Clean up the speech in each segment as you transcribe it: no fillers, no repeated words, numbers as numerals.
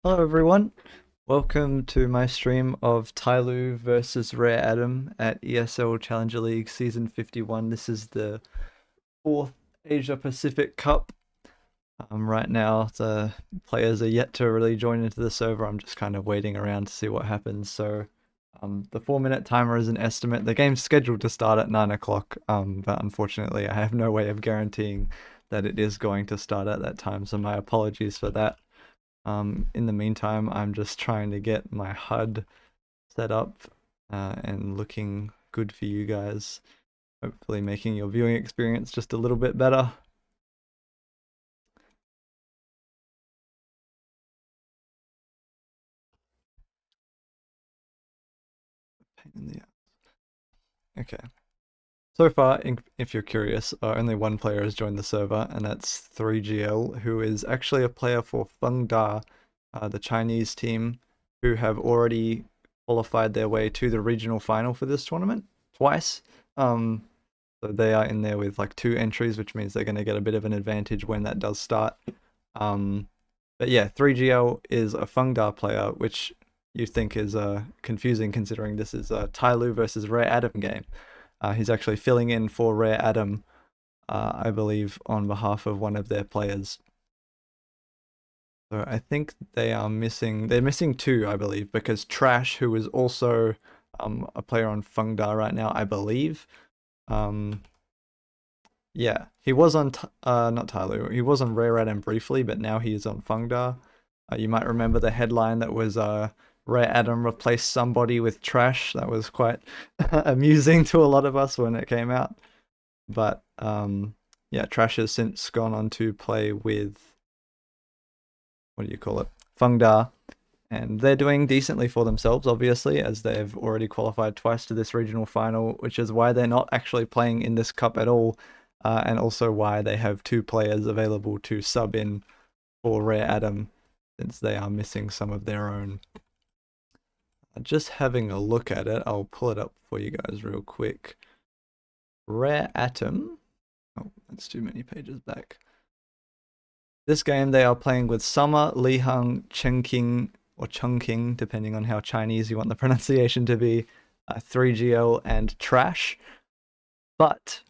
Hello everyone, welcome to my stream of TYLOO versus Rare Atom at ESL Challenger League Season 51. This is the 4th Asia Pacific Cup. Right now the players are yet to really join into the server. I'm just kind of waiting around to see what happens. So the 4-minute timer is an estimate. The game's scheduled to start at 9 o'clock, but unfortunately I have no way of guaranteeing that it is going to start at that time, so my apologies for that. In the meantime, I'm just trying to get my HUD set up and looking good for you guys. Hopefully making your viewing experience just a little bit better. Pain in the ass. Okay. So far, if you're curious, only one player has joined the server, and that's 3GL, who is actually a player for Fengda, the Chinese team, who have already qualified their way to the regional final for this tournament twice. So they are in there with like 2 entries, which means they're going to get a bit of an advantage when that does start. But yeah, 3GL is a Fengda player, which you think is confusing considering this is a TYLOO versus Rare Atom game. He's actually filling in for Rare Atom, I believe, on behalf of one of their players. So I think they're missing 2, I believe, because Trash, who is also a player on Fengda right now, I believe. Yeah, he was on, not TYLOO, he was on Rare Atom briefly, but now he is on Fengda. You might remember the headline that was Rare Atom replaced somebody with Trash. That was quite amusing to a lot of us when it came out. But yeah, Trash has since gone on to play with, what do you call it, Fengda, and they're doing decently for themselves, obviously, as they've already qualified twice to this regional final, which is why they're not actually playing in this cup at all, and also why they have 2 players available to sub in for Rare Atom, since they are missing some of their own. Just having a look at it, I'll pull it up for you guys real quick. Rare Atom, oh, that's too many pages back. This game they are playing with Summer, Lihang, Chengqing, or Chongqing, depending on how Chinese you want the pronunciation to be, 3GL, and Trash. But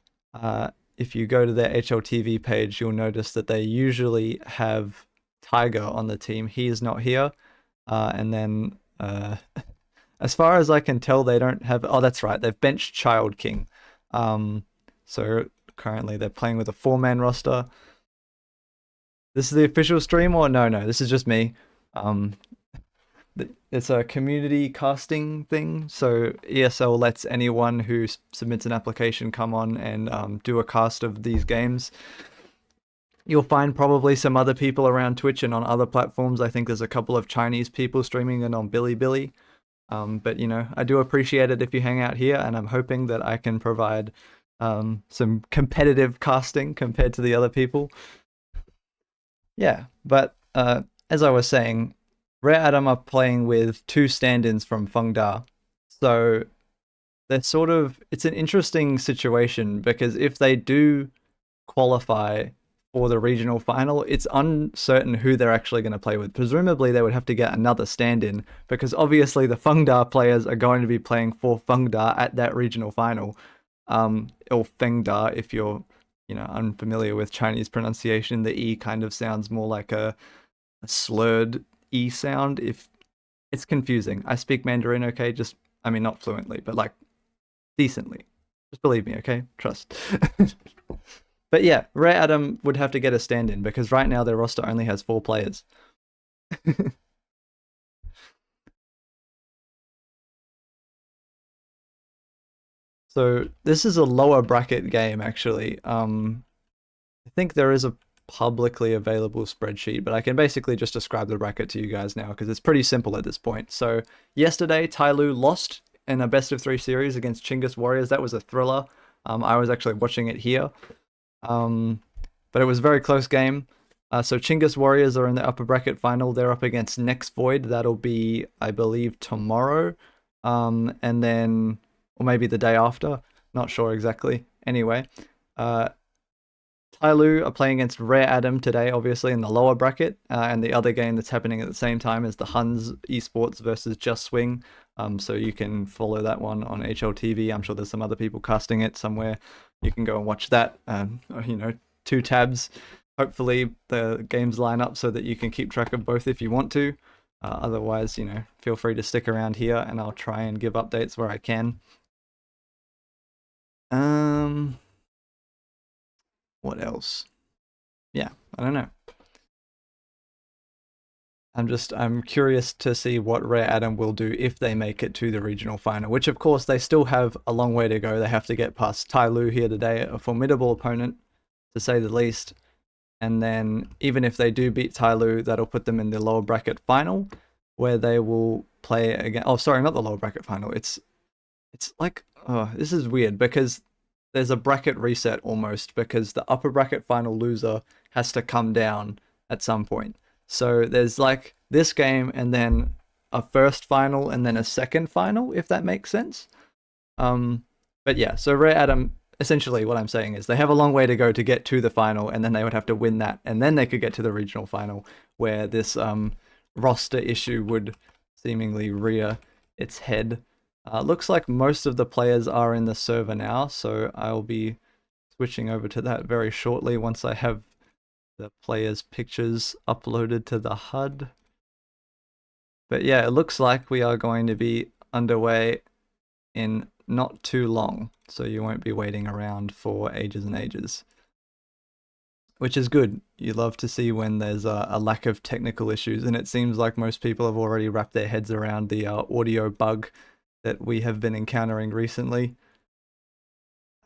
if you go to their HLTV page, you'll notice that they usually have Tiger on the team. He is not here. And then, as far as I can tell, they don't have... Oh, that's right. They've benched Child King. So currently they're playing with a 4-man roster. This is the official stream, or no, this is just me. It's a community casting thing, so ESL lets anyone who submits an application come on and do a cast of these games. You'll find probably some other people around Twitch and on other platforms. I think there's a couple of Chinese people streaming it on Bilibili. But you know, I do appreciate it if you hang out here, and I'm hoping that I can provide some competitive casting compared to the other people. Yeah, but as I was saying, Rare Atom are playing with 2 stand-ins from Fengda. So they're sort of, it's an interesting situation because if they do qualify for the regional final, it's uncertain who they're actually going to play with. Presumably they would have to get another stand-in because obviously the Fengda players are going to be playing for Fengda at that regional final. Or Fengda if you're, you know, unfamiliar with Chinese pronunciation. The E kind of sounds more like a slurred E sound. If it's confusing. I speak Mandarin, okay? Just, I mean, not fluently, but like decently. Just believe me, okay? Trust. But yeah, Rare Atom would have to get a stand-in because right now their roster only has 4 players. So this is a lower bracket game, actually. I think there is a publicly available spreadsheet, but I can basically just describe the bracket to you guys now because it's pretty simple at this point. So yesterday, TYLOO lost in a best of 3 series against Chinggis Warriors. That was a thriller. I was actually watching it here. But it was a very close game. So Chinggis Warriors are in the upper bracket final. They're up against Next Void. That'll be, I believe, tomorrow. And then, or maybe the day after. Not sure exactly. Anyway, TYLOO are playing against Rare Adam today, obviously in the lower bracket, and the other game that's happening at the same time is the Huns Esports versus Just Swing. So you can follow that one on HLTV. I'm sure there's some other people casting it somewhere. You can go and watch that. You know, 2 tabs. Hopefully the games line up so that you can keep track of both if you want to. Otherwise, you know, feel free to stick around here and I'll try and give updates where I can. What else? Yeah, I don't know. I'm curious to see what Rare Adam will do if they make it to the regional final, which of course they still have a long way to go. They have to get past TYLOO here today, a formidable opponent to say the least. And then even if they do beat TYLOO, that'll put them in the lower bracket final where they will play again. Oh, sorry, not the lower bracket final. It's like, oh, this is weird because there's a bracket reset almost because the upper bracket final loser has to come down at some point. So there's like this game and then a first final and then a second final, if that makes sense. But yeah, so Rare Adam, essentially what I'm saying is they have a long way to go to get to the final and then they would have to win that and then they could get to the regional final where this roster issue would seemingly rear its head. Looks like most of the players are in the server now, so I'll be switching over to that very shortly once I have the players' pictures uploaded to the HUD. But yeah, it looks like we are going to be underway in not too long, so you won't be waiting around for ages and ages. Which is good. You love to see when there's a lack of technical issues, and it seems like most people have already wrapped their heads around the audio bug that we have been encountering recently.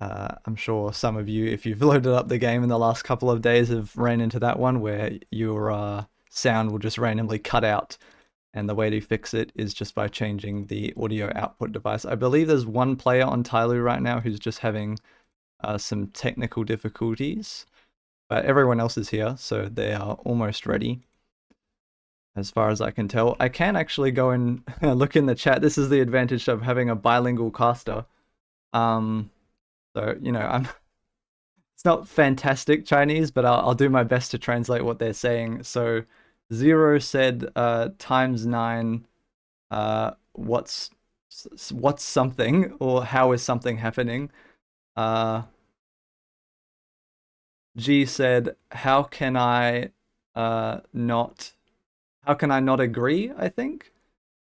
I'm sure some of you, if you've loaded up the game in the last couple of days, have ran into that one where your sound will just randomly cut out, and the way to fix it is just by changing the audio output device. I believe there's one player on TYLOO right now who's just having some technical difficulties, but everyone else is here, so they are almost ready. As far as I can tell, I can actually go and look in the chat. This is the advantage of having a bilingual caster. So, you know, it's not fantastic Chinese, but I'll do my best to translate what they're saying. So, Zero said times 9, what's something, or how is something happening? G said, how can I not agree, I think?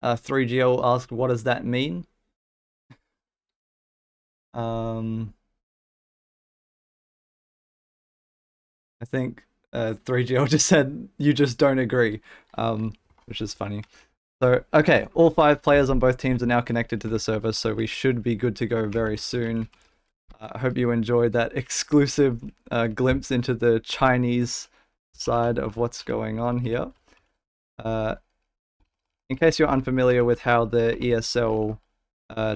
3GL asked, what does that mean? I think 3GL just said, you just don't agree, which is funny. So, okay, all 5 players on both teams are now connected to the server, so we should be good to go very soon. I hope you enjoyed that exclusive glimpse into the Chinese side of what's going on here. In case you're unfamiliar with how the ESL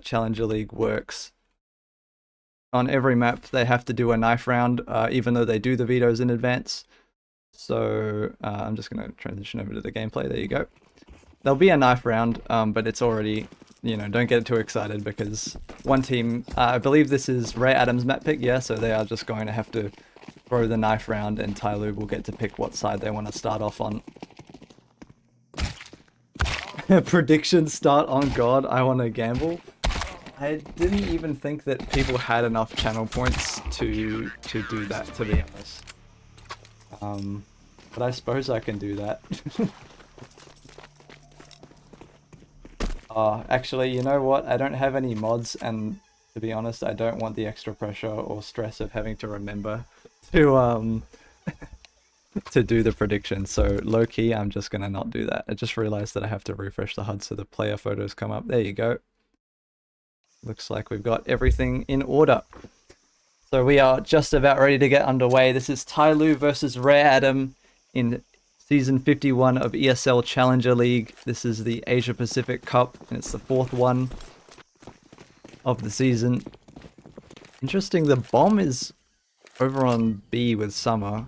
Challenger League works, on every map they have to do a knife round, even though they do the vetoes in advance. So I'm just going to transition over to the gameplay. There you go. There'll be a knife round, but it's already, you know, don't get too excited because one team, I believe this is Rare Adam's map pick, yeah, so they are just going to have to throw the knife round and TYLOO will get to pick what side they want to start off on. Predictions start on God, I want to gamble. I didn't even think that people had enough channel points to do that, to be honest. But I suppose I can do that. Actually, you know what? I don't have any mods, and to be honest, I don't want the extra pressure or stress of having to remember to to do the prediction. So low-key, I'm just gonna not do that. I just realized that I have to refresh the HUD so the player photos come up. There you go. Looks like we've got everything in order. So we are just about ready to get underway. This is TYLOO versus Rare Adam in Season 51 of ESL Challenger League. This is the Asia Pacific Cup, and it's the 4th one of the season. Interesting, the bomb is over on B with Summer.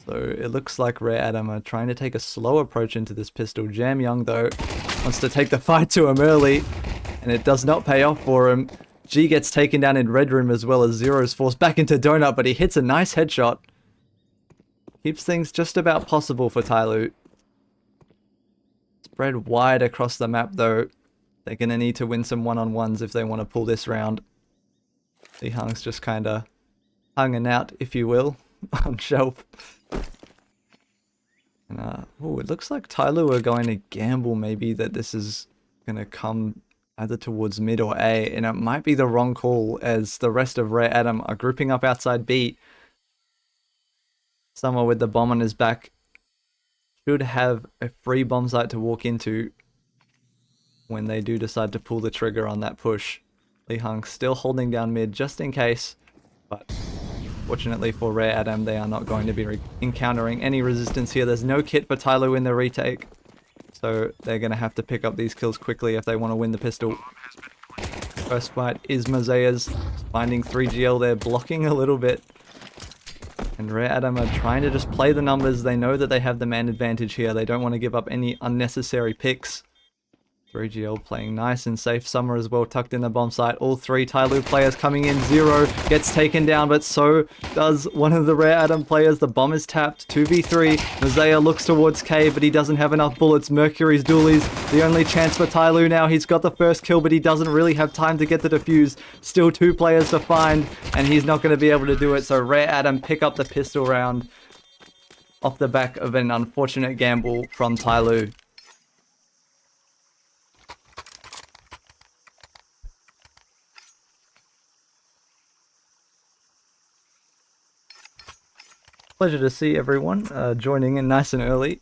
So it looks like Rare Adam are trying to take a slow approach into this pistol. Jam Young, though, wants to take the fight to him early, and it does not pay off for him. G gets taken down in Red Room as well as Zero's forced back into Donut, but he hits a nice headshot. Keeps things just about possible for TYLOO. Spread wide across the map though. They're going to need to win some one-on-ones if they want to pull this round. Li Hang's just kind of hanging out, if you will, on shelf. And oh, it looks like TYLOO are going to gamble maybe that this is going to come either towards mid or A, and it might be the wrong call as the rest of Rare Adam are grouping up outside B. Summer with the bomb on his back should have a free bomb site to walk into when they do decide to pull the trigger on that push. Li Hang still holding down mid just in case, but fortunately for Rare Adam, they are not going to be encountering any resistance here. There's no kit for TYLOO in the retake, so they're going to have to pick up these kills quickly if they want to win the pistol. First fight is Mosea's, finding 3GL there, blocking a little bit. And Rare Adam are trying to just play the numbers. They know that they have the man advantage here. They don't want to give up any unnecessary picks. 3GL playing nice and safe. Summer as well, tucked in the bomb site. All three TYLOO players coming in. Zero gets taken down, but so does one of the Rare Adam players. The bomb is tapped. 2v3. Mosea looks towards K, but he doesn't have enough bullets. Mercury's dualies the only chance for TYLOO now. He's got the first kill, but he doesn't really have time to get the defuse. Still two players to find, and he's not going to be able to do it. So Rare Adam pick up the pistol round off the back of an unfortunate gamble from TYLOO. Pleasure to see everyone joining in nice and early.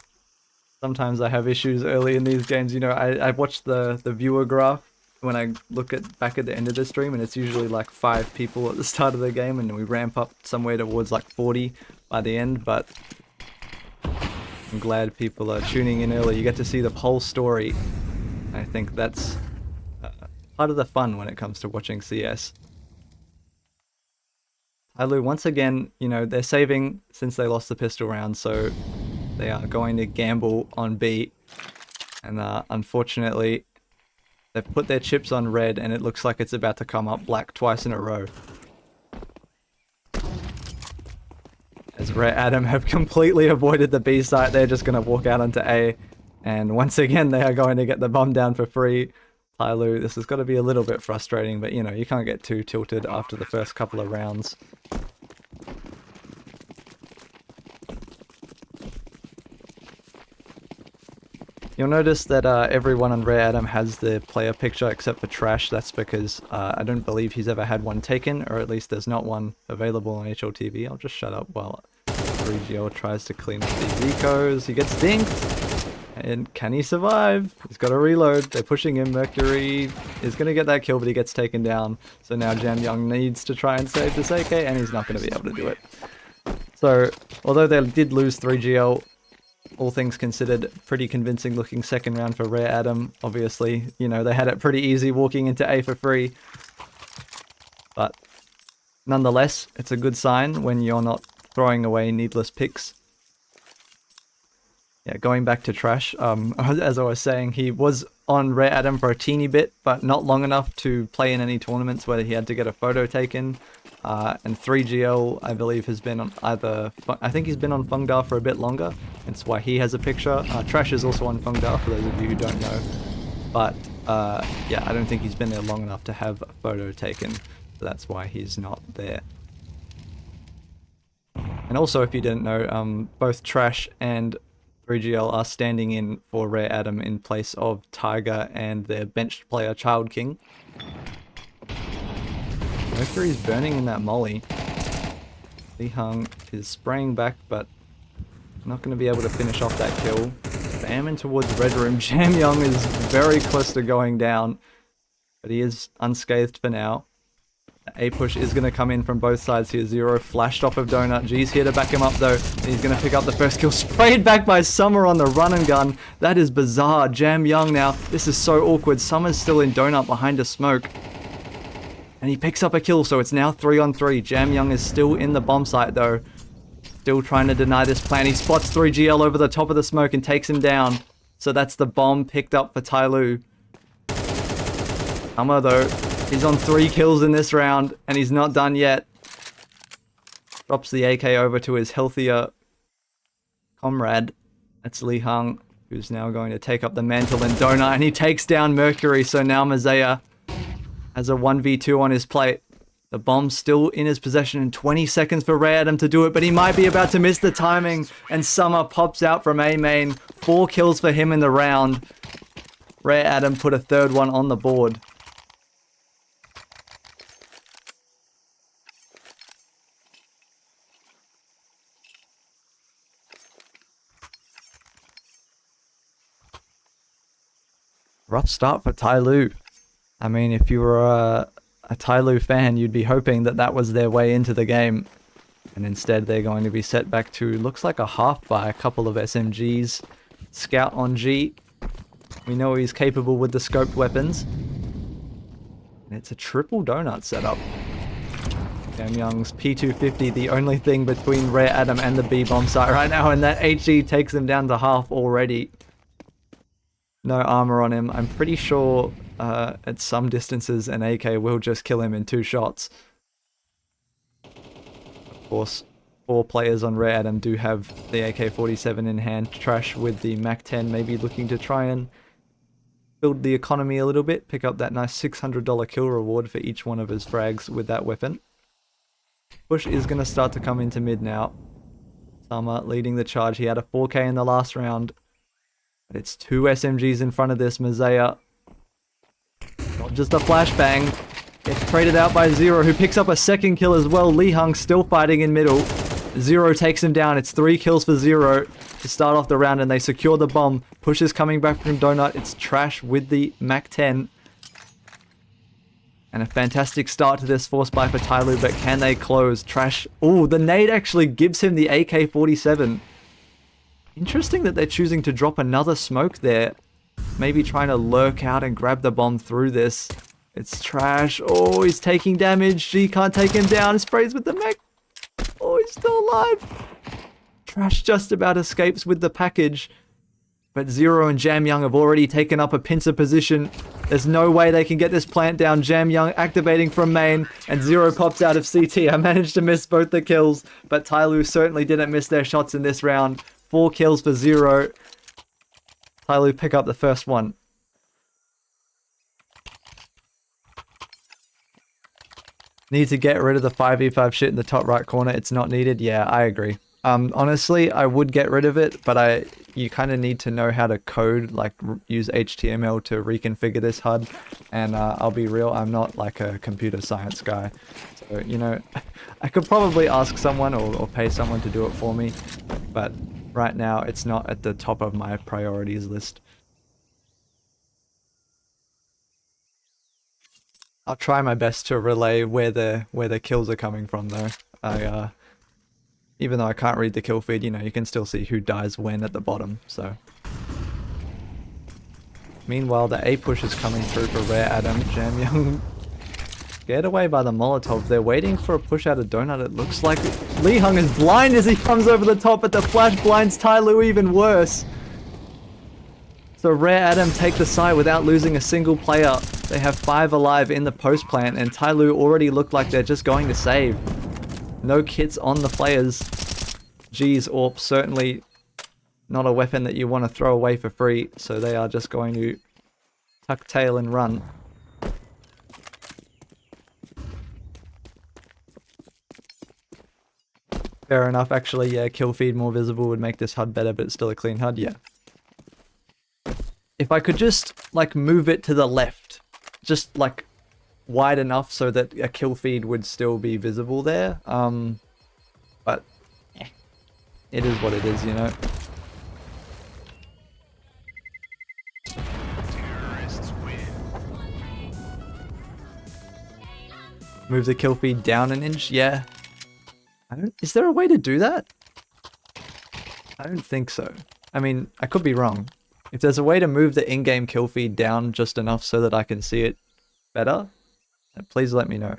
Sometimes I have issues early in these games. You know, I watch the viewer graph when I look back at the end of the stream, and it's usually like 5 people at the start of the game, and we ramp up somewhere towards like 40 by the end. But I'm glad people are tuning in early. You get to see the whole story. I think that's part of the fun when it comes to watching CS. TYLOO, once again, you know, they're saving since they lost the pistol round, so they are going to gamble on B. And unfortunately, they've put their chips on red, and it looks like it's about to come up black twice in a row. As Rare Adam have completely avoided the B site, they're just going to walk out onto A. And once again, they are going to get the bomb down for free. TYLOO, this has got to be a little bit frustrating, but you know, you can't get too tilted after the first couple of rounds. You'll notice that everyone on Rare Adam has the player picture except for Trash. That's because I don't believe he's ever had one taken, or at least there's not one available on HLTV. I'll just shut up while 3GL tries to clean up these ecos. He gets dinked! And can he survive? He's got to reload. They're pushing him. Mercury is going to get that kill, but he gets taken down. So now Jam Young needs to try and save this AK, and he's not going to be able to do it. So, although they did lose 3GL, all things considered, pretty convincing looking second round for Rare Adam. Obviously, you know, they had it pretty easy walking into A for free. But nonetheless, it's a good sign when you're not throwing away needless picks. Yeah, going back to Trash, as I was saying, he was on Rare Adam for a teeny bit, but not long enough to play in any tournaments where he had to get a photo taken. And 3GL, I believe, has been on either... I think he's been on Fungdar for a bit longer. That's why he has a picture. Trash is also on Fungdar, for those of you who don't know. But, yeah, I don't think he's been there long enough to have a photo taken. So that's why he's not there. And also, if you didn't know, both Trash and 3GL are standing in for Rare Adam in place of Tiger and their benched player Child King. Mercury's burning in that molly. Li Hang is spraying back, but not going to be able to finish off that kill. Spamming towards Red Room. Jam Young is very close to going down, but he is unscathed for now. The A push is going to come in from both sides here. Zero flashed off of Donut. G's here to back him up though. He's going to pick up the first kill. Sprayed back by Summer on the run and gun. That is bizarre. Jam Young now. This is so awkward. Summer's still in Donut behind a smoke. And he picks up a kill, so it's now 3-on-3. Jam Young is still in the bomb site though. Still trying to deny this plan. He spots 3GL over the top of the smoke and takes him down. So that's the bomb picked up for TYLOO. Summer though. He's on 3 kills in this round, and he's not done yet. Drops the AK over to his healthier comrade. That's Li Hung, who's now going to take up the mantle in Donut, and he takes down Mercury, so now Mazaya has a 1v2 on his plate. The bomb's still in his possession in 20 seconds for Ray Adam to do it, but he might be about to miss the timing, and Summer pops out from A main. 4 kills for him in the round. Ray Adam put a third one on the board. Rough start for TYLOO. I mean, if you were a TYLOO fan, you'd be hoping that that was their way into the game. And instead, they're going to be set back to, looks like a half by a couple of SMGs. Scout on G. We know he's capable with the scoped weapons. And it's a triple donut setup. Jamyoung's P250, the only thing between Rare Adam and the B-bomb site right now, and that HE takes him down to half already. No armor on him. I'm pretty sure at some distances an AK will just kill him in 2 shots. Of course, 4 players on Rare Adam do have the AK-47 in hand. Trash with the MAC-10, maybe looking to try and build the economy a little bit. Pick up that nice $600 kill reward for each one of his frags with that weapon. Push is going to start to come into mid now. Summer leading the charge. He had a 4K in the last round. But it's 2 SMGs in front of this Mazaya. Not just a flashbang. Gets traded out by Zero, who picks up a second kill as well. Li Hung still fighting in middle. Zero takes him down. It's 3 kills for Zero to start off the round, and they secure the bomb. Push is coming back from Donut. It's Trash with the MAC-10. And a fantastic start to this force buy for TYLOO, but can they close? Trash. Oh, the nade actually gives him the AK-47. Interesting that they're choosing to drop another smoke there. Maybe trying to lurk out and grab the bomb through this. It's Trash. Oh, he's taking damage. G can't take him down. Sprays with the mech. Oh, he's still alive. Trash just about escapes with the package. But Zero and Jamyoung have already taken up a pincer position. There's no way they can get this plant down. Jamyoung activating from main, and Zero pops out of CT. I managed to miss both the kills, but TYLOO certainly didn't miss their shots in this round. 4 kills for Zero. TYLOO pick up the first one. Need to get rid of the 5v5 shit in the top right corner. It's not needed. Yeah, I agree. Honestly, I would get rid of it, but you kind of need to know how to code, like use HTML to reconfigure this HUD. And I'll be real, I'm not like a computer science guy. So, you know, I could probably ask someone or pay someone to do it for me. But right now, it's not at the top of my priorities list. I'll try my best to relay where the kills are coming from, though. Even though I can't read the kill feed, you know, you can still see who dies when at the bottom, so. Meanwhile, the A push is coming through for Rare Adam. Jamyoung scared away by the Molotov. They're waiting for a push out of Donut, it looks like. Li Hung is blind as he comes over the top, but the flash blinds TYLOO even worse. So Rare Adam take the site without losing a single player. They have 5 alive in the post plant, and TYLOO already look like they're just going to save. No kits on the players. G's AWP certainly not a weapon that you want to throw away for free, so they are just going to tuck tail and run. Fair enough, actually, yeah, kill feed more visible would make this HUD better, but it's still a clean HUD, yeah. If I could just, like, move it to the left, just, like, wide enough so that a kill feed would still be visible there, but it is what it is, you know. Move the kill feed down an inch, yeah. Is there a way to do that? I don't think so. I mean, I could be wrong. If there's a way to move the in-game kill feed down just enough so that I can see it better, please let me know.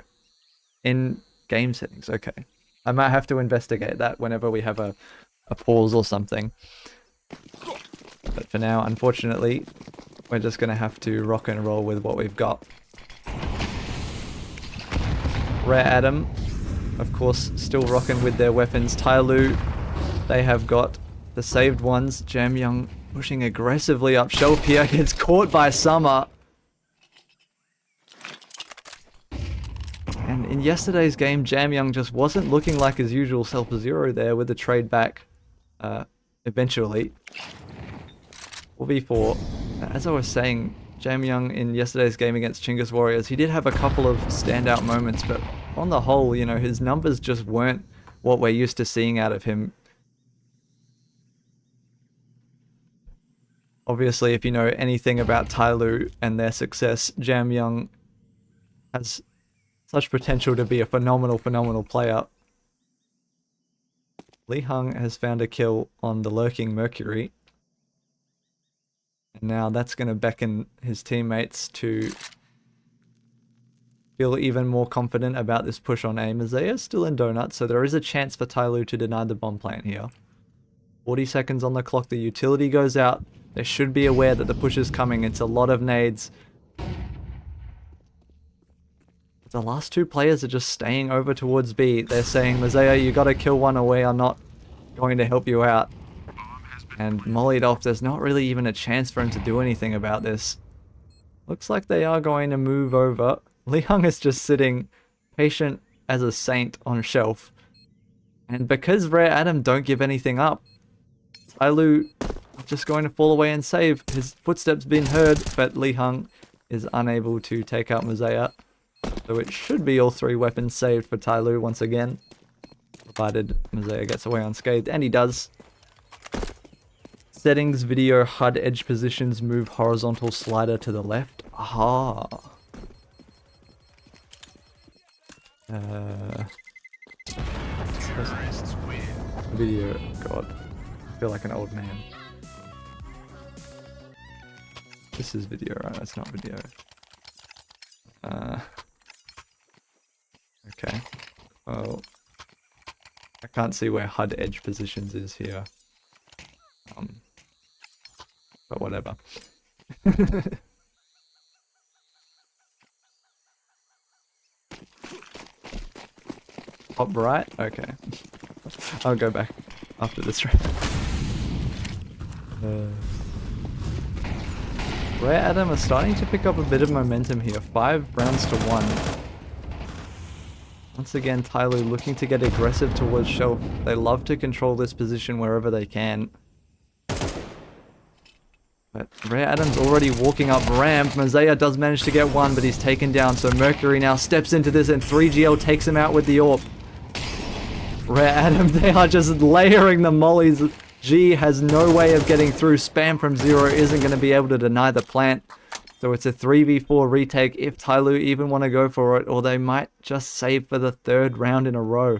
In game settings, okay. I might have to investigate that whenever we have a pause or something. But for now, unfortunately, we're just going to have to rock and roll with what we've got. Rare Adam, of course, still rocking with their weapons. TYLOO, they have got the saved ones. Jam Young pushing aggressively up shelf here. Gets caught by Summer. And in yesterday's game, Jam Young just wasn't looking like his usual self zero there with the trade back eventually. 4v4. As I was saying, Jam Young in yesterday's game against Chingus Warriors, he did have a couple of standout moments, but on the whole, you know, his numbers just weren't what we're used to seeing out of him. Obviously, if you know anything about TYLOO and their success, Jam Young has such potential to be a phenomenal player. Lee Hung has found a kill on the lurking Mercury. And now that's going to beckon his teammates to feel even more confident about this push on aim, as they are still in donuts, so there is a chance for TYLOO to deny the bomb plant here. 40 seconds on the clock, the utility goes out. They should be aware that the push is coming. It's a lot of nades. The last two players are just staying over towards B. They're saying, Mazea, you gotta kill one or we are not going to help you out. And mollied off, there's not really even a chance for him to do anything about this. Looks like they are going to move over. Lee Hung is just sitting patient as a saint on shelf. And because Rare Adam don't give anything up, TYLOO just going to fall away and save. His footsteps been heard, but Lee Hung is unable to take out Mazea. So it should be all three weapons saved for TYLOO once again, provided Mazea gets away unscathed, and he does. Settings, video, HUD, edge positions, move horizontal slider to the left. Aha. Video, God. I feel like an old man. This is video, right? That's not video. Okay. Well, I can't see where HUD edge positions is here. But whatever. Top right? Okay. I'll go back after this round. Rare Adam are starting to pick up a bit of momentum here. 5 rounds to 1. Once again, TYLOO looking to get aggressive towards shelf. They love to control this position wherever they can. But Rare Adam's already walking up ramp. Mazea does manage to get one, but he's taken down. So Mercury now steps into this and 3GL takes him out with the AWP. Rare Adam, they are just layering the mollies. G has no way of getting through. Spam from Zero isn't going to be able to deny the plant. So it's a 3v4 retake if TYLOO even want to go for it, or they might just save for the 3rd round in a row.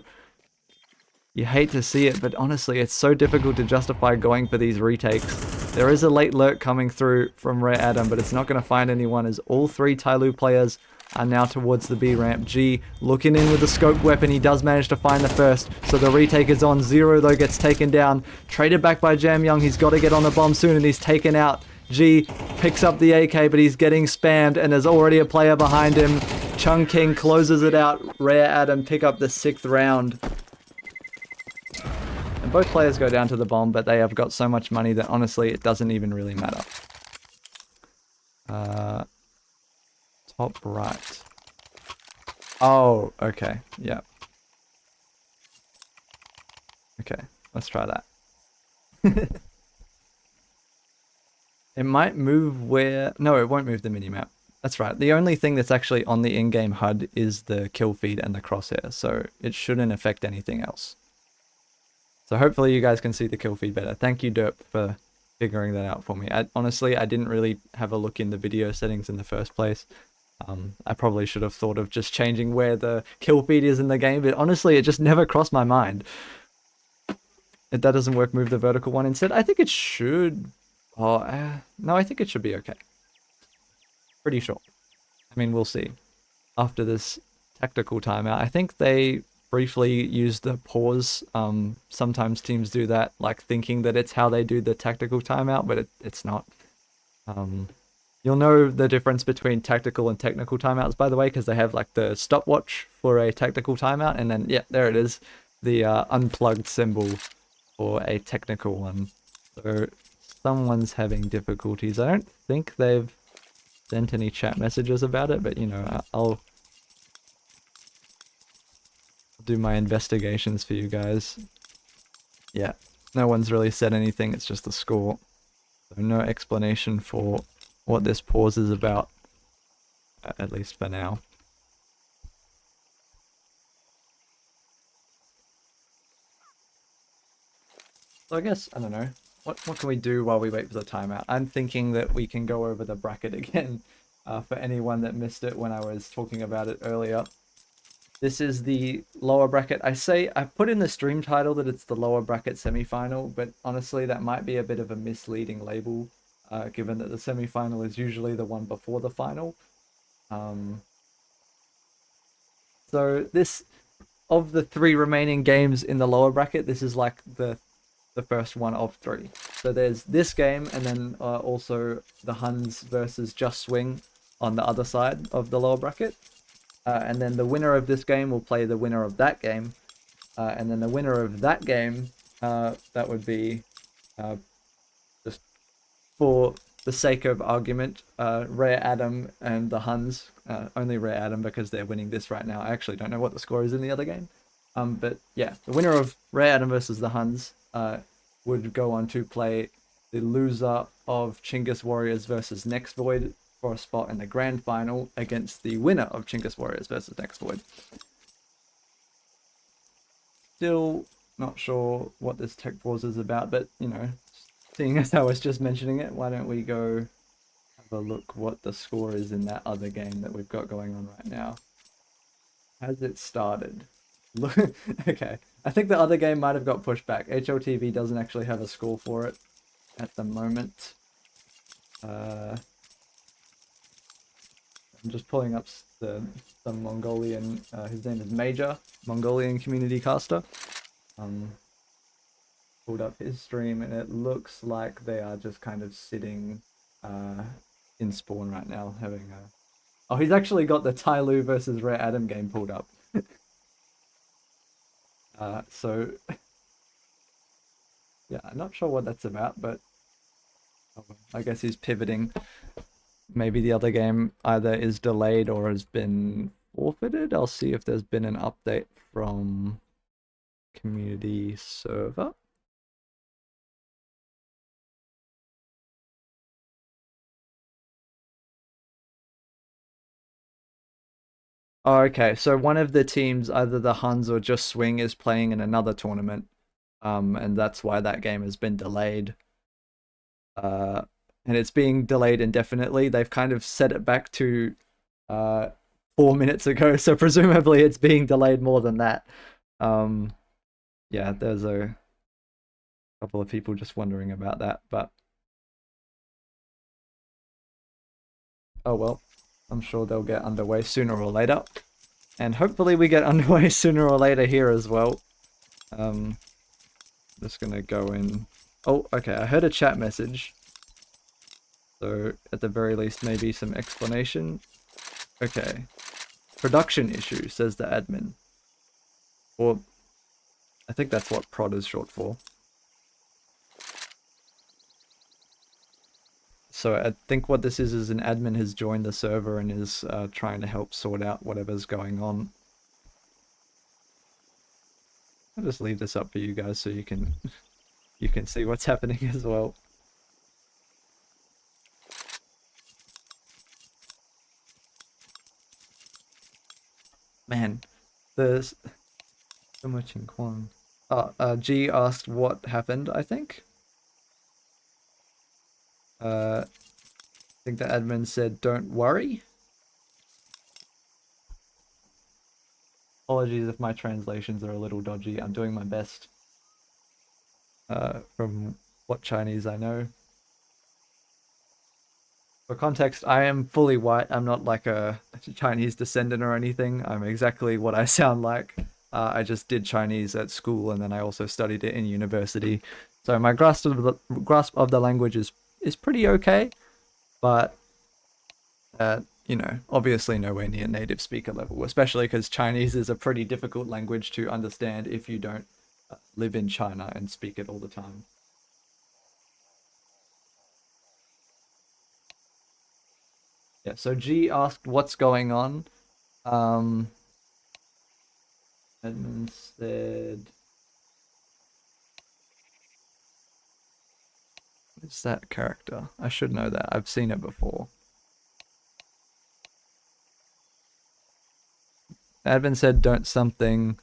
You hate to see it, but honestly, it's so difficult to justify going for these retakes. There is a late lurk coming through from Rare Adam, but it's not going to find anyone as all 3 TYLOO players are now towards the B ramp. G looking in with the scope weapon. He does manage to find the first, so the retake is on. Zero though gets taken down. Traded back by Jam Young. He's got to get on the bomb soon, and he's taken out. G picks up the AK, but he's getting spammed, and there's already a player behind him. Chung King closes it out. Rare Adam pick up the 6th round. And both players go down to the bomb, but they have got so much money that honestly it doesn't even really matter. Top right. Oh, okay. Yeah. Okay, let's try that. It might move where... No, it won't move the minimap. That's right. The only thing that's actually on the in-game HUD is the kill feed and the crosshair, so it shouldn't affect anything else. So hopefully you guys can see the kill feed better. Thank you, Derp, for figuring that out for me. Honestly, I didn't really have a look in the video settings in the first place. I probably should have thought of just changing where the kill feed is in the game, but honestly, it just never crossed my mind. If that doesn't work, move the vertical one instead. I think it should... Oh, no, I think it should be okay. Pretty sure. I mean, we'll see. After this tactical timeout, I think they briefly use the pause. Sometimes teams do that, like thinking that it's how they do the tactical timeout, but it's not. You'll know the difference between tactical and technical timeouts, by the way, because they have like the stopwatch for a tactical timeout, and then, yeah, there it is. The unplugged symbol for a technical one. So someone's having difficulties. I don't think they've sent any chat messages about it, but you know, I'll do my investigations for you guys. Yeah, no one's really said anything, it's just the score. So no explanation for what this pause is about, at least for now. So I guess, I don't know, what can we do while we wait for the timeout? I'm thinking that we can go over the bracket again for anyone that missed it when I was talking about it earlier. This is the lower bracket. I put in the stream title that it's the lower bracket semi-final, but honestly that might be a bit of a misleading label, given that the semi-final is usually the one before the final. So this, of the 3 remaining games in the lower bracket, this is like the first one of 3. So there's this game, and then also the Huns versus Just Swing on the other side of the lower bracket. And then the winner of this game will play the winner of that game. And then the winner of that game, that would be, just for the sake of argument, Rare Adam and the Huns. Only Rare Adam because they're winning this right now. I actually don't know what the score is in the other game. But yeah, the winner of Rare Adam versus the Huns would go on to play the loser of Chinggis Warriors versus Next Void for a spot in the grand final against the winner of Chinggis Warriors versus Next Void. Still not sure what this tech pause is about, but you know, seeing as I was just mentioning it, why don't we go have a look what the score is in that other game that we've got going on right now. Has it started? Look, okay. I think the other game might have got pushed back. HLTV doesn't actually have a score for it at the moment. I'm just pulling up some Mongolian, his name is Major, Mongolian community caster. Pulled up his stream and it looks like they are just kind of sitting in spawn right now, having a... Oh, he's actually got the TYLOO versus Rare Adam game pulled up. So, yeah, I'm not sure what that's about, but I guess he's pivoting. Maybe the other game either is delayed or has been forfeited. I'll see if there's been an update from community server. Oh, okay, so one of the teams, either the Huns or Just Swing, is playing in another tournament, and that's why that game has been delayed. And it's being delayed indefinitely. They've kind of set it back to 4 minutes ago, so presumably it's being delayed more than that. Yeah, there's a couple of people just wondering about that, but oh well, I'm sure they'll get underway sooner or later. And hopefully we get underway sooner or later here as well. Just gonna go in. Oh, okay, I heard a chat message. So at the very least, maybe some explanation. Okay. Production issue, says the admin. Or I think that's what prod is short for. So I think what this is an admin has joined the server and is trying to help sort out whatever's going on. I'll just leave this up for you guys so you can see what's happening as well. Man, there's so much in Kwang. G asked what happened, I think. I think the admin said, don't worry. Apologies if my translations are a little dodgy. I'm doing my best from what Chinese I know. For context, I am fully white. I'm not like a Chinese descendant or anything. I'm exactly what I sound like. I just did Chinese at school and then I also studied it in university. So my grasp of the language is pretty okay, but you know, obviously nowhere near native speaker level, especially because Chinese is a pretty difficult language to understand if you don't live in China and speak it all the time. Yeah, so G asked what's going on. Um, Edmund said, what's that character? I should know that. I've seen it before. Advin said, don't something.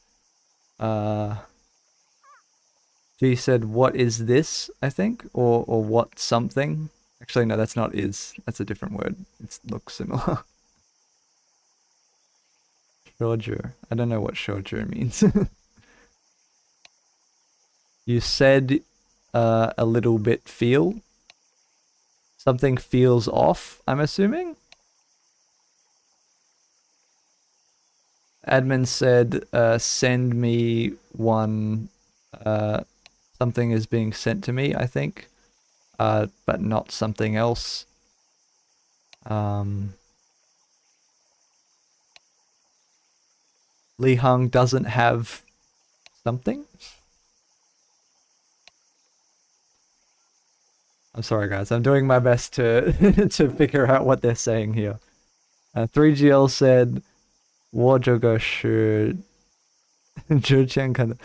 G said, what is this, I think? Or what something? Actually, no, that's not is. That's a different word. It looks similar. Shouju. I don't know what shouju means. You said a little bit feel. Something feels off, I'm assuming. Admin said, send me one. Something is being sent to me, I think. But not something else. Li Hung doesn't have something. I'm sorry, guys. I'm doing my best to to figure out what they're saying here. 3GL said, 我这个是之前看的.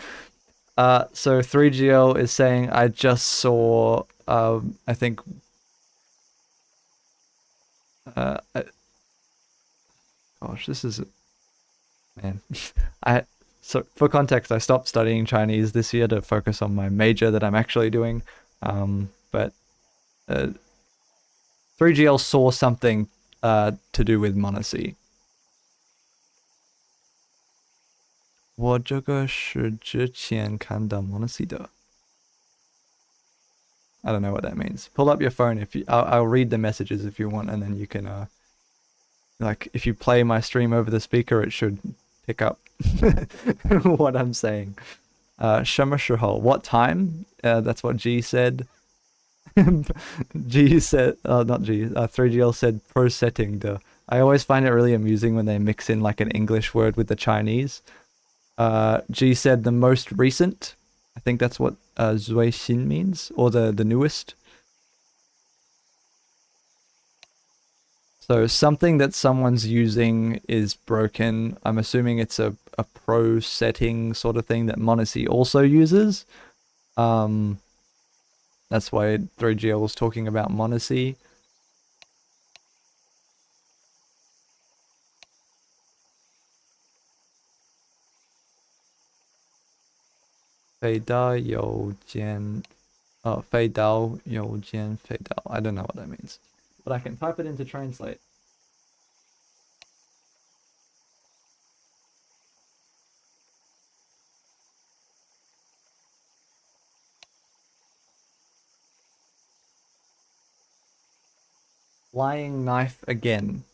So 3GL is saying, I just saw, I think, gosh, this is, man. So for context, I stopped studying Chinese this year to focus on my major that I'm actually doing. But 3GL saw something to do with Monacy. 我这个是之前看的 Monacy 的. I don't know what that means. Pull up your phone if you. I'll read the messages if you want, and then you can like if you play my stream over the speaker, it should pick up what I'm saying. 什么时候? What time? That's what G said. G said, not G. 3GL said pro setting. I always find it really amusing when they mix in like an English word with the Chinese. G said the most recent. I think that's what Zui Xin means, or the newest. So something that someone's using is broken. I'm assuming it's a pro setting sort of thing that Monacy also uses. That's why 3GL was talking about Monacy. I don't know what that means. But I can type it into translate. Flying knife again.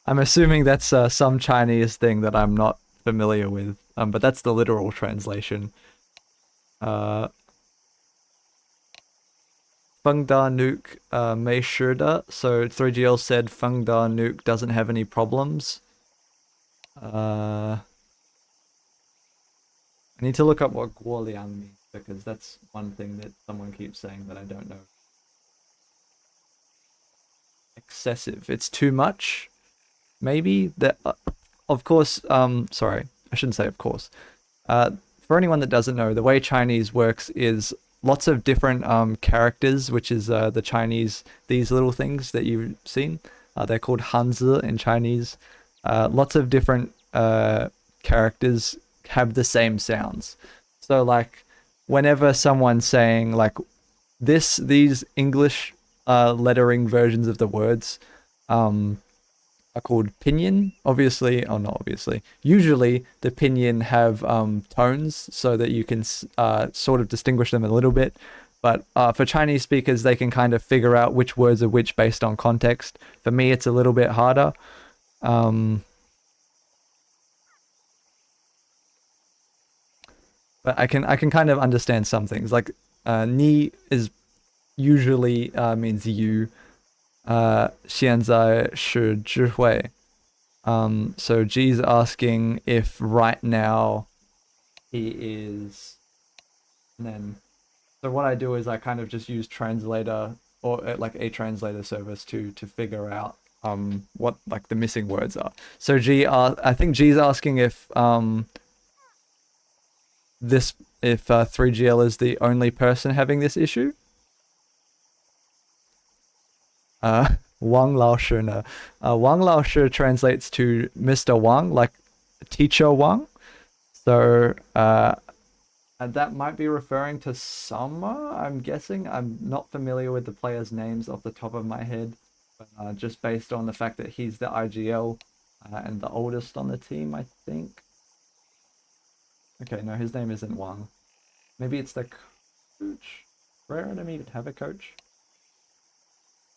I'm assuming that's some Chinese thing that I'm not familiar with. But that's the literal translation. Fengda nuke Mei Shida. So 3GL said Fengda nuke doesn't have any problems. I need to look up what Guoliang means because that's one thing that someone keeps saying that I don't know. Excessive. It's too much. Maybe that. Of course. Sorry, I shouldn't say of course. For anyone that doesn't know, the way Chinese works is lots of different characters, which is the Chinese, these little things that you've seen. They're called Hanzi in Chinese. Lots of different characters have the same sounds. So like whenever someone's saying like these English lettering versions of the words are called pinyin, obviously, or not obviously. Usually the pinyin have tones so that you can sort of distinguish them a little bit. But for Chinese speakers, they can kind of figure out which words are which based on context. For me, it's a little bit harder. But I can kind of understand some things. Like ni is usually means you. 现在是智慧. So G's asking if right now he is, and then so what I do is I kind of just use translator or like a translator service to figure out what like the missing words are. So I think G's asking this if 3GL is the only person having this issue. Uh, Wang Laoshi ne. Wang Laoshi translates to Mr. Wang, like teacher Wang. So and that might be referring to Summer, I'm guessing. I'm not familiar with the players' names off the top of my head, but just based on the fact that he's the IGL and the oldest on the team, I think. Okay, no, his name isn't Wang. Maybe it's the coach. Rare enemy have a coach?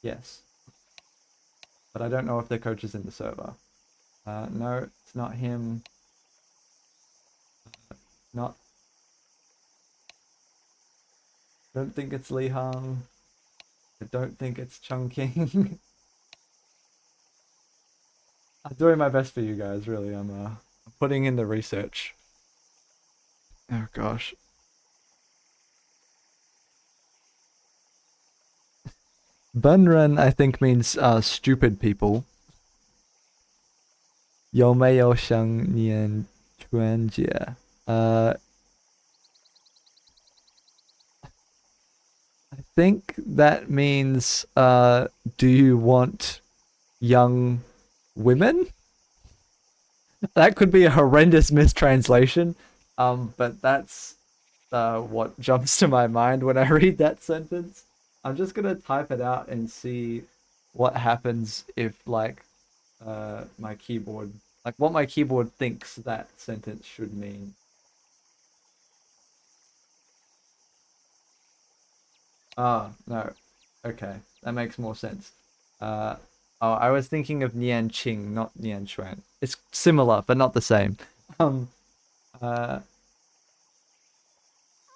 Yes, but I don't know if the coach is in the server. No, it's not him. Not. Don't think it's Li Hang. I don't think it's Chungking. I'm doing my best for you guys, really. I'm putting in the research. Oh gosh. Bunrun, I think, means stupid people. 有没有想念春节? I think that means do you want young women? That could be a horrendous mistranslation. But that's what jumps to my mind when I read that sentence. I'm just gonna type it out and see what happens if like my keyboard like what my keyboard thinks that sentence should mean. Ah, no. Okay, that makes more sense. Uh oh, I was thinking of Nian Qing, not Nian Chuan. It's similar, but not the same. Um uh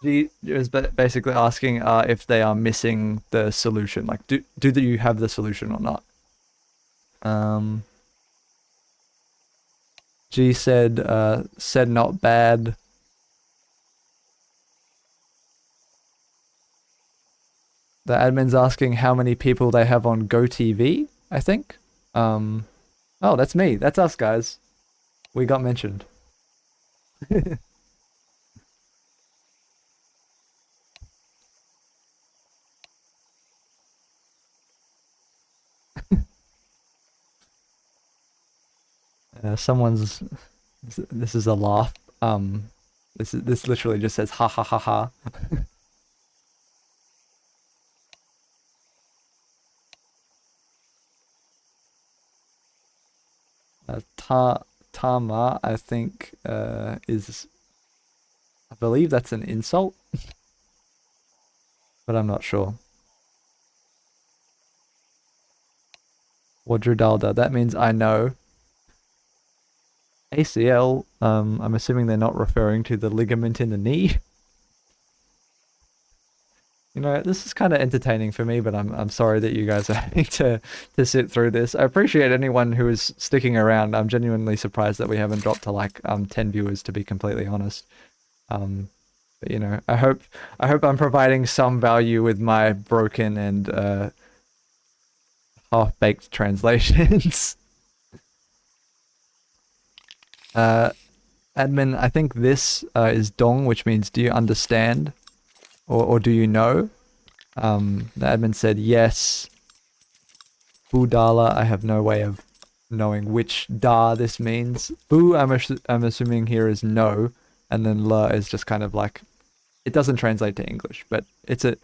He is basically asking if they are missing the solution. Like, do you have the solution or not? Um, G said not bad. The admin's asking how many people they have on GoTV, I think. Oh, that's me. That's us, guys. We got mentioned. Someone's. This is a laugh. This literally just says ha ha ha ha. Tama, I think, is. I believe that's an insult, but I'm not sure. Quadridalda, that means I know. ACL, I'm assuming they're not referring to the ligament in the knee. You know, this is kind of entertaining for me, but I'm sorry that you guys are having to sit through this. I appreciate anyone who is sticking around. I'm genuinely surprised that we haven't dropped to like 10 viewers, to be completely honest. But you know, I hope I'm providing some value with my broken and half-baked translations. Admin, I think this is dong, which means do you understand or do you know? The admin said yes. Budala, I have no way of knowing which da this means. Bu, I'm assuming here is no, and then la is just kind of like it doesn't translate to English, but it's a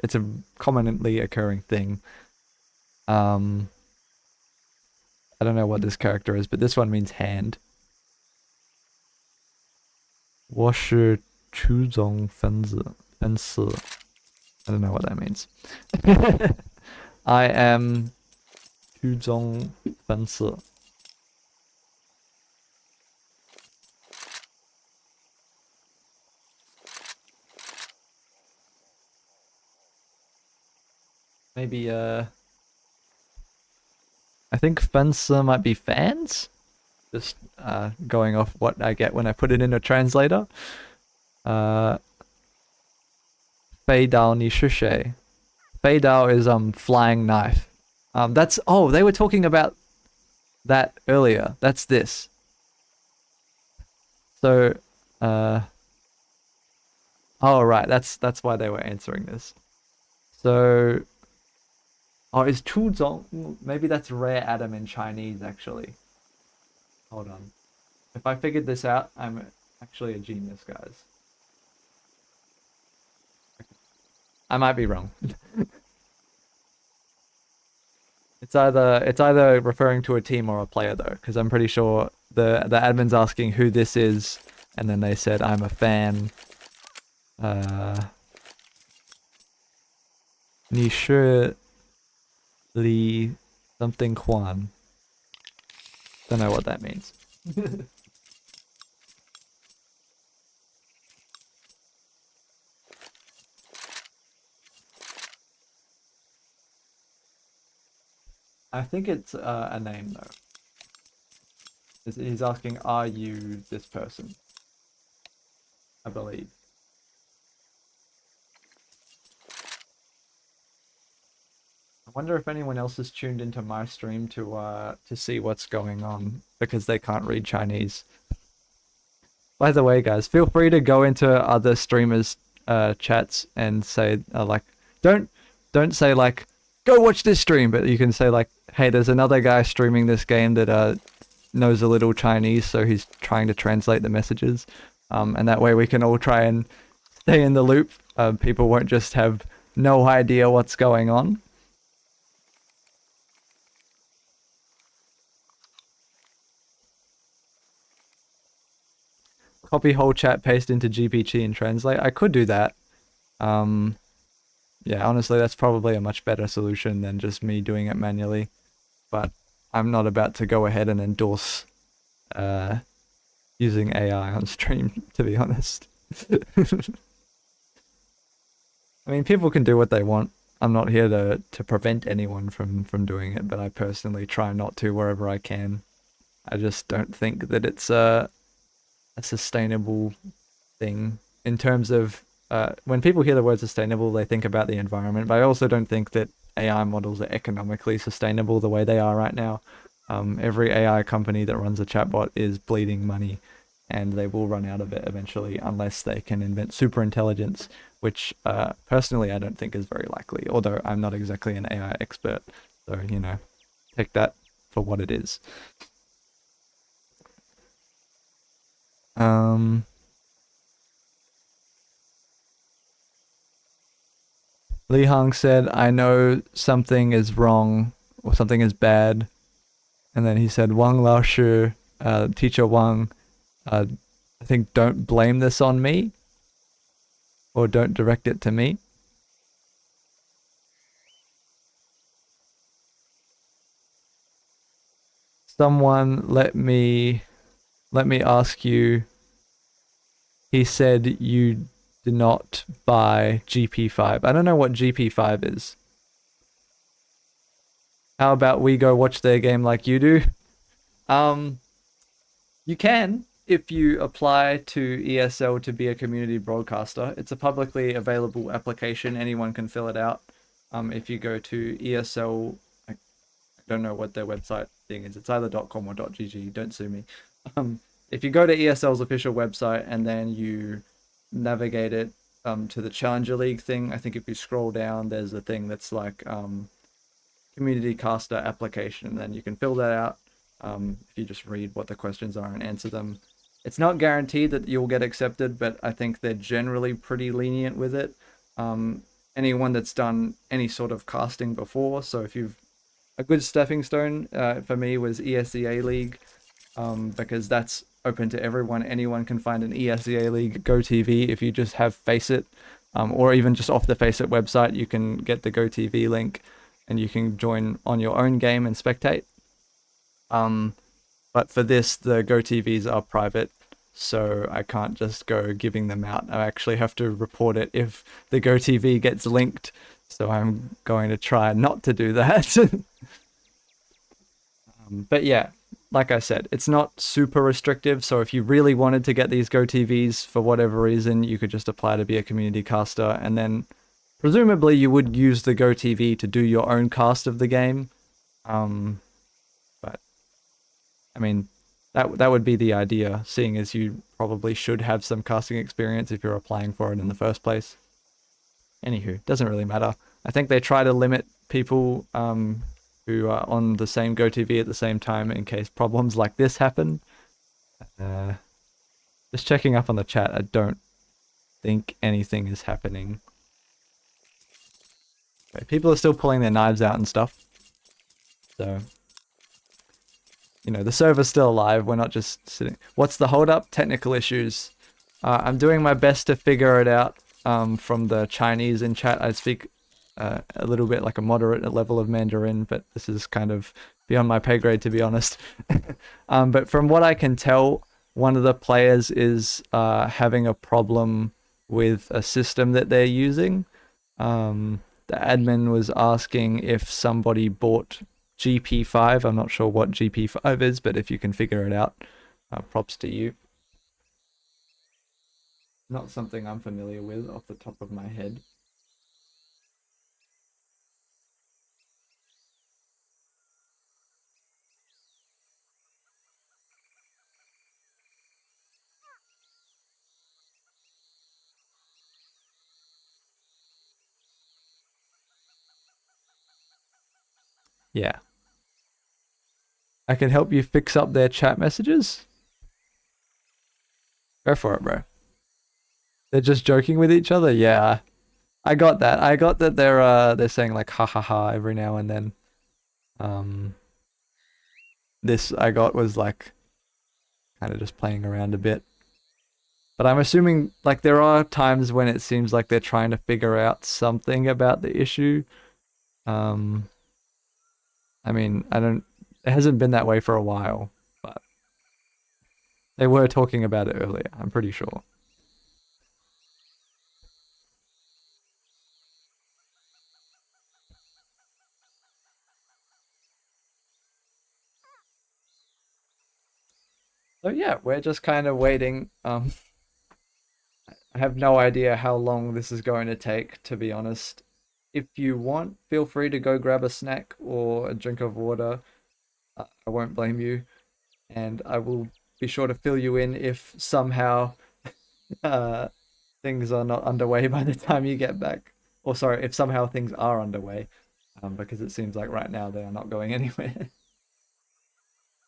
commonly occurring thing. I don't know what this character is, but this one means hand. 我是初中分子，分子. I don't know what that means. I am 初中分子. Maybe I think 分子 might be fans. Just going off what I get when I put it in a translator. Fei Dao Ni Shishe. Fei Dao is flying knife. That's they were talking about that earlier. That's this. So right, that's why they were answering this. So is Chu Zong, maybe that's rare atom in Chinese actually. Hold on. If I figured this out, I'm actually a genius, guys. I might be wrong. It's either referring to a team or a player though, because I'm pretty sure the admin's asking who this is, and then they said I'm a fan. Ni Shi Li something Quan. Don't know what that means. I think it's a name though. He's asking, are you this person? I believe. I wonder if anyone else has tuned into my stream to see what's going on because they can't read Chinese. By the way, guys, feel free to go into other streamers' chats and say like, don't say like, go watch this stream, but you can say like, hey, there's another guy streaming this game that knows a little Chinese, so he's trying to translate the messages, and that way we can all try and stay in the loop. People won't just have no idea what's going on. Copy whole chat, paste into GPT and translate. I could do that. Yeah, honestly, that's probably a much better solution than just me doing it manually. But I'm not about to go ahead and endorse using AI on stream, to be honest. I mean, people can do what they want. I'm not here to prevent anyone from doing it, but I personally try not to wherever I can. I just don't think that it's a sustainable thing in terms of when people hear the word sustainable, they think about the environment, but I also don't think that AI models are economically sustainable the way they are right now. Every AI company that runs a chatbot is bleeding money, and they will run out of it eventually unless they can invent super intelligence, which personally I don't think is very likely, although I'm not exactly an AI expert, so, you know, take that for what it is. Li Hong said, I know something is wrong or something is bad. And then he said, Wang Lao Shi, teacher Wang, I think don't blame this on me or don't direct it to me. Someone let me ask you. He said you did not buy GP5. I don't know what GP5 is. How about we go watch their game like you do? You can if you apply to ESL to be a community broadcaster. It's a publicly available application. Anyone can fill it out. If you go to ESL, I don't know what their website thing is. It's either .com or .gg. Don't sue me. If you go to ESL's official website and then you navigate it to the Challenger League thing, I think if you scroll down, there's a thing that's like community caster application, and then you can fill that out. If you just read what the questions are and answer them. It's not guaranteed that you'll get accepted, but I think they're generally pretty lenient with it. Anyone that's done any sort of casting before, so if you've a good stepping stone for me was ESEA League, because that's open to everyone. Anyone can find an ESEA League GoTV if you just have Faceit, or even just off the Faceit website, you can get the GoTV link and you can join on your own game and spectate. But for this, the GoTVs are private, so I can't just go giving them out. I actually have to report it if the GoTV gets linked, so I'm going to try not to do that. But yeah, like I said, it's not super restrictive. So if you really wanted to get these Go TVs for whatever reason, you could just apply to be a community caster, and then presumably you would use the Go TV to do your own cast of the game. But I mean, that would be the idea, seeing as you probably should have some casting experience if you're applying for it in the first place. Anywho, doesn't really matter. I think they try to limit people who are on the same GoTV at the same time in case problems like this happen. Uh, just checking up on the chat, I don't think anything is happening. Okay, people are still pulling their knives out and stuff. So, you know, the server's still alive. We're not just sitting. What's the holdup? Technical issues. I'm doing my best to figure it out from the Chinese in chat. I speak a little bit like a moderate level of Mandarin, but this is kind of beyond my pay grade, to be honest. But from what I can tell, one of the players is having a problem with a system that they're using. The admin was asking if somebody bought GP5. I'm not sure what GP5 is, but if you can figure it out, props to you. Not something I'm familiar with off the top of my head. Yeah. I can help you fix up their chat messages. Go for it, bro. They're just joking with each other? Yeah. I got that. I got that they're saying like ha ha ha every now and then. This I got was like kind of just playing around a bit. But I'm assuming like there are times when it seems like they're trying to figure out something about the issue. Um I mean, it hasn't been that way for a while, but they were talking about it earlier, I'm pretty sure. So yeah, we're just kind of waiting. I have no idea how long this is going to take, to be honest. If you want, feel free to go grab a snack or a drink of water. I won't blame you, and I will be sure to fill you in if somehow uh, things are not underway by the time you get back. Or sorry, if somehow things are underway, because it seems like right now they are not going anywhere.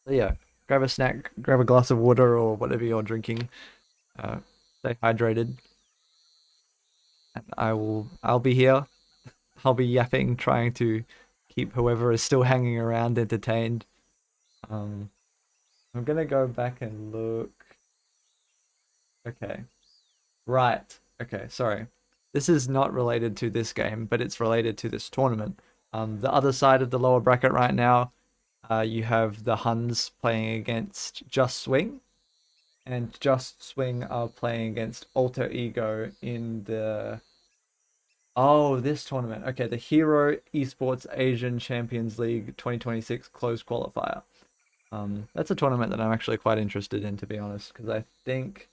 So yeah, grab a snack, grab a glass of water or whatever you're drinking. Stay hydrated, and I'll be here. I'll be yapping, trying to keep whoever is still hanging around entertained. Um, I'm gonna go back and look. Okay, right. Okay, sorry. This is not related to this game, but it's related to this tournament. The other side of the lower bracket right now, you have the Huns playing against Just Swing, and Just Swing are playing against Alter Ego in the this tournament. Okay, the Hero Esports Asian Champions League 2026 closed qualifier. That's a tournament that I'm actually quite interested in, to be honest, because I think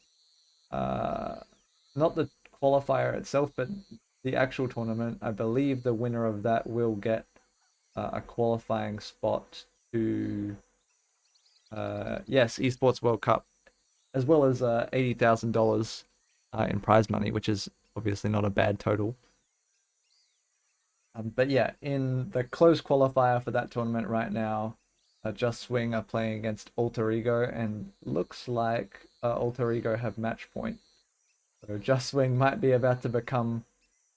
not the qualifier itself, but the actual tournament. I believe the winner of that will get a qualifying spot to yes, Esports World Cup, as well as $80,000 in prize money, which is obviously not a bad total. But yeah, in the close qualifier for that tournament right now, Just Swing are playing against Alter Ego, and looks like Alter Ego have match point. So Just Swing might be about to become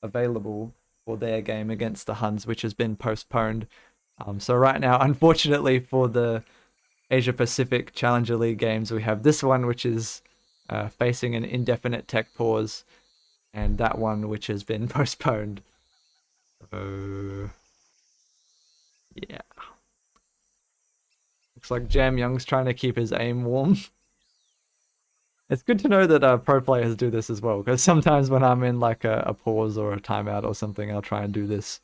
available for their game against the Huns, which has been postponed. So right now, unfortunately for the Asia Pacific Challenger League games, we have this one, which is facing an indefinite tech pause, and that one, which has been postponed. So yeah. Looks like Jam Young's trying to keep his aim warm. It's good to know that pro players do this as well, because sometimes when I'm in like a pause or a timeout or something, I'll try and do this.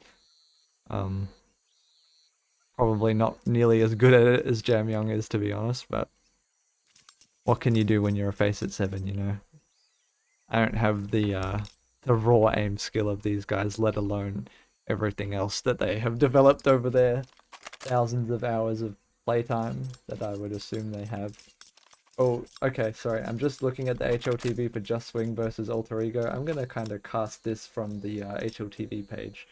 probably not nearly as good at it as Jamyong is, to be honest, but what can you do when you're a face at 7, you know? I don't have the raw aim skill of these guys, let alone everything else that they have developed over their thousands of hours of playtime that I would assume they have. Oh, okay, sorry. I'm just looking at the HLTV for Just Swing versus Alter Ego. I'm going to kind of cast this from the HLTV page.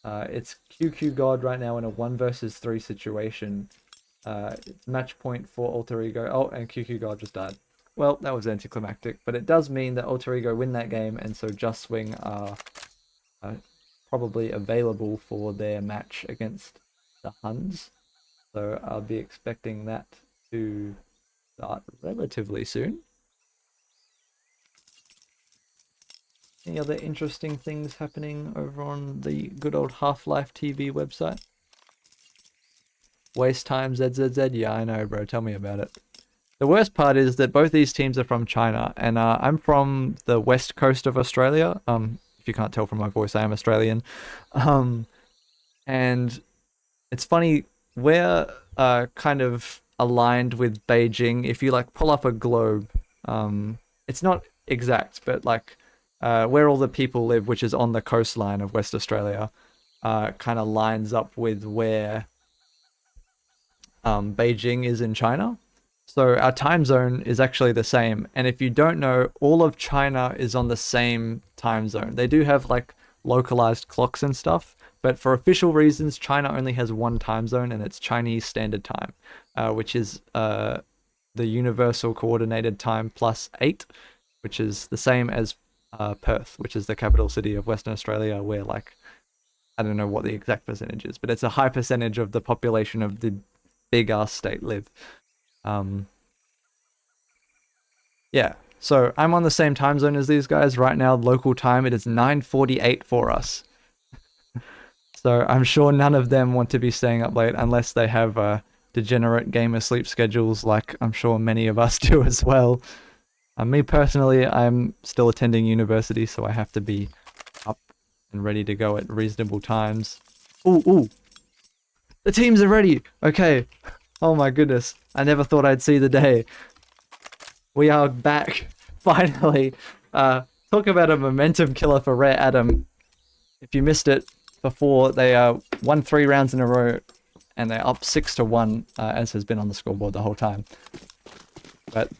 It's QQ God right now in a 1 versus 3 situation. It's match point for Alter Ego. Oh, and QQ God just died. Well, that was anticlimactic, but it does mean that Alter Ego win that game, and so Just Swing are probably available for their match against the Huns. So I'll be expecting that to start relatively soon. Any other interesting things happening over on the good old Half-Life TV website? Waste time ZZZ? Yeah, I know, bro. Tell me about it. The worst part is that both these teams are from China, and I'm from the west coast of Australia. If you can't tell from my voice, I am Australian. And it's funny, we're kind of aligned with Beijing. If you like pull up a globe, it's not exact, but like where all the people live, which is on the coastline of West Australia, kind of lines up with where Beijing is in China. So our time zone is actually the same. And if you don't know, all of China is on the same time zone. They do have like localized clocks and stuff, but for official reasons, China only has one time zone, and it's Chinese Standard Time, which is the Universal Coordinated Time plus 8, which is the same as Perth, which is the capital city of Western Australia, where like, I don't know what the exact percentage is, but it's a high percentage of the population of the big ass state live. Yeah, so I'm on the same time zone as these guys right now. Local time, it is 9:48 for us. So I'm sure none of them want to be staying up late unless they have degenerate gamer sleep schedules, like I'm sure many of us do as well. Me personally, I'm still attending university, so I have to be up and ready to go at reasonable times. Ooh, the teams are ready. Okay. Oh my goodness. I never thought I'd see the day. We are back, finally. Talk about a momentum killer for Rare Adam. If you missed it before, they won 3 rounds in a row, and they're up 6-1, as has been on the scoreboard the whole time. But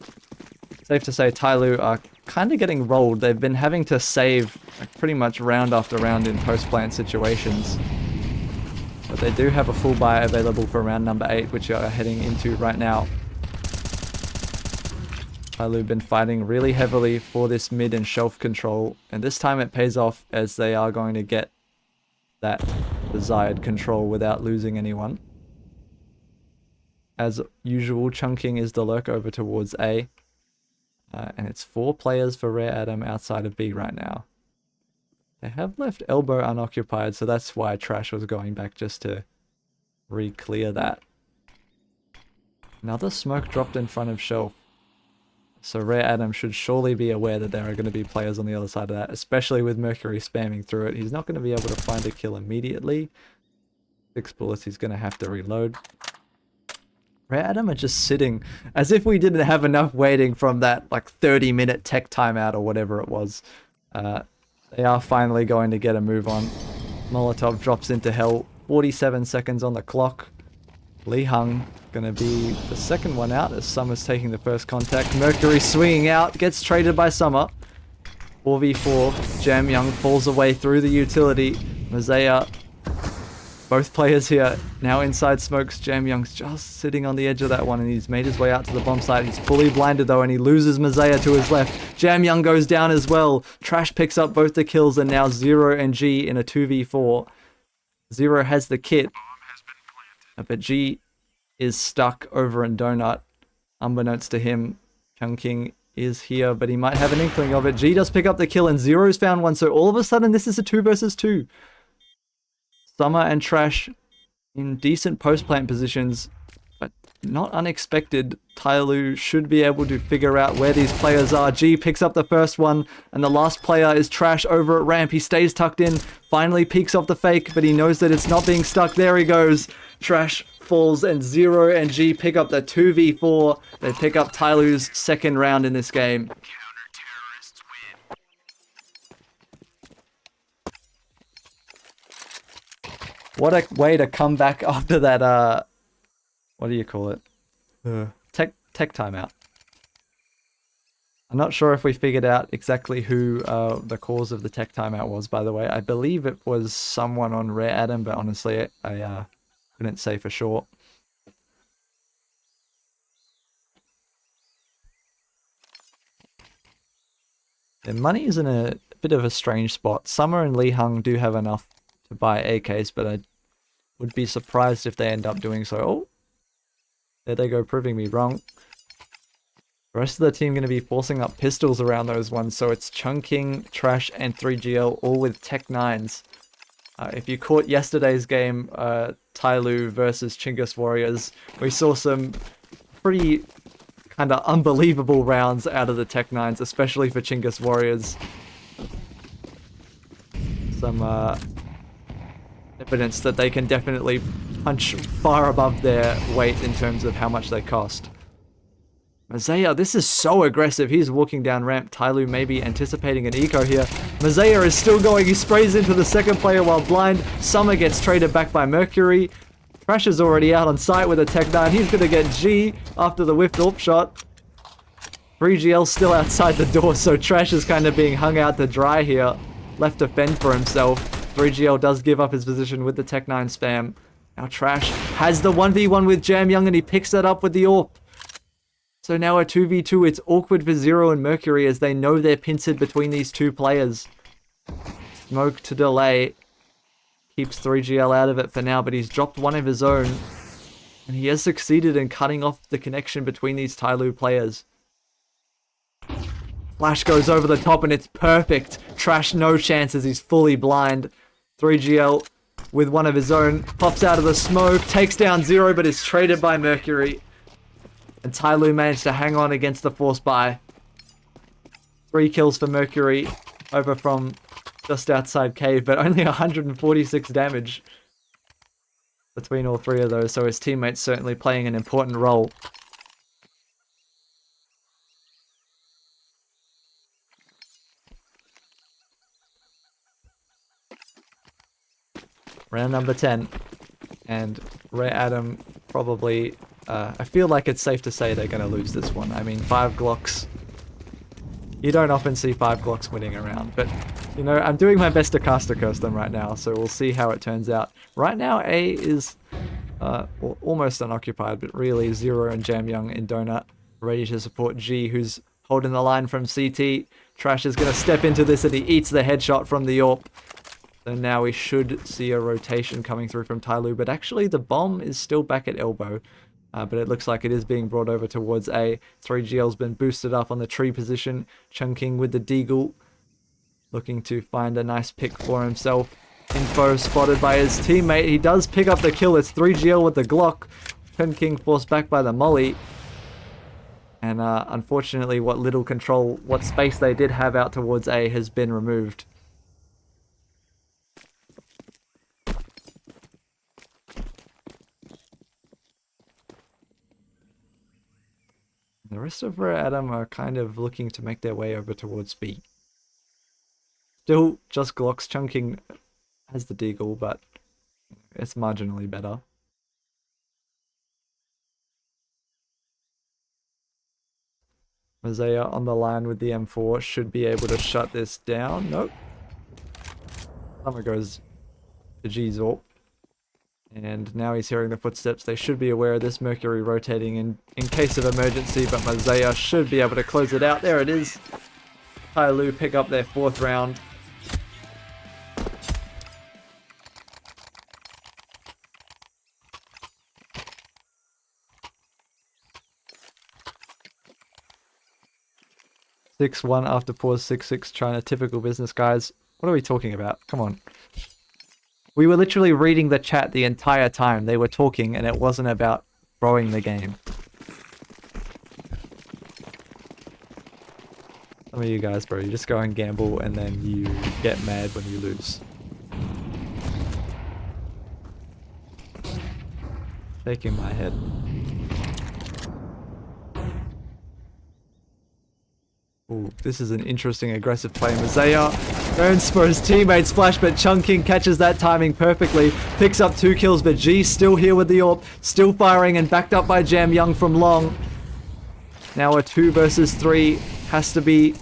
safe to say, TYLOO are kind of getting rolled. They've been having to save like, pretty much round after round in post-plant situations. But they do have a full buy available for round number 8, which you are heading into right now. TYLOO have been fighting really heavily for this mid and shelf control, and this time it pays off as they are going to get that desired control without losing anyone. As usual, chunking is the lurk over towards A, and it's 4 players for Rare Adam outside of B right now. They have left elbow unoccupied, so that's why Trash was going back just to re-clear that. Another smoke dropped in front of shelf. So Rare Adam should surely be aware that there are going to be players on the other side of that, especially with Mercury spamming through it. He's not going to be able to find a kill immediately. 6 bullets, he's going to have to reload. Rare Adam are just sitting as if we didn't have enough waiting from that like 30-minute tech timeout or whatever it was. They are finally going to get a move on. Molotov drops into hell. 47 seconds on the clock. Lee Hung gonna be the second one out as Summer's taking the first contact. Mercury swinging out, gets traded by Summer. 4v4, Jamyong falls away through the utility. Mazaya, both players here now inside smokes. Jamyong's just sitting on the edge of that one, and he's made his way out to the bomb site. He's fully blinded though, and he loses Mazaya to his left. Jamyong goes down as well. Trash picks up both the kills, and now Zero and G in a 2v4. Zero has the kit, but G is stuck over in Donut. Unbeknownst to him, Chungking is here, but he might have an inkling of it. G does pick up the kill, and Zero's found one, so all of a sudden this is a 2 versus 2. Summer and Trash in decent post-plant positions, but not unexpected. TYLOO should be able to figure out where these players are. G picks up the first one, and the last player is Trash over at ramp. He stays tucked in, finally peeks off the fake, but he knows that it's not being stuck. There he goes. Trash falls and Zero and G pick up the 2v4. They pick up TYLOO's second round in this game. What a way to come back after that, what do you call it? Tech timeout. I'm not sure if we figured out exactly who the cause of the tech timeout was, by the way. I believe it was someone on Rare Adam, but honestly, I couldn't say for sure. And money is in a bit of a strange spot. Summer and Lee Hung do have enough to buy AKs, but I would be surprised if they end up doing so. Oh, there they go, proving me wrong. The rest of the team going to be forcing up pistols around those ones, so it's Chunking, Trash, and 3GL, all with Tech 9s. If you caught yesterday's game, TYLOO versus Chingus Warriors, we saw some pretty kind of unbelievable rounds out of the Tech 9s, especially for Chingus Warriors. Some evidence that they can definitely punch far above their weight in terms of how much they cost. Mazaya, this is so aggressive. He's walking down ramp. TYLOO maybe anticipating an eco here. Mazaya is still going. He sprays into the second player while blind. Summer gets traded back by Mercury. Trash is already out on site with a Tech 9. He's going to get G after the whiffed AWP shot. 3GL still outside the door, so Trash is kind of being hung out to dry here. Left to fend for himself. 3GL does give up his position with the Tech 9 spam. Now Trash has the 1v1 with Jam Young and he picks that up with the AWP. So now a 2v2, it's awkward for Zero and Mercury as they know they're pincered between these two players. Smoke to delay. Keeps 3GL out of it for now, but he's dropped one of his own. And he has succeeded in cutting off the connection between these TYLOO players. Flash goes over the top and it's perfect. Trash no chances, he's fully blind. 3GL with one of his own pops out of the smoke, takes down Zero but is traded by Mercury. And TYLOO managed to hang on against the force buy. 3 kills for Mercury over from just outside cave, but only 146 damage between all 3 of those, so his teammates certainly playing an important role. Round number 10, and Rare Adam probably, I feel like it's safe to say they're going to lose this one. I mean, 5 Glocks, you don't often see 5 Glocks winning a round, but, you know, I'm doing my best to caster curse them right now, so we'll see how it turns out. Right now, A is well, almost unoccupied, but really Zero and Jam Young in Donut ready to support G, who's holding the line from CT. Trash is going to step into this and he eats the headshot from the AWP. So now we should see a rotation coming through from TYLOO, but actually the bomb is still back at elbow. But it looks like it is being brought over towards A. 3GL's been boosted up on the tree position. Chunking with the deagle, looking to find a nice pick for himself. Info spotted by his teammate. He does pick up the kill. It's 3GL with the Glock. Chunking forced back by the molly. And unfortunately, what little control, what space they did have out towards A has been removed. The rest of Rare Adam are kind of looking to make their way over towards B. Still just Glocks. Chunking has the deagle, but it's marginally better. Mazaya on the line with the M4 should be able to shut this down. Nope. Summer goes to G's AWP. And now he's hearing the footsteps. They should be aware of this. Mercury rotating in case of emergency, but Mazaya should be able to close it out. There it is. TYLOO pick up their 4th round. (6-1) after pause, 6-6 China. Typical business, guys. What are we talking about? Come on. We were literally reading the chat the entire time. They were talking, and it wasn't about throwing the game. Some of you guys, bro, you just go and gamble, and then you get mad when you lose. Shaking my head. Ooh, this is an interesting aggressive play. Mazaya earns for his teammates splash, but Chungking catches that timing perfectly. Picks up 2 kills, but G still here with the AWP. Still firing and backed up by Jam Young from long. Now a 2 versus 3 has to be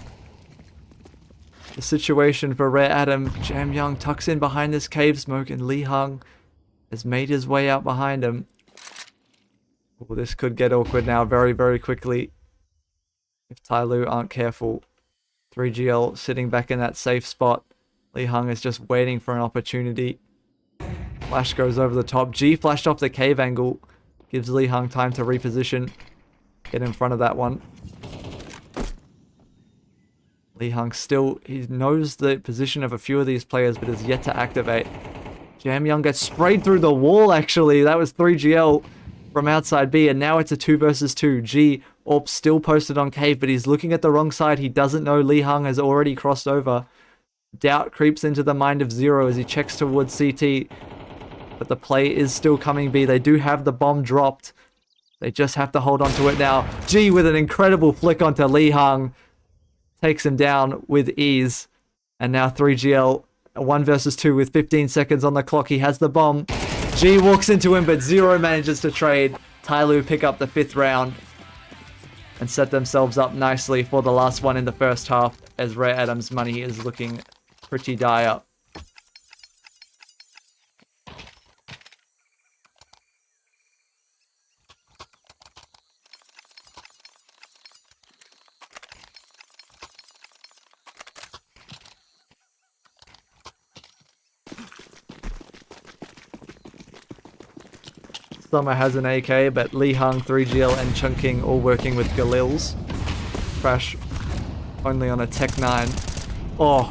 the situation for Rare Adam. Jam Young tucks in behind this cave smoke, and Lee Hung has made his way out behind him. Oh, this could get awkward now very, very quickly if TYLOO aren't careful. 3GL sitting back in that safe spot. Lee Hung is just waiting for an opportunity. Flash goes over the top. G flashed off the cave angle. Gives Lee Hung time to reposition. Get in front of that one. Lee Hung still, he knows the position of a few of these players, but is yet to activate. Jam Young gets sprayed through the wall, actually. That was 3GL from outside B, and now it's a 2 versus 2. G, AWP still posted on cave, but he's looking at the wrong side. He doesn't know Lee Hung has already crossed over. Doubt creeps into the mind of Zero as he checks towards CT, but the play is still coming B. They do have the bomb dropped. They just have to hold on to it now. G with an incredible flick onto Lee Hung. Takes him down with ease. And now 3GL, a 1 versus 2 with 15 seconds on the clock. He has the bomb. G walks into him, but Zero manages to trade. TYLOO pick up the 5th round and set themselves up nicely for the last one in the first half, as Rare Adam's money is looking pretty dire. Summer has an AK, but Lee Hung, 3GL, and Chungking all working with Galils. Crash only on a Tech 9. Oh,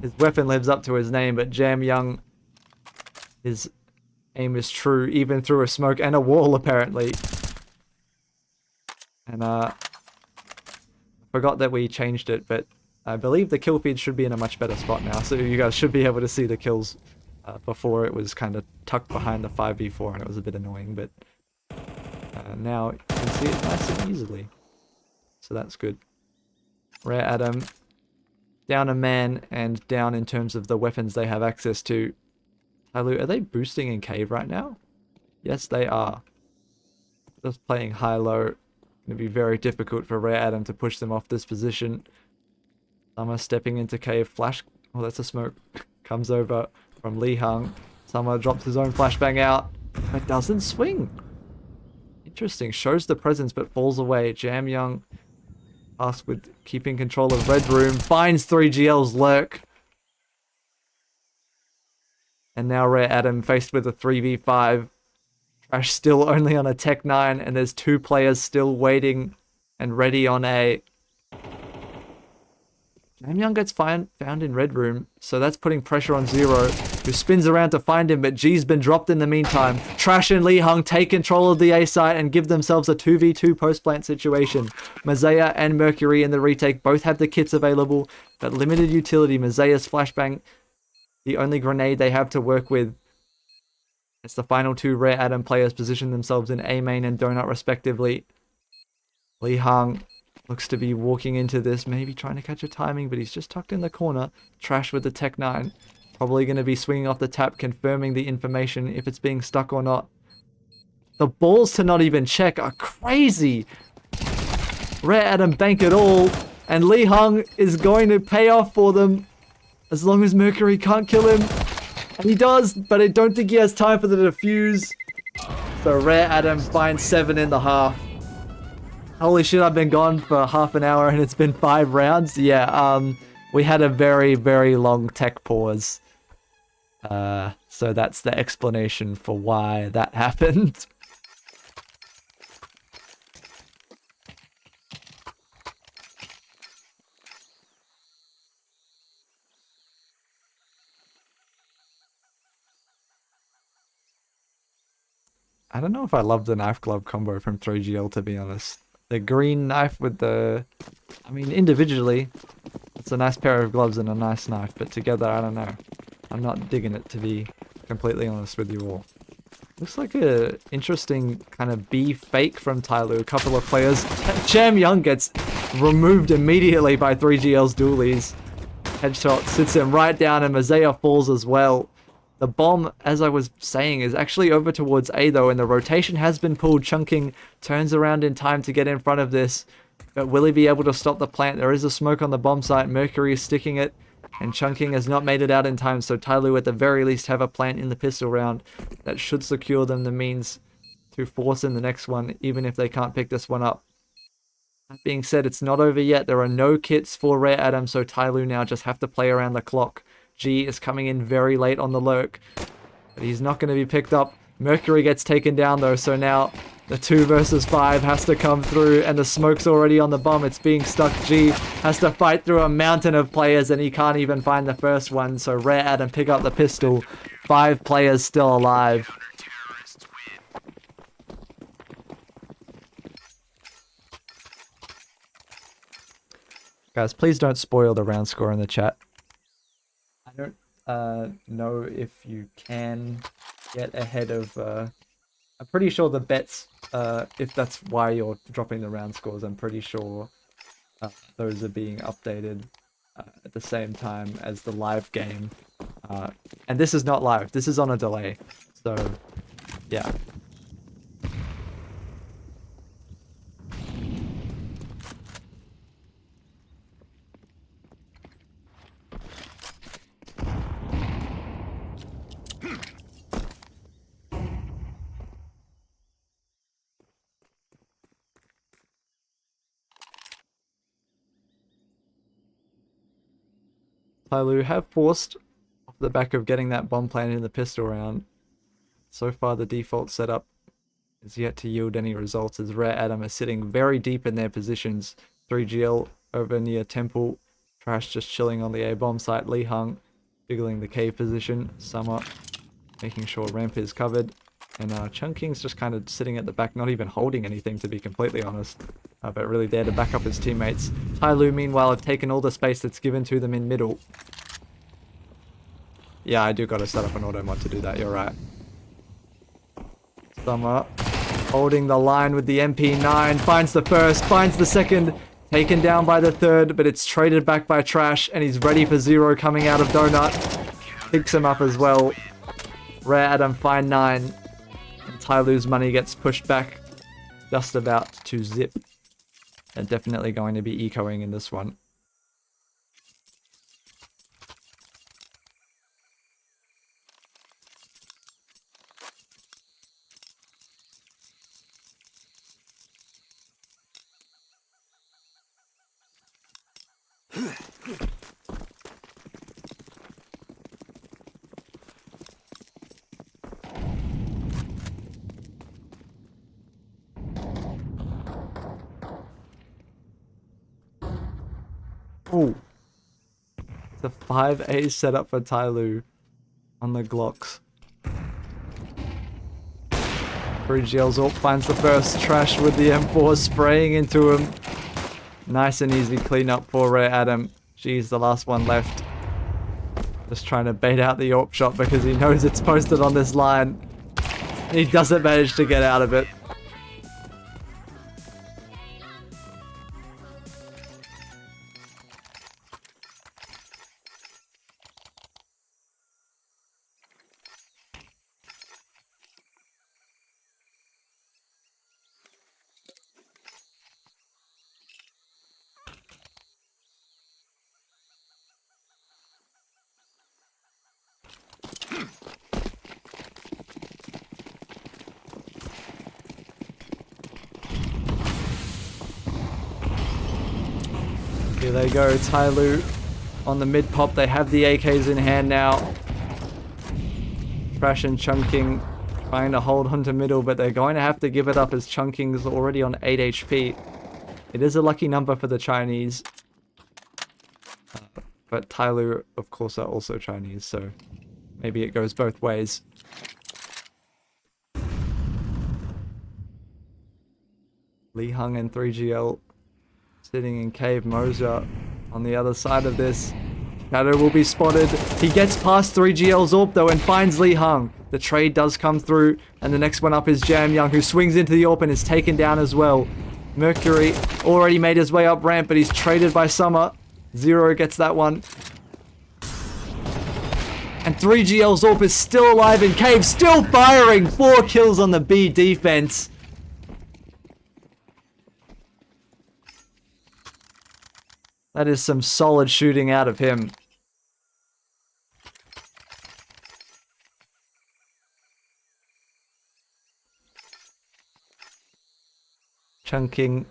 his weapon lives up to his name, but Jam Young, his aim is true, even through a smoke and a wall, apparently. And I forgot that we changed it, but I believe the kill feed should be in a much better spot now, so you guys should be able to see the kills. Before it was kind of tucked behind the 5v4 and it was a bit annoying, but now you can see it nice and easily. So that's good. Rare Adam down a man and down in terms of the weapons they have access to. TYLOO, are they boosting in cave right now? Yes, they are. Just playing high-low. Going to be very difficult for Rare Adam to push them off this position. Summer stepping into cave. Flash. Oh, that's a smoke. Comes over from Lee Hung. Summer drops his own flashbang out, but doesn't swing. Interesting. Shows the presence, but falls away. Jam Young, tasked with keeping control of Red Room, finds 3GL's lurk. And now Rare Adam faced with a 3v5. Trash still only on a Tech 9, and there's 2 players still waiting and ready on A. Jam Young gets found in Red Room, so that's putting pressure on Zero, who spins around to find him, but G's been dropped in the meantime. Trash and Lee Hung take control of the A site and give themselves a 2v2 post-plant situation. Mazaya and Mercury in the retake both have the kits available, but limited utility. Mazaya's flashbang, the only grenade they have to work with. It's the final 2 Rare Adam players position themselves in A main and Donut respectively. Lee Hung looks to be walking into this, maybe trying to catch a timing, but he's just tucked in the corner. Trash with the Tech 9. Probably going to be swinging off the tap, confirming the information, if it's being stuck or not. The balls to not even check are crazy. Rare Adam bank it all, and Lee Hung is going to pay off for them, as long as Mercury can't kill him. And he does, but I don't think he has time for the defuse. So Rare Adam finds 7 in the half. Holy shit, I've been gone for half an hour and it's been 5 rounds. Yeah, we had a very, very long tech pause. So that's the explanation for why that happened. I don't know if I love the knife glove combo from 3GL, to be honest. The green knife with the... I mean, individually, it's a nice pair of gloves and a nice knife, but together, I don't know. I'm not digging it, to be completely honest with you all. Looks like a interesting kind of B fake from TYLOO. A couple of players. Cham Young gets removed immediately by 3GL's dualies. Headshot sits him right down and Mazea falls as well. The bomb, as I was saying, is actually over towards A though, and the rotation has been pulled. Chunking turns around in time to get in front of this. But will he be able to stop the plant? There is a smoke on the bomb site. Mercury is sticking it. And Chunking has not made it out in time, so TYLOO at the very least have a plant in the pistol round that should secure them the means to force in the next one, even if they can't pick this one up. That being said, it's not over yet. There are no kits for Rare Adam, so TYLOO now just have to play around the clock. G is coming in very late on the lurk, but he's not going to be picked up. Mercury gets taken down though, so now the 2 versus 5 has to come through, and the smoke's already on the bomb. It's being stuck. G has to fight through a mountain of players, and he can't even find the first one, so Rare Adam pick up the pistol. 5 players still alive. Guys, please don't spoil the round score in the chat. I don't know if you can get ahead of... I'm pretty sure the bets, if that's why you're dropping the round scores, I'm pretty sure those are being updated at the same time as the live game. And this is not live, this is on a delay. So, yeah. TYLOO have forced off the back of getting that bomb planted in the pistol round. So far the default setup is yet to yield any results, as Rare Adam are sitting very deep in their positions. 3GL over near Temple. Trash just chilling on the A bomb site. Lee Hung jiggling the cave position. Summer making sure ramp is covered. And Chunking's just kind of sitting at the back, not even holding anything, to be completely honest. But really there to back up his teammates. TYLOO, meanwhile, have taken all the space that's given to them in middle. Yeah, I do gotta set up an auto mod to do that, you're right. Summer holding the line with the MP9, finds the first, finds the second, taken down by the third, but it's traded back by Trash, and he's ready for Zero coming out of Donut. Picks him up as well. Rare Adam find 9, and TYLOO's money gets pushed back just about to zip. They're definitely going to be ecoing in this one. Oh, the 5A setup for TYLOO on the Glocks. 3GL's ult finds the first. Trash with the M4 spraying into him. Nice and easy cleanup for Rare Adam. Geez, the last one left. Just trying to bait out the AWP shot because he knows it's posted on this line. He doesn't manage to get out of it. Here they go, TYLOO on the mid pop. They have the AKs in hand now. Trash and Chunking trying to hold onto middle, but they're going to have to give it up as Chunking's already on 8 HP. It is a lucky number for the Chinese. But TYLOO, of course, are also Chinese, so maybe it goes both ways. Lee Hung and 3GL sitting in cave. Moja on the other side of this. Shadow will be spotted. He gets past 3GL's AWP though and finds Lee Hung. The trade does come through, and the next one up is Jam Young, who swings into the AWP and is taken down as well. Mercury already made his way up ramp, but he's traded by Summer. Zero gets that one. And 3GL's AWP is still alive in Cave, still firing! 4 kills on the B defense. That is some solid shooting out of him. Chunking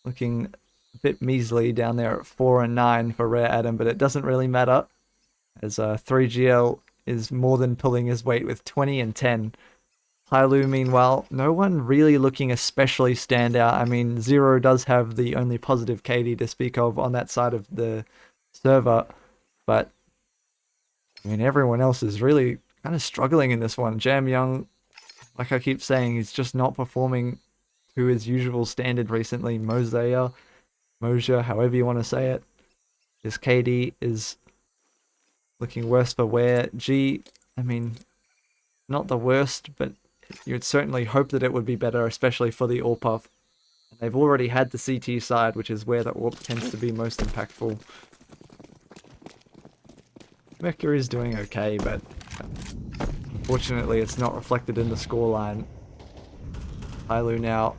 looking a bit measly down there at 4 and 9 for Rare Adam, but it doesn't really matter, as 3GL is more than pulling his weight with 20 and 10. TYLOO, meanwhile, no one really looking especially standout. I mean, Zero does have the only positive KD to speak of on that side of the server, but I mean, everyone else is really kind of struggling in this one. Jam Young, like I keep saying, he's just not performing to his usual standard recently. Moja, however you want to say it. His KD is looking worse for wear. G, I mean, not the worst, but you'd certainly hope that it would be better, especially for the AWP. They've already had the CT side, which is where the AWP tends to be most impactful. Mercury's doing okay, but unfortunately it's not reflected in the scoreline. TYLOO now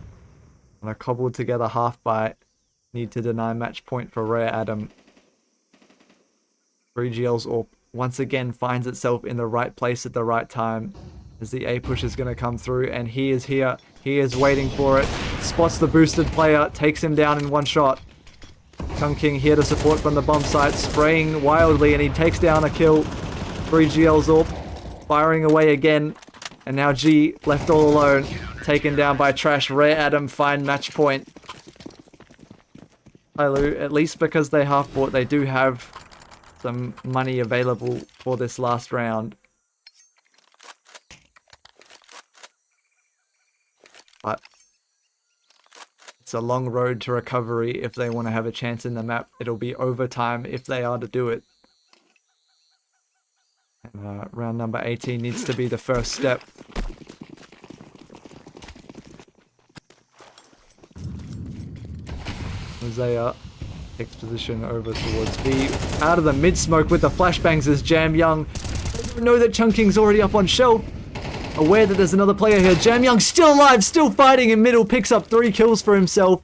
on a cobbled together half bite. Need to deny match point for Rare Adam. 3GL's AWP once again finds itself in the right place at the right time, as the A push is going to come through, and he is here. He is waiting for it. Spots the boosted player, takes him down in one shot. Chunking here to support from the bomb site, spraying wildly, and he takes down a kill. 3GL's AWP firing away again, and now G left all alone, taken down by Trash. Rare Adam find match point. TYLOO, at least because they half bought, they do have some money available for this last round. But it's a long road to recovery if they want to have a chance in the map. It'll be overtime if they are to do it. And, round number 18 needs to be the first step. Hosea takes position over towards B. Out of the mid-smoke with the flashbangs is Jam Young. They don't know that Chunking's already up on shelf. Aware that there's another player here. Jam Young still alive, still fighting in middle, picks up 3 kills for himself.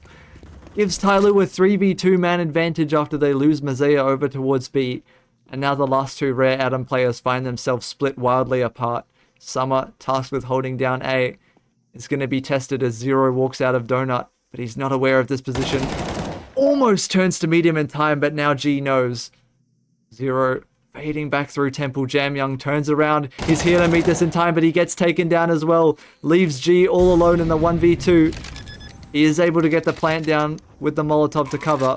Gives TYLOO a 3v2 man advantage after they lose Mazea over towards B. And now the last 2 Rare Adam players find themselves split wildly apart. Summer, tasked with holding down A, is going to be tested as Zero walks out of Donut, but he's not aware of this position. Almost turns to meet him in time, but now G knows. Zero fading back through Temple. Jam Young turns around. He's here to meet this in time, but he gets taken down as well. Leaves G all alone in the 1v2. He is able to get the plant down with the Molotov to cover.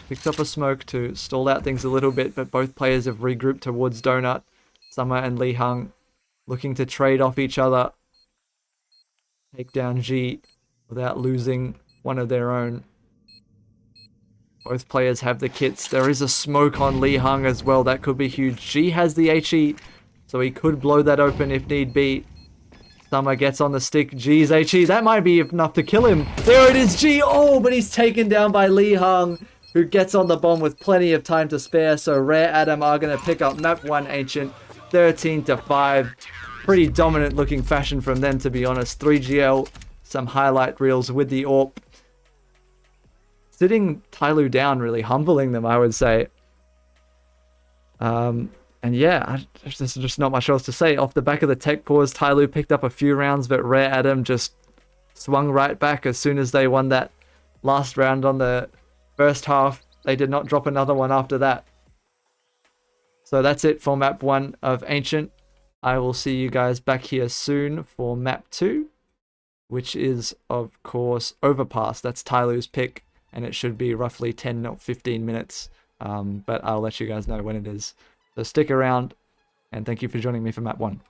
Picks up a smoke to stall out things a little bit, but both players have regrouped towards Donut. Summer and Lee Hung looking to trade off each other. Take down G without losing one of their own. Both players have the kits. There is a smoke on Lee Hung as well. That could be huge. G has the HE, so he could blow that open if need be. Summer gets on the stick. G's HE. That might be enough to kill him. There it is, G. Oh, but he's taken down by Lee Hung, who gets on the bomb with plenty of time to spare. So Rare Adam are going to pick up map 1 Ancient, 13-5. Pretty dominant looking fashion from them, to be honest. 3GL, some highlight reels with the AWP. Sitting TYLOO down, really humbling them, I would say. And yeah, there's just not much else to say. Off the back of the tech pause, TYLOO picked up a few rounds, but Rare Adam just swung right back as soon as they won that last round on the first half. They did not drop another one after that. So that's it for map 1 of Ancient. I will see you guys back here soon for map 2, which is, of course, Overpass. That's TYLOO's pick, and it should be roughly 10 or 15 minutes, but I'll let you guys know when it is. So stick around, and thank you for joining me for map 1.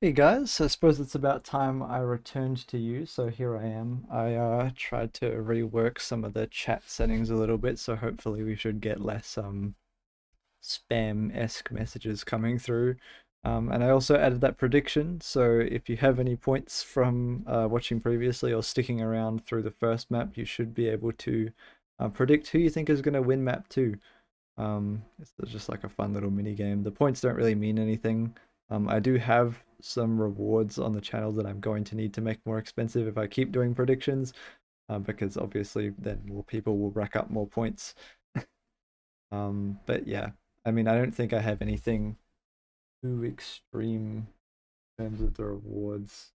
Hey guys, I suppose it's about time I returned to you, so here I am. I tried to rework some of the chat settings a little bit, so hopefully we should get less spam-esque messages coming through. And I also added that prediction, so if you have any points from watching previously or sticking around through the first map, you should be able to predict who you think is going to win map 2. It's just like a fun little mini game. The points don't really mean anything. I do have some rewards on the channel that I'm going to need to make more expensive if I keep doing predictions, because obviously then more people will rack up more points. But yeah, I mean, I don't think I have anything too extreme in terms of the rewards.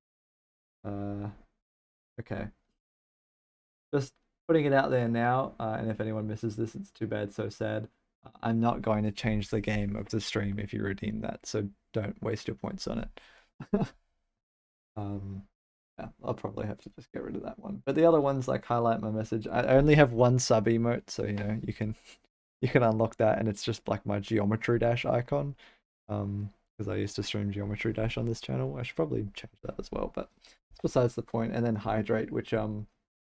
Okay, just putting it out there now, and if anyone misses this, it's too bad, so sad. I'm not going to change the game of the stream if you redeem that, so don't waste your points on it. Yeah, I'll probably have to just get rid of that one. But the other ones, like highlight my message, I only have one sub emote, so you can you can unlock that, and it's just like my Geometry Dash icon. Because I used to stream Geometry Dash on this channel. I should probably change that as well, but it's besides the point. And then hydrate, which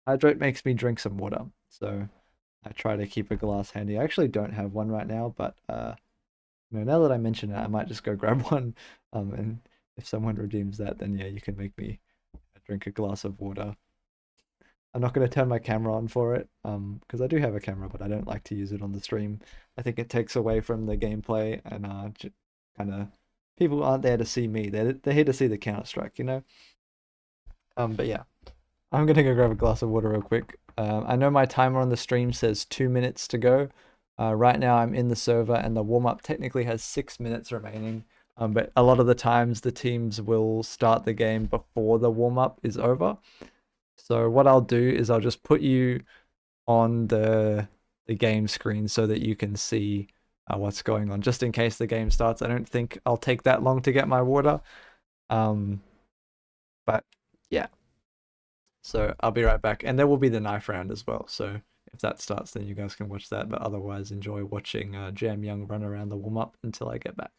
hydrate makes me drink some water, so I try to keep a glass handy. I actually don't have one right now, but now that I mention it, I might just go grab one. And if someone redeems that, then yeah, you can make me drink a glass of water. I'm not going to turn my camera on for it, because I do have a camera, but I don't like to use it on the stream. I think it takes away from the gameplay, and kind of people aren't there to see me. They're here to see the Counter-Strike, you know. But yeah, I'm gonna go grab a glass of water real quick. I know my timer on the stream says 2 minutes to go. Right now I'm in the server, and the warm-up technically has 6 minutes remaining. But a lot of the times the teams will start the game before the warm-up is over. So what I'll do is I'll just put you on the game screen so that you can see what's going on, just in case the game starts. I don't think I'll take that long to get my water. But yeah. So I'll be right back. And there will be the knife round as well. So if that starts, then you guys can watch that. But otherwise, enjoy watching Jam Young run around the warm-up until I get back.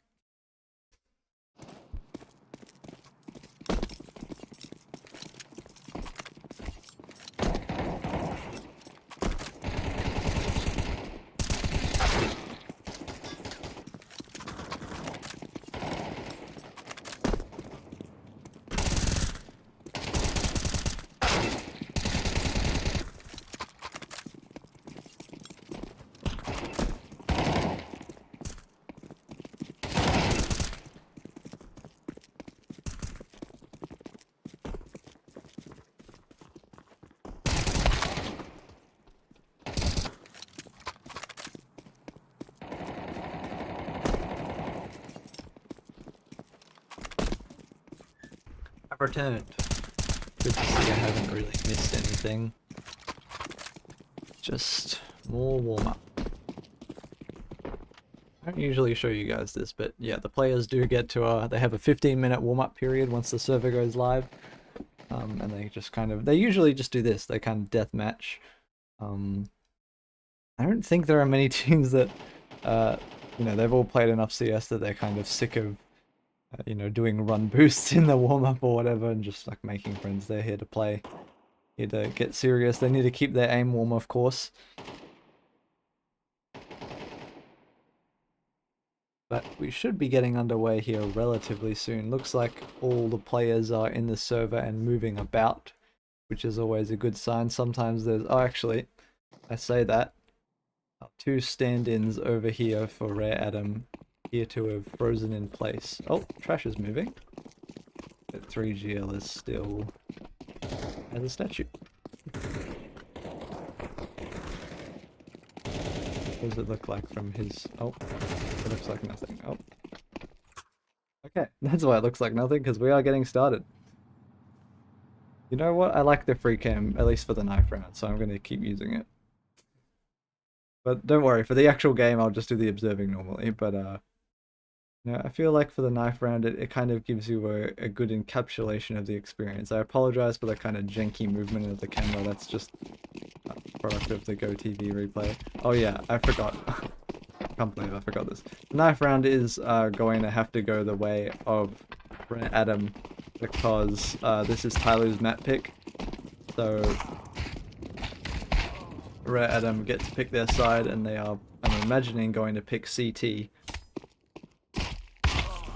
I've returned. Good to see I haven't really missed anything. Just more warm-up. I don't usually show you guys this, but yeah, the players do get to they have a 15-minute warm-up period once the server goes live. And they just they usually just do this, they kind of death match. I don't think there are many teams that they've all played enough CS that they're kind of sick of doing run boosts in the warm-up or whatever, and just like making friends. They're here to play, here to get serious. They need to keep their aim warm, of course. But we should be getting underway here relatively soon. Looks like all the players are in the server and moving about, which is always a good sign. Sometimes there's... Oh, actually, I say that. 2 stand-ins over here for Rare Adam here to have frozen in place. Oh, trash is moving. But 3GL is still as a statue. What does it look like from his... Oh, it looks like nothing. Oh. Okay, that's why it looks like nothing, because we are getting started. You know what? I like the free cam, at least for the knife round, so I'm going to keep using it. But don't worry, for the actual game, I'll just do the observing normally. But, I feel like for the knife round, it kind of gives you a good encapsulation of the experience. I apologize for the kind of janky movement of the camera. That's just a product of the GoTV replay. Oh yeah, I forgot. I can't believe I forgot this. The knife round is going to have to go the way of Rare Adam because this is TYLOO's map pick. So Rare Adam get to pick their side, and they are, I'm imagining, going to pick CT.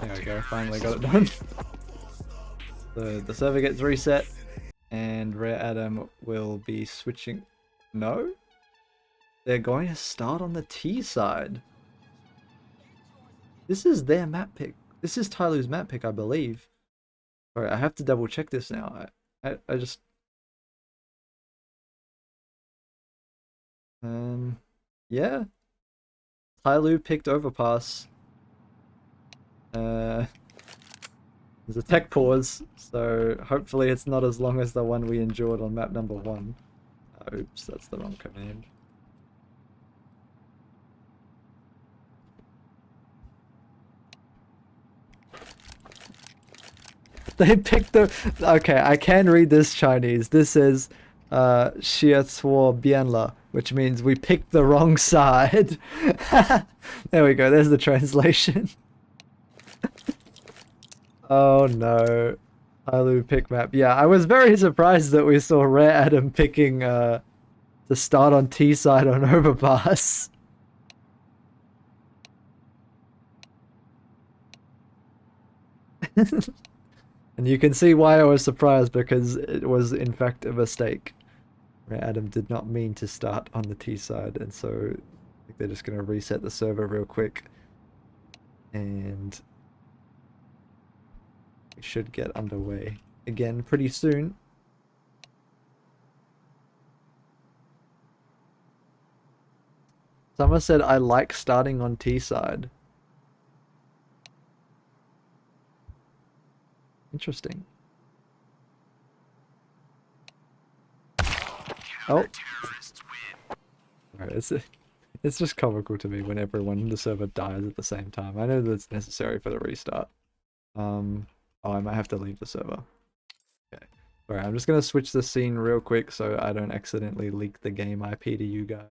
There we go, finally got it done. So the server gets reset, and Rare Adam will be switching. No? They're going to start on the T side. This is their map pick. This is TYLOO's map pick, I believe. Alright, I have to double check this now. I just... Yeah. TYLOO picked Overpass. There's a tech pause, so hopefully it's not as long as the one we endured on map number 1. Oops, that's the wrong command. They picked the... Okay, I can read this Chinese. This says, Xie Cuo Bianla, which means we picked the wrong side. There we go, there's the translation. Oh no. TYLOO pick map. Yeah, I was very surprised that we saw Rare Adam picking to start on T side on Overpass. And you can see why I was surprised, because it was in fact a mistake. Rare Adam did not mean to start on the T side, and so I think they're just going to reset the server real quick. And we should get underway again pretty soon. Someone said I like starting on T side. Interesting. Oh. Alright, it's just comical to me when everyone in the server dies at the same time. I know that it's necessary for the restart. Oh, I might have to leave the server. Okay. Alright, I'm just gonna switch the scene real quick so I don't accidentally leak the game IP to you guys.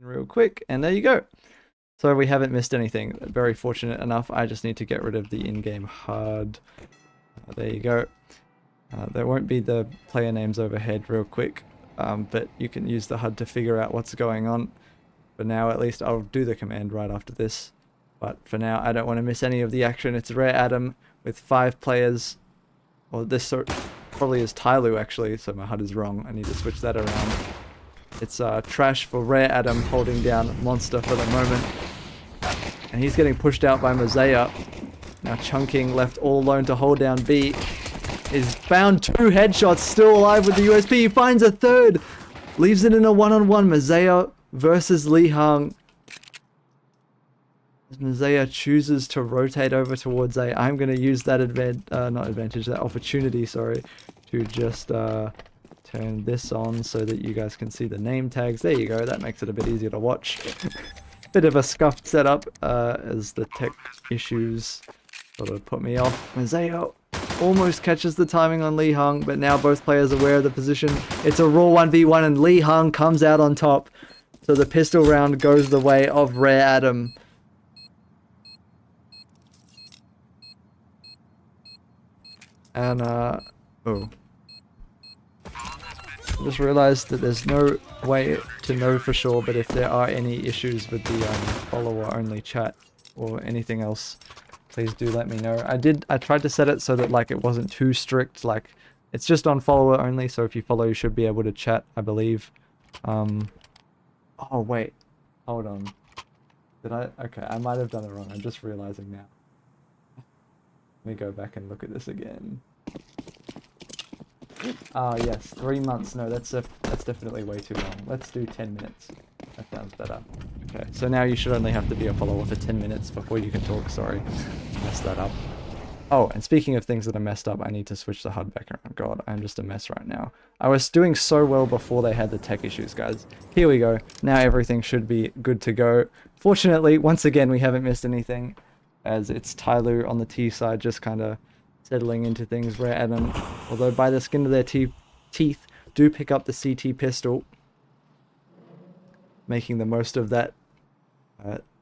real quick, and there you go. So we haven't missed anything. Very fortunate enough. I just need to get rid of the in-game HUD. There you go. There won't be the player names overhead real quick, but you can use the HUD to figure out what's going on. For now, at least, I'll do the command right after this. But for now, I don't want to miss any of the action. It's Rare Adam with 5 players. Well, this probably is TYLOO actually, so my HUD is wrong. I need to switch that around. It's Trash for Rare Adam holding down Monster for the moment. And he's getting pushed out by Mosaic. Now Chunking left all alone to hold down B. Is found 2 headshots, still alive with the USP. He finds a third. Leaves it in a one-on-one. Mosaic versus Li Hang. Mosaic chooses to rotate over towards A. I'm going to use that that opportunity, sorry, to just turn this on so that you guys can see the name tags. There you go. That makes it a bit easier to watch. Bit of a scuffed setup as the tech issues sort of put me off. Mosaic almost catches the timing on Li Hang, but now both players are aware of the position. It's a raw 1v1 and Li Hang comes out on top. So the pistol round goes the way of Rare Adam. And, oh. I just realized that there's no way to know for sure, but if there are any issues with the follower-only chat or anything else, please do let me know. I tried to set it so that, like, it wasn't too strict, like, it's just on follower-only, so if you follow, you should be able to chat, I believe. Oh, wait. Hold on. Okay, I might have done it wrong. I'm just realizing now. Let me go back and look at this again. Ah, yes, 3 months. No, that's definitely way too long. Let's do 10 minutes. That sounds better. Okay, so now you should only have to be a follower for 10 minutes before you can talk. Sorry, messed that up. Oh, and speaking of things that are messed up, I need to switch the HUD back around. God, I'm just a mess right now. I was doing so well before they had the tech issues, guys. Here we go. Now everything should be good to go. Fortunately, once again, we haven't missed anything, as it's TYLOO on the T side, just kind of settling into things. Rare Adam, although by the skin of their teeth, do pick up the CT pistol, making the most of that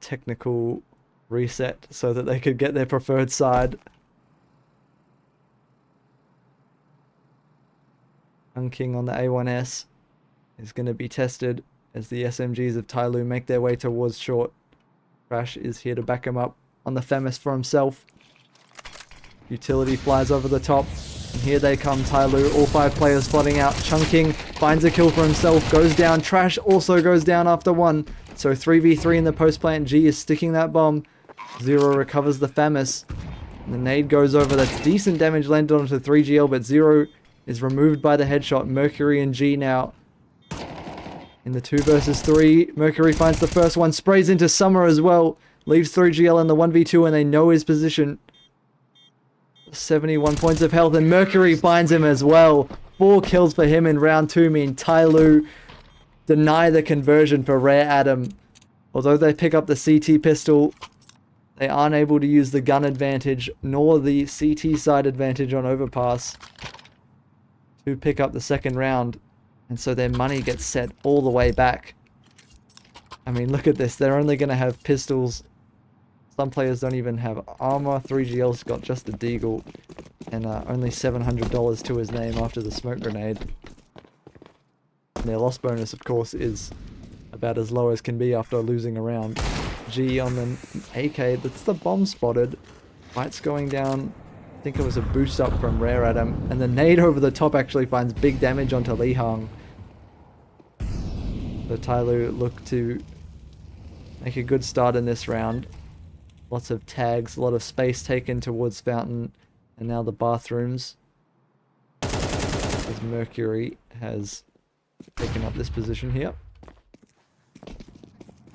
technical reset so that they could get their preferred side. King on the A1S is going to be tested as the SMGs of TYLOO make their way towards short. Crash is here to back him up on the Femis for himself. Utility flies over the top, and here they come, TYLOO, all 5 players spotting out. Chunking finds a kill for himself, goes down. Trash also goes down after 1. So 3v3 in the post plant. G is sticking that bomb. Zero recovers the Femis. The nade goes over. That's decent damage landed onto 3GL, but Zero is removed by the headshot. Mercury and G now in the 2 versus 3. Mercury finds the first one, sprays into Summer as well. Leaves 3GL in the 1v2 and they know his position. 71 points of health, and Mercury finds him as well. 4 kills for him in round 2 mean TYLOO deny the conversion for Rare Adam. Although they pick up the CT pistol, they aren't able to use the gun advantage nor the CT side advantage on overpass to pick up the second round, and so their money gets set all the way back. I mean, look at this. They're only going to have pistols. Some players don't even have armor. 3GL's got just a deagle and only $700 to his name after the smoke grenade. And their loss bonus, of course, is about as low as can be after losing a round. G on the AK. That's the bomb spotted. Fight's going down. I think it was a boost up from Rare Adam. And the nade over the top actually finds big damage onto Li Hang. So TYLOO look to make a good start in this round. Lots of tags, a lot of space taken towards Fountain, and now the bathrooms. As Mercury has taken up this position here.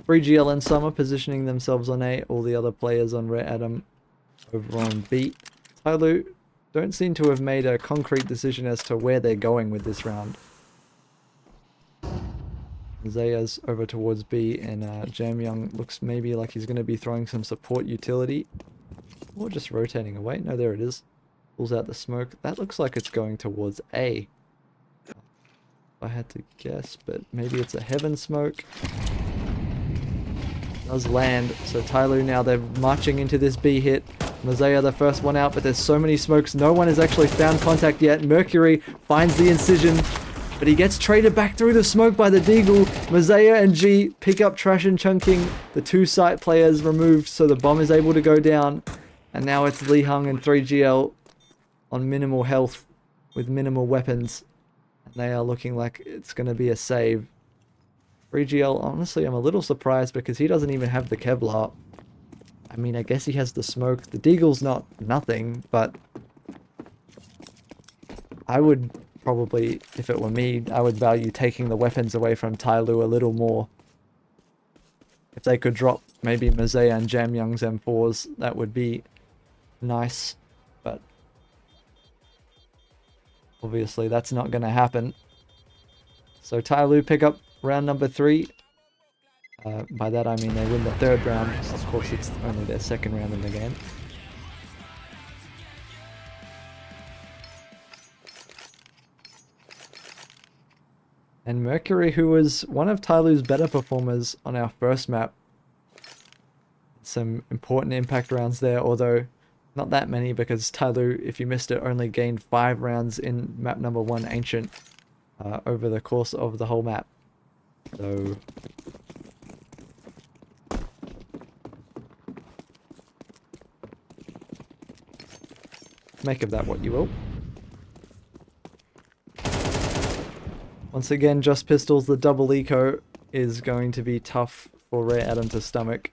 3GL and Summer positioning themselves on A, all the other players on Rare Adam over on B. TYLOO don't seem to have made a concrete decision as to where they're going with this round. Zaya's over towards B, and Jamyoung looks maybe like he's going to be throwing some support utility. Or just rotating away. No, there it is. Pulls out the smoke. That looks like it's going towards A. I had to guess, but maybe it's a heaven smoke. Does land. So TYLOO now, they're marching into this B hit. Mosaic the first one out, but there's so many smokes. No one has actually found contact yet. Mercury finds the incision, but he gets traded back through the smoke by the Deagle. Mosaic and G pick up Trash and Chunking. The two site players removed, so the bomb is able to go down. And now it's Lee Hung and 3GL on minimal health with minimal weapons. And they are looking like it's going to be a save. 3GL, honestly, I'm a little surprised because he doesn't even have the Kevlar. I mean, I guess he has the smoke. The Deagle's not nothing, but I would probably, if it were me, I would value taking the weapons away from TYLOO a little more. If they could drop maybe Mosaic and Jamyoung's M4s, that would be nice, but obviously that's not going to happen. So TYLOO pick up round number 3. By that I mean they win the 3rd round. Of course, it's only their 2nd round in the game. And Mercury, who was one of TYLOO's better performers on our first map. Some important impact rounds there, although not that many because TYLOO, if you missed it, only gained 5 rounds in map number 1 Ancient over the course of the whole map. So make of that what you will. Once again, just pistols. The double eco is going to be tough for Rare Adam to stomach.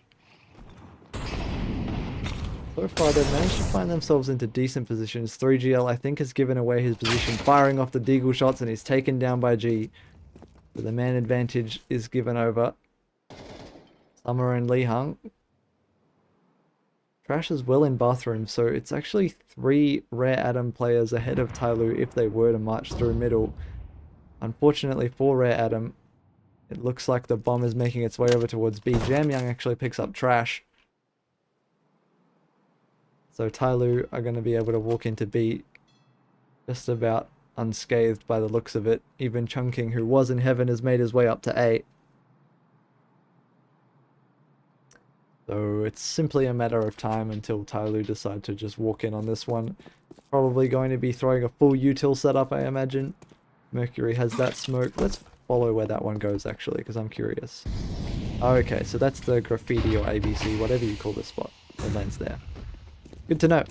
So far, they've managed to find themselves into decent positions. 3GL, I think, has given away his position, firing off the Deagle shots, and he's taken down by G. So the man advantage is given over. Summer and Lee Hung. Trash is well in bathroom, so it's actually 3 Rare Adam players ahead of TYLOO if they were to march through middle. Unfortunately for Rare Adam, it looks like the bomb is making its way over towards B. Jamyoung actually picks up Trash. So TYLOO are going to be able to walk into B just about unscathed by the looks of it. Even Chunking, who was in heaven, has made his way up to A. So it's simply a matter of time until TYLOO decide to just walk in on this one. Probably going to be throwing a full util setup, I imagine. Mercury has that smoke. Let's follow where that one goes, actually, because I'm curious. Okay, so that's the graffiti or ABC, whatever you call this spot. The lens there. Good to know.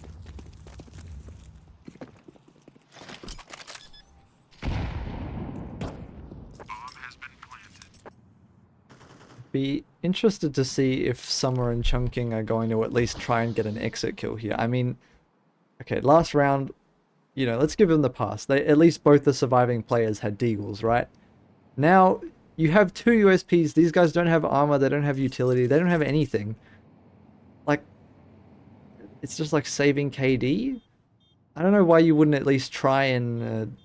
Be interested to see if Summer and Chunking are going to at least try and get an exit kill here. I mean, okay, last round, you know, let's give them the pass. They, at least both the surviving players had deagles, right? Now, you have 2 USPs. These guys don't have armor, they don't have utility, they don't have anything. Like, it's just like saving KD? I don't know why you wouldn't at least try and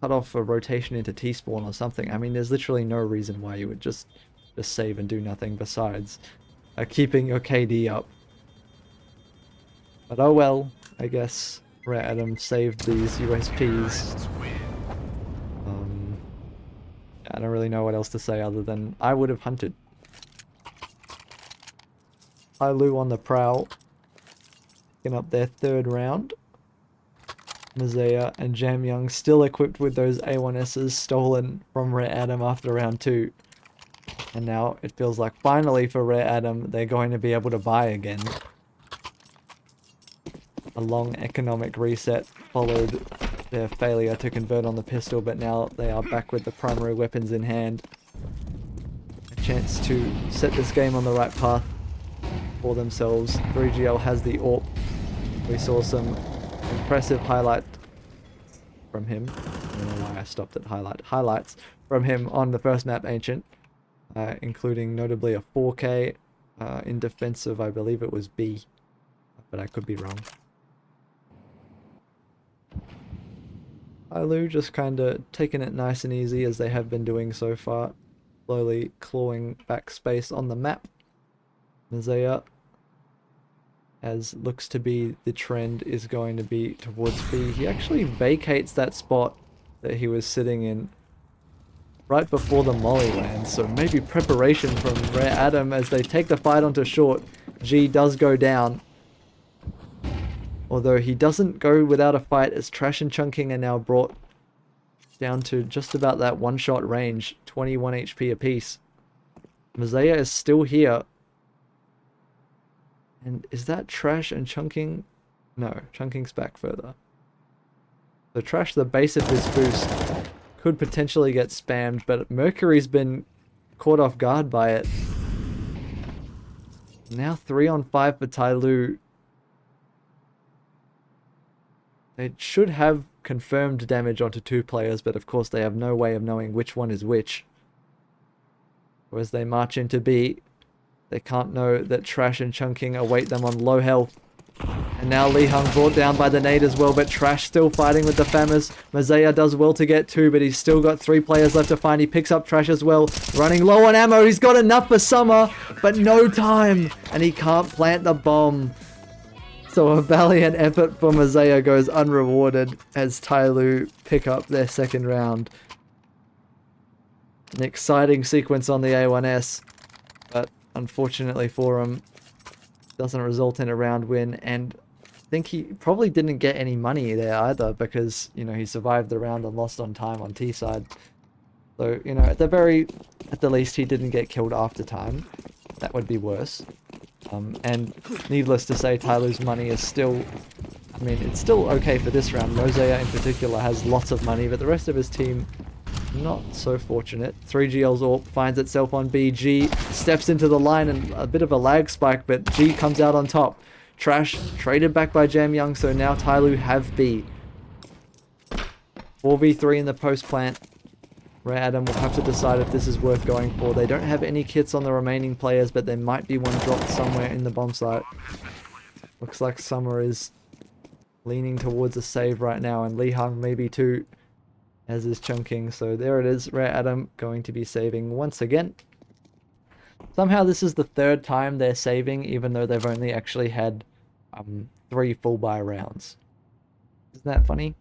cut off a rotation into T-spawn or something. I mean, there's literally no reason why you would just save and do nothing besides keeping your KD up. But oh well, I guess Rare Adam saved these USPs. I don't really know what else to say other than I would have hunted. TYLOO on the prowl, picking up their 3rd round. Mosaic and Jamyoung still equipped with those A1Ss stolen from Rare Adam after round 2. And now it feels like finally for Rare Adam, they're going to be able to buy again. A long economic reset followed their failure to convert on the pistol, but now they are back with the primary weapons in hand. A chance to set this game on the right path for themselves. 3GL has the AWP. We saw some impressive highlight from him. I don't know why I stopped at highlights from him on the first map, Ancient. Including notably a 4K in defensive, I believe it was B, but I could be wrong. TYLOO just kind of taking it nice and easy as they have been doing so far, slowly clawing back space on the map. Mosaic, as looks to be the trend, is going to be towards B. He actually vacates that spot that he was sitting in right before the molly lands, so maybe preparation from Rare Adam as they take the fight onto short. G does go down. Although he doesn't go without a fight as Trash and Chunking are now brought down to just about that one-shot range, 21 HP apiece. Mazaya is still here. And is that Trash and Chunking? No, Chunking's back further. So Trash, the base of this boost, could potentially get spammed, but Mercury's been caught off guard by it. Now 3 on 5 for TYLOO. They should have confirmed damage onto 2 players, but of course they have no way of knowing which one is which. So as they march into B, they can't know that Trash and Chunking await them on low health. And now Lee Hung brought down by the nade as well, but Trash still fighting with the Famas. Mazaya does well to get 2, but he's still got 3 players left to find. He picks up Trash as well, running low on ammo. He's got enough for Summer, but no time, and he can't plant the bomb. So a valiant effort for Mazaya goes unrewarded as TYLOO pick up their second round. An exciting sequence on the A1S, but unfortunately for him, doesn't result in a round win, and I think he probably didn't get any money there either because, you know, he survived the round and lost on time on T side. So, you know, at the least he didn't get killed after time. That would be worse. And needless to say, TYLOO's money is still, I mean, it's still okay for this round. Mosea in particular has lots of money, but the rest of his team, not so fortunate. 3GL's AWP finds itself on B. G steps into the line and a bit of a lag spike, but G comes out on top. Trash traded back by Jam Young, so now TYLOO have B. 4v3 in the post plant. Rare Adam will have to decide if this is worth going for. They don't have any kits on the remaining players, but there might be one dropped somewhere in the bomb site. Looks like Summer is leaning towards a save right now, and Lee Hung maybe too, as is Chunking. So there it is, Rare Adam going to be saving once again. Somehow this is the 3rd time they're saving, even though they've only actually had 3 full buy rounds. Isn't that funny?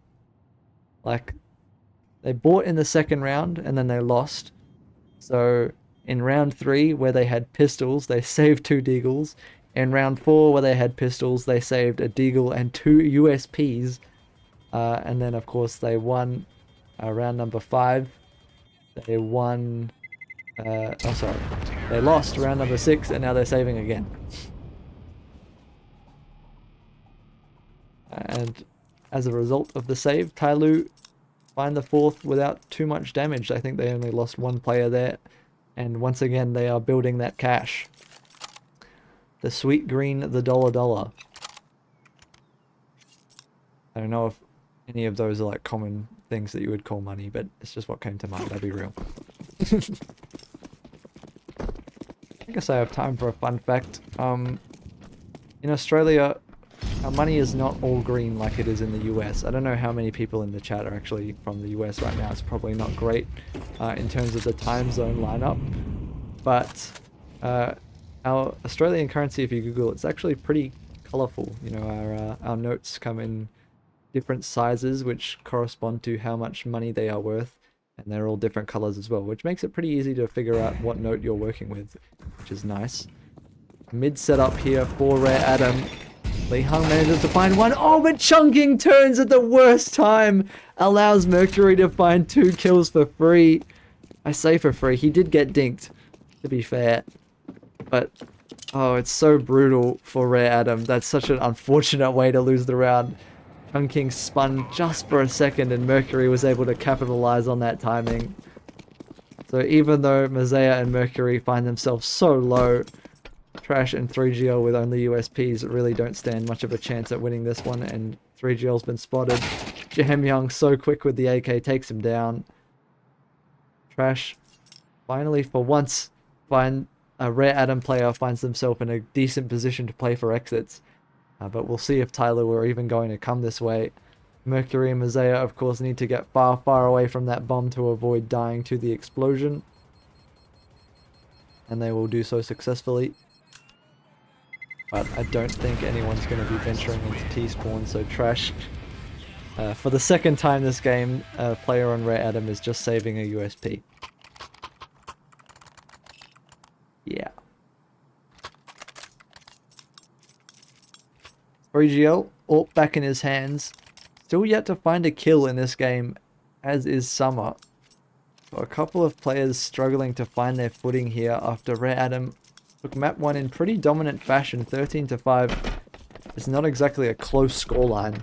Like, they bought in the second round and then they lost. So in round 3, where they had pistols, they saved 2 deagles. In round 4, where they had pistols, they saved a deagle and 2 USPs. And then of course they won round number 5. They won, they lost round number 6, and now they're saving again. And as a result of the save, TYLOO find the 4th without too much damage. I think they only lost 1 player there. And once again, they are building that cash. The sweet green, the dollar. I don't know if any of those are like common things that you would call money, but it's just what came to mind, I'll be real. I guess I have time for a fun fact. In Australia, our money is not all green like it is in the US. I don't know how many people in the chat are actually from the US right now. It's probably not great in terms of the time zone lineup. But our Australian currency, if you Google, it's actually pretty colorful. You know, our notes come in different sizes, which correspond to how much money they are worth. And they're all different colors as well, which makes it pretty easy to figure out what note you're working with, which is nice. Mid setup here for Rare Adam. Lee Hung manages to find one. Oh, but Chunking turns at the worst time. Allows Mercury to find 2 kills for free. I say for free. He did get dinked, to be fair. But, oh, it's so brutal for Rare Adam. That's such an unfortunate way to lose the round. Chunking spun just for a second, and Mercury was able to capitalize on that timing. So even though Mazaya and Mercury find themselves so low, Trash and 3GL with only USPs really don't stand much of a chance at winning this one, and 3GL's been spotted. Jam Young, so quick with the AK, takes him down. Trash, finally for once, a Rare Adam player finds themselves in a decent position to play for exits. But we'll see if TYLOO are even going to come this way. Mercury and Mazaya, of course, need to get far, far away from that bomb to avoid dying to the explosion. And they will do so successfully. But I don't think anyone's going to be venturing into T-spawn, so Trash, for the second time this game, a player on Rare Adam is just saving a USP. 3GL, AWP back in his hands. Still yet to find a kill in this game, as is Summer. So a couple of players struggling to find their footing here after Rare Adam took map 1 in pretty dominant fashion, 13-5. It's not exactly a close scoreline.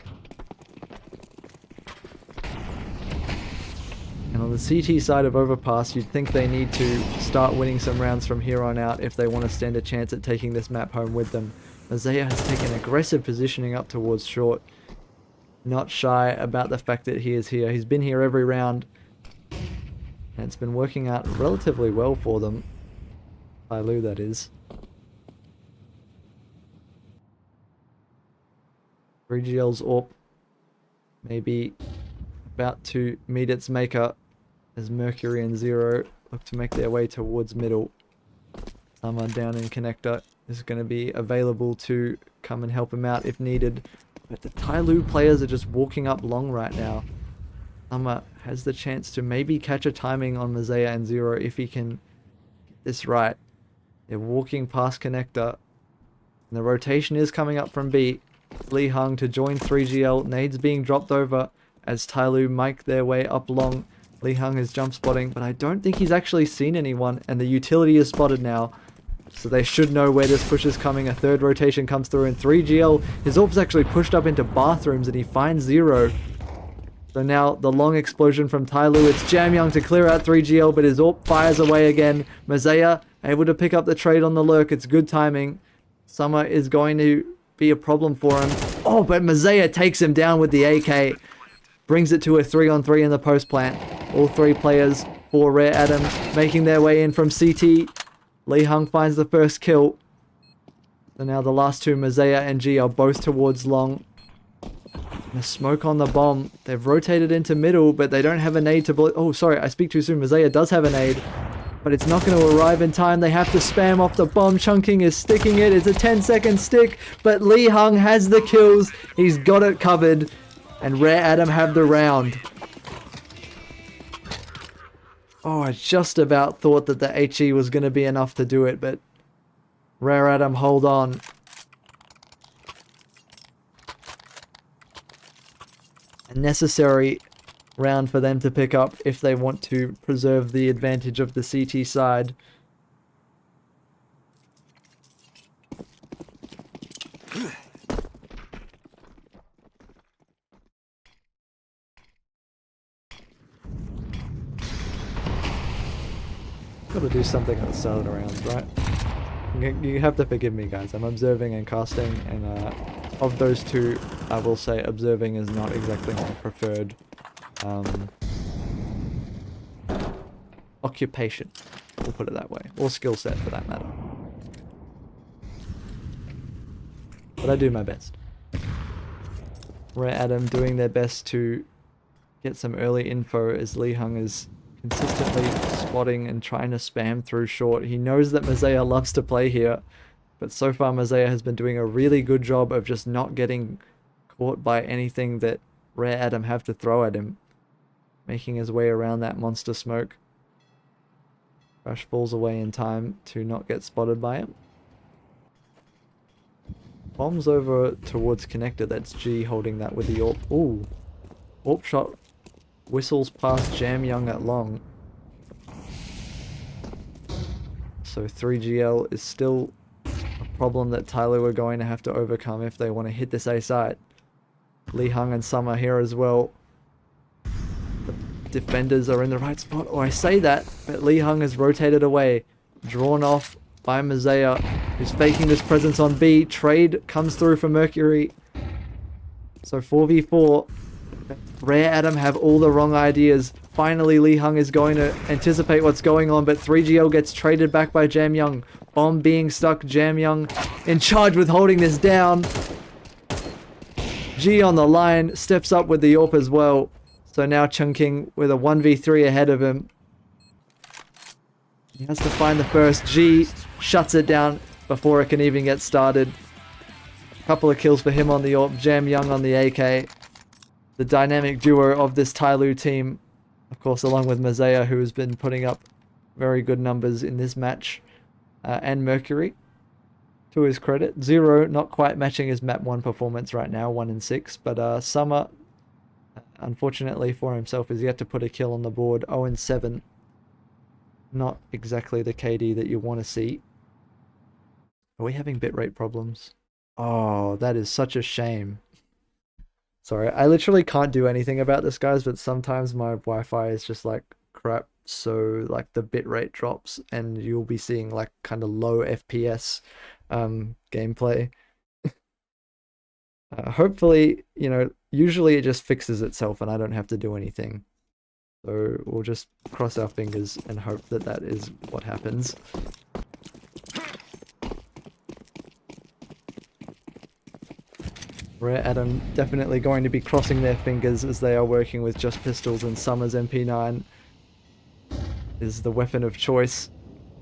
And on the CT side of Overpass, you'd think they need to start winning some rounds from here on out if they want to stand a chance at taking this map home with them. Isaiah has taken aggressive positioning up towards short. Not shy about the fact that he is here. He's been here every round. And it's been working out relatively well for them. TYLOO, that is. 3GL's AWP maybe about to meet its maker as Mercury and Zero look to make their way towards middle. Someone down in connector is going to be available to come and help him out if needed. But the TYLOO players are just walking up long right now. Summer has the chance to maybe catch a timing on Mazea and Zero if he can get this right. They're walking past connector. And the rotation is coming up from B. Lee Hung to join 3GL. Nades being dropped over as TYLOO make their way up long. Lee Hung is jump spotting, but I don't think he's actually seen anyone, and the utility is spotted now. So they should know where this push is coming. A third rotation comes through, and 3GL, his AWP's actually pushed up into bathrooms, and he finds Zero. So now the long explosion from TYLOO. It's Jamyoung to clear out 3GL, but his AWP fires away again. Mazea able to pick up the trade on the lurk. It's good timing. Summer is going to be a problem for him. Oh, but Mazea takes him down with the AK. Brings it to a 3-on-3 in the post plant. All three players for Rare Adam making their way in from CT. Lee Hung finds the first kill. So now the last two, Mazea and G, are both towards long. The smoke on the bomb. They've rotated into middle, but they don't have a nade to... Oh, sorry, I speak too soon. Mazea does have a nade, but it's not going to arrive in time. They have to spam off the bomb. Chunking is sticking it. It's a 10-second stick, but Lee Hung has the kills. He's got it covered, and Rare Adam have the round. Oh, I just about thought that the HE was going to be enough to do it, but Rare Adam hold on. A necessary round for them to pick up if they want to preserve the advantage of the CT side. Got to do something at the start of the rounds, right? You have to forgive me, guys. I'm observing and casting, and of those two, I will say observing is not exactly my preferred occupation. We'll put it that way, or skill set for that matter. But I do my best. Rare Adam doing their best to get some early info as Lee Hung is consistently spotting and trying to spam through short. He knows that Mazea loves to play here, but so far Mazea has been doing a really good job of just not getting caught by anything that Rare Adam have to throw at him. Making his way around that monster smoke. Crash falls away in time to not get spotted by him. Bombs over towards connector. That's G holding that with the AWP. Ooh. AWP shot whistles past Jamyoung at long. So 3GL is still a problem that TYLOO are going to have to overcome if they want to hit this A site. Lee Hung and Summer here as well. The defenders are in the right spot. Oh, I say that, but Lee Hung has rotated away. Drawn off by Mazea, who's faking this presence on B. Trade comes through for Mercury. So 4v4. Rare Adam have all the wrong ideas. Finally, Lee Hung is going to anticipate what's going on, but 3GL gets traded back by Jamyoung. Bomb being stuck. Jamyoung in charge with holding this down. G on the line, steps up with the AWP as well. So now Chungking with a 1v3 ahead of him. He has to find the first. G shuts it down before it can even get started. A couple of kills for him on the AWP. Jamyoung on the AK. The dynamic duo of this TYLOO team. Of course, along with Mazea, who has been putting up very good numbers in this match. And Mercury. to his credit. Zero, not quite matching his map 1 performance right now, 1 and 6. But Summer, unfortunately for himself, is yet to put a kill on the board. 0 and 7. Not exactly the KD that you want to see. Are we having bitrate problems? Oh, that is such a shame. Sorry, I literally can't do anything about this, guys, but sometimes my Wi-Fi is just like crap. So like the bitrate drops and you'll be seeing like kind of low FPS gameplay. Hopefully, you know, usually it just fixes itself and I don't have to do anything. So we'll just cross our fingers and hope that that is what happens. Rare Adam definitely going to be crossing their fingers as they are working with just pistols, and Summer's MP9 is the weapon of choice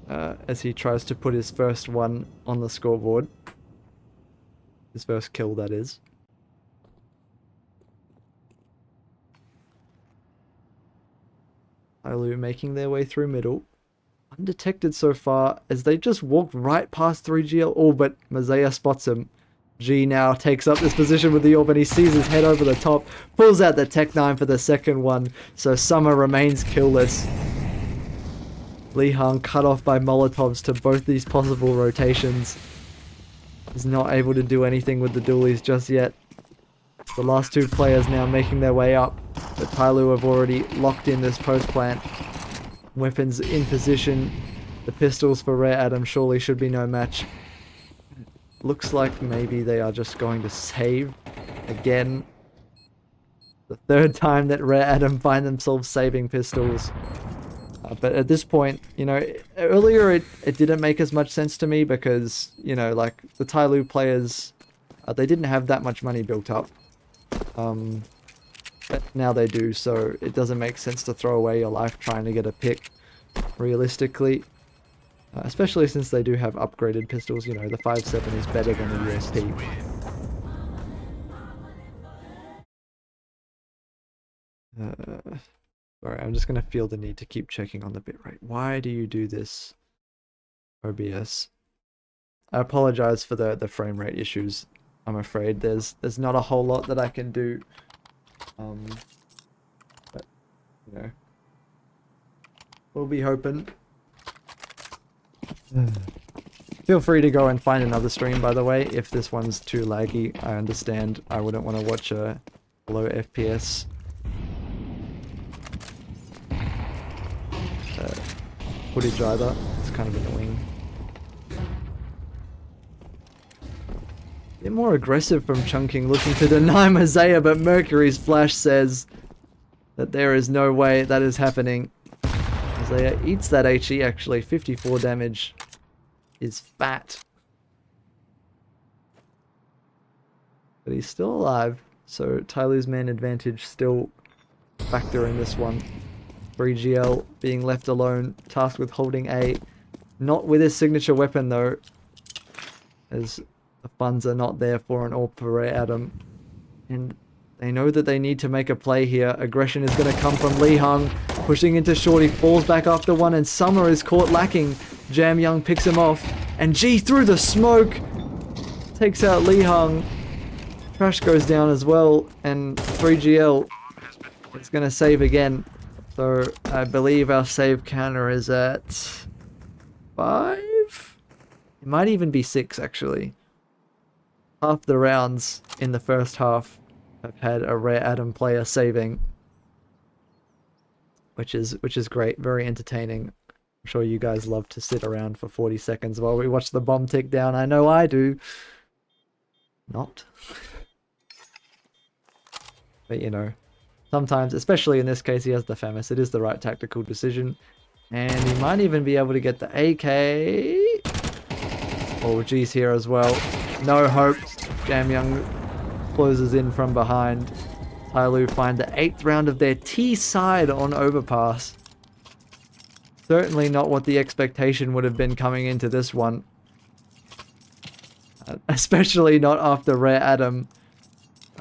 as he tries to put his first one on the scoreboard. His first kill, that is. TYLOO making their way through middle. Undetected so far as they just walked right past 3GL. Oh, but Mazaya spots him. G now takes up this position with the orb and he sees his head over the top, pulls out the Tech 9 for the second one, so Summer remains killless. Lee Hung cut off by Molotovs to both these possible rotations. He's not able to do anything with the dualies just yet. The last two players now making their way up, but TYLOO have already locked in this post plant. Weapons in position. The pistols for Rare Adam surely should be no match. Looks like maybe they are just going to save again. The third time that Rare Adam find themselves saving pistols. But at this point, you know, earlier it didn't make as much sense to me because, you know, like the TYLOO players, they didn't have that much money built up. But now they do, so it doesn't make sense to throw away your life trying to get a pick realistically. Especially since they do have upgraded pistols, you know, the 5.7 is better than the USP. Sorry, I'm just going to feel the need to keep checking on the bitrate. Why do you do this, OBS? I apologize for the frame rate issues. I'm afraid there's not a whole lot that I can do. But, you know, we'll be hoping. Feel free to go and find another stream, by the way, if this one's too laggy. I understand. I wouldn't want to watch a low FPS footage either. It's kind of annoying. A bit more aggressive from Chunking, looking to deny Mazaya, but Mercury's flash says that there is no way that is happening. Mazaya eats that HE actually, 54 damage. Is fat. But he's still alive, so TYLOO's man advantage still factor in this one. 3GL being left alone, tasked with holding A. Not with his signature weapon though, as the funds are not there for an AWP for Rare Adam. And they know that they need to make a play here. Aggression is going to come from Lee Hung, pushing into Shorty, falls back after one, and Summer is caught lacking. Jam Young picks him off, and G through the smoke takes out Lee Hung. Trash goes down as well, and 3GL is going to save again. So I believe our save counter is at 5? It might even be 6 actually. Half the rounds in the first half have had a Rare Adam player saving, which is great, very entertaining. I'm sure you guys love to sit around for 40 seconds while we watch the bomb tick down. I know I do. Not. But you know, sometimes, especially in this case, he has the FAMAS. It is the right tactical decision. And he might even be able to get the AK. Oh, G's here as well. No hope. Jam Young closes in from behind. TYLOO find the 8th round of their T side on overpass. Certainly not what the expectation would have been coming into this one. Especially not after Rare Adam.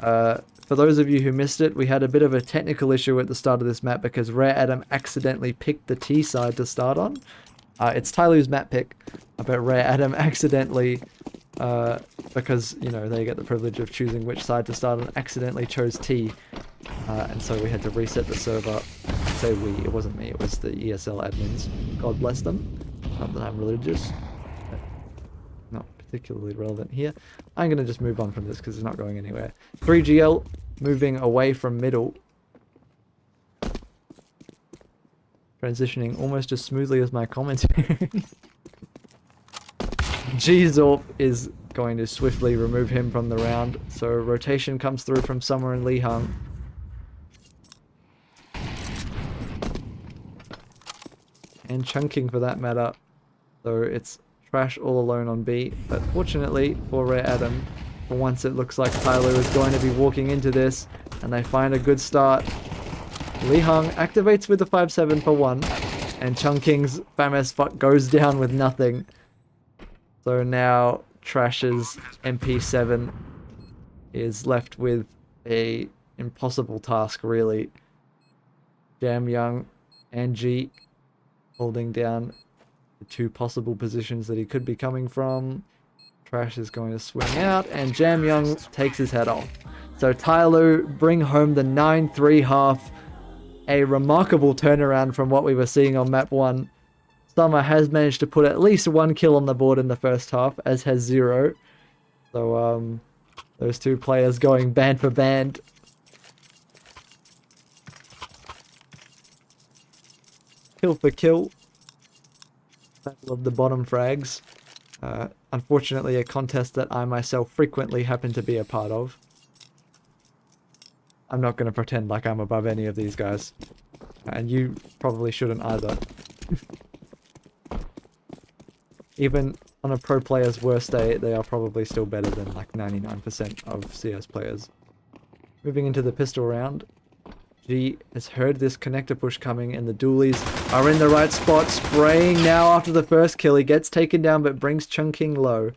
For those of you who missed it, we had a bit of a technical issue at the start of this map because Rare Adam accidentally picked the T side to start on. It's TYLOO's map pick, but Rare Adam accidentally because, you know, they get the privilege of choosing which side to start and accidentally chose T. And so we had to reset the server. I say we, it wasn't me, it was the ESL admins. God bless them. Not that I'm religious. Not particularly relevant here. I'm going to just move on from this because it's not going anywhere. 3GL moving away from middle. Transitioning almost as smoothly as my commentary. G-Zorp is going to swiftly remove him from the round. So rotation comes through from Summer and Lee Hung. And chunking for that matter. So it's Trash all alone on B. But fortunately for Rare Adam, for once it looks like TYLOO is going to be walking into this. And they find a good start. Lee Hung activates with the 5-7 for 1. And Chunking's FAMS goes down with nothing. So now Trash's MP7 is left with a impossible task, really. Jam Young and G holding down the 2 possible positions that he could be coming from. Trash is going to swing out, and Jam Young takes his head off. So TYLOO bring home the 9-3 half. A remarkable turnaround from what we were seeing on map 1. Summer has managed to put at least 1 kill on the board in the first half, as has 0. So, those 2 players going band for band. Kill for kill. Battle of the bottom frags. Unfortunately, a contest that I myself frequently happen to be a part of. I'm not going to pretend like I'm above any of these guys. And you probably shouldn't either. Even on a pro player's worst day, they are probably still better than like 99% of CS players. Moving into the pistol round. G has heard this connector push coming and the dualies are in the right spot. Spraying now after the first kill. He gets taken down but brings Chunking low.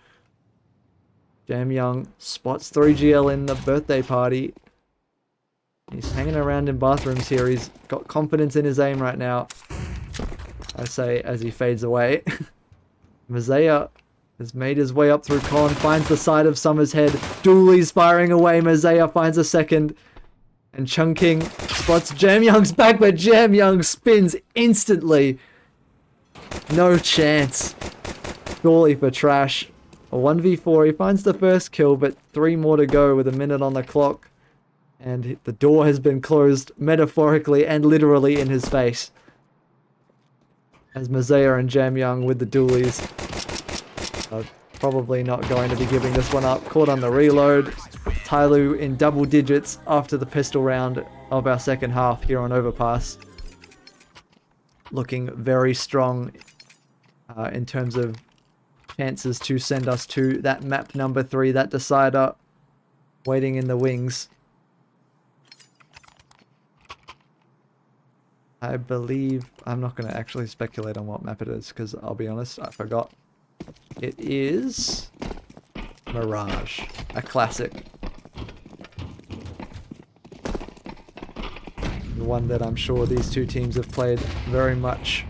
Jam Young spots 3GL in the birthday party. He's hanging around in bathrooms here. He's got confidence in his aim right now. I say as he fades away. Mazea has made his way up through con, finds the side of Summer's head. Dooley's firing away. Mazea finds a second. And Chunking spots Jam Young's back, but Jam Young spins instantly. No chance. Surely for Trash. A 1v4. He finds the first kill, but 3 more to go with a minute on the clock. And the door has been closed metaphorically and literally in his face. As Mazea and Jam Young with the dualies are probably not going to be giving this one up. Caught on the reload. TYLOO in double digits after the pistol round of our second half here on Overpass. Looking very strong in terms of chances to send us to that map number 3, that decider waiting in the wings. I believe, I'm not going to actually speculate on what map it is because I'll be honest, I forgot. It is Mirage, a classic. The one that I'm sure these 2 teams have played very much.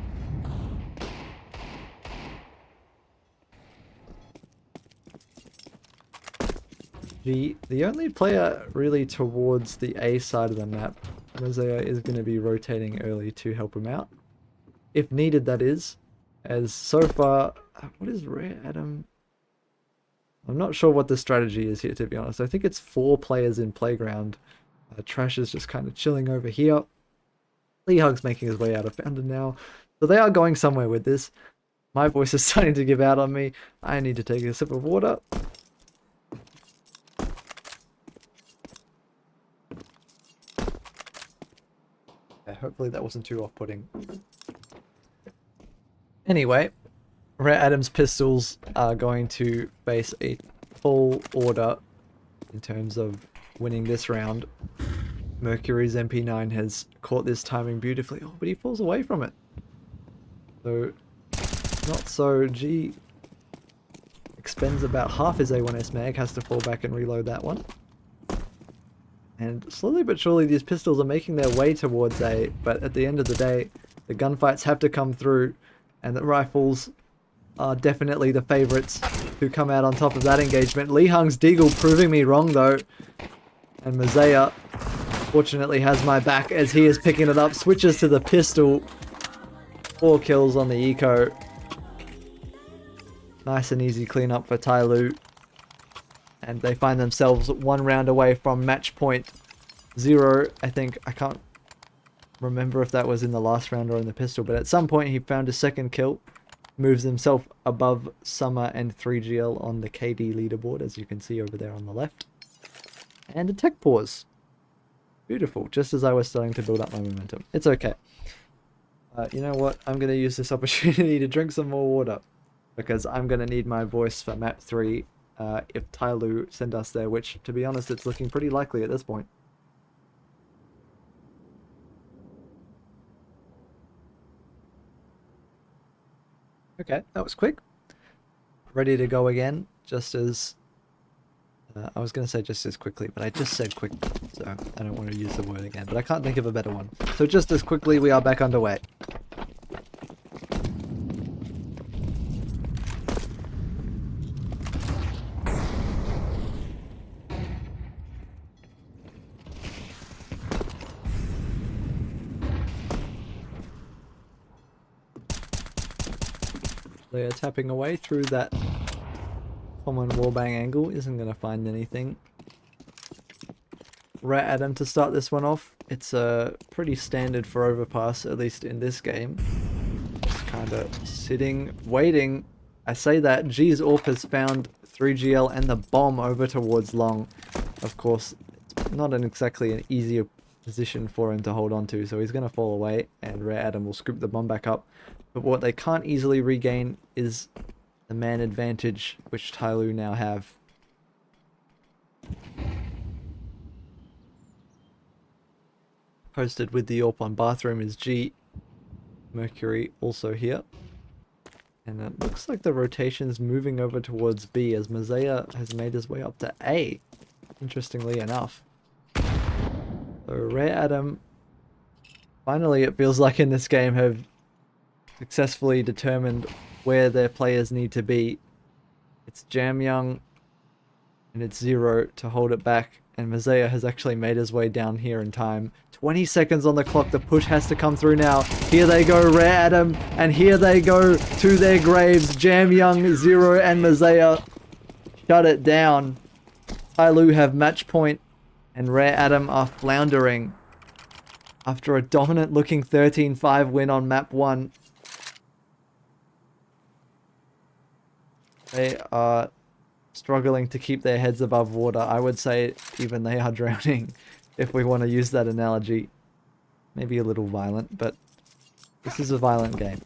The only player really towards the A side of the map, Mazea, is going to be rotating early to help him out. If needed, that is. As so far, what is Rare Adam? I'm not sure what the strategy is here, to be honest. I think it's 4 players in Playground. Trash is just kind of chilling over here. Lee Hug's making his way out of Fountain now. So they are going somewhere with this. My voice is starting to give out on me. I need to take a sip of water. Hopefully that wasn't too off-putting. Anyway, Rare Adam's pistols are going to face a tall order in terms of winning this round. Mercury's MP9 has caught this timing beautifully. Oh, but he falls away from it. So, not so. G expends about half his A1S mag, has to fall back and reload that one. And slowly but surely these pistols are making their way towards A, but at the end of the day, the gunfights have to come through, and the rifles are definitely the favorites who come out on top of that engagement. Lee Hung's Deagle proving me wrong though. And Mazaya fortunately has my back as he is picking it up. Switches to the pistol. 4 kills on the eco. Nice and easy cleanup for TYLOO. And they find themselves 1 round away from match point 0. I think, I can't remember if that was in the last round or in the pistol, but at some point he found his 2nd kill. Moves himself above Summer and 3GL on the KD leaderboard, as you can see over there on the left. And a tech pause. Beautiful, just as I was starting to build up my momentum. It's okay. You know what? I'm going to use this opportunity to drink some more water, because I'm going to need my voice for map 3 if TYLOO send us there, which, to be honest, it's looking pretty likely at this point. Okay, that was quick. Ready to go again, just as... I was going to say just as quickly, but I just said quick, so I don't want to use the word again, but I can't think of a better one. So just as quickly, we are back underway. They are tapping away through that common wallbang angle. Isn't going to find anything. Rat Adam to start this one off. It's pretty standard for overpass, at least in this game. Just kind of sitting, waiting. I say that. G's AWP has found 3GL and the bomb over towards long. Of course, it's not exactly an easier position for him to hold on to, so he's going to fall away, and Rat Adam will scoop the bomb back up. But what they can't easily regain is the man advantage, which TYLOO now have. Posted with the AWP on bathroom is G. Mercury also here. And it looks like the rotation's moving over towards B as Mazaya has made his way up to A, interestingly enough. So Ray Adam, finally it feels like in this game, have successfully determined where their players need to be. It's Jam Young and it's Zero to hold it back, and Mazaya has actually made his way down here in time. 20 seconds on the clock, the push has to come through now. Here they go, Rare Adam, and here they go to their graves. Jam Young, Zero, and Mazaya shut it down. TYLOO have match point, and Rare Adam are floundering after a dominant looking 13-5 win on map 1. They are struggling to keep their heads above water. I would say even they are drowning, if we want to use that analogy. Maybe a little violent, but this is a violent game.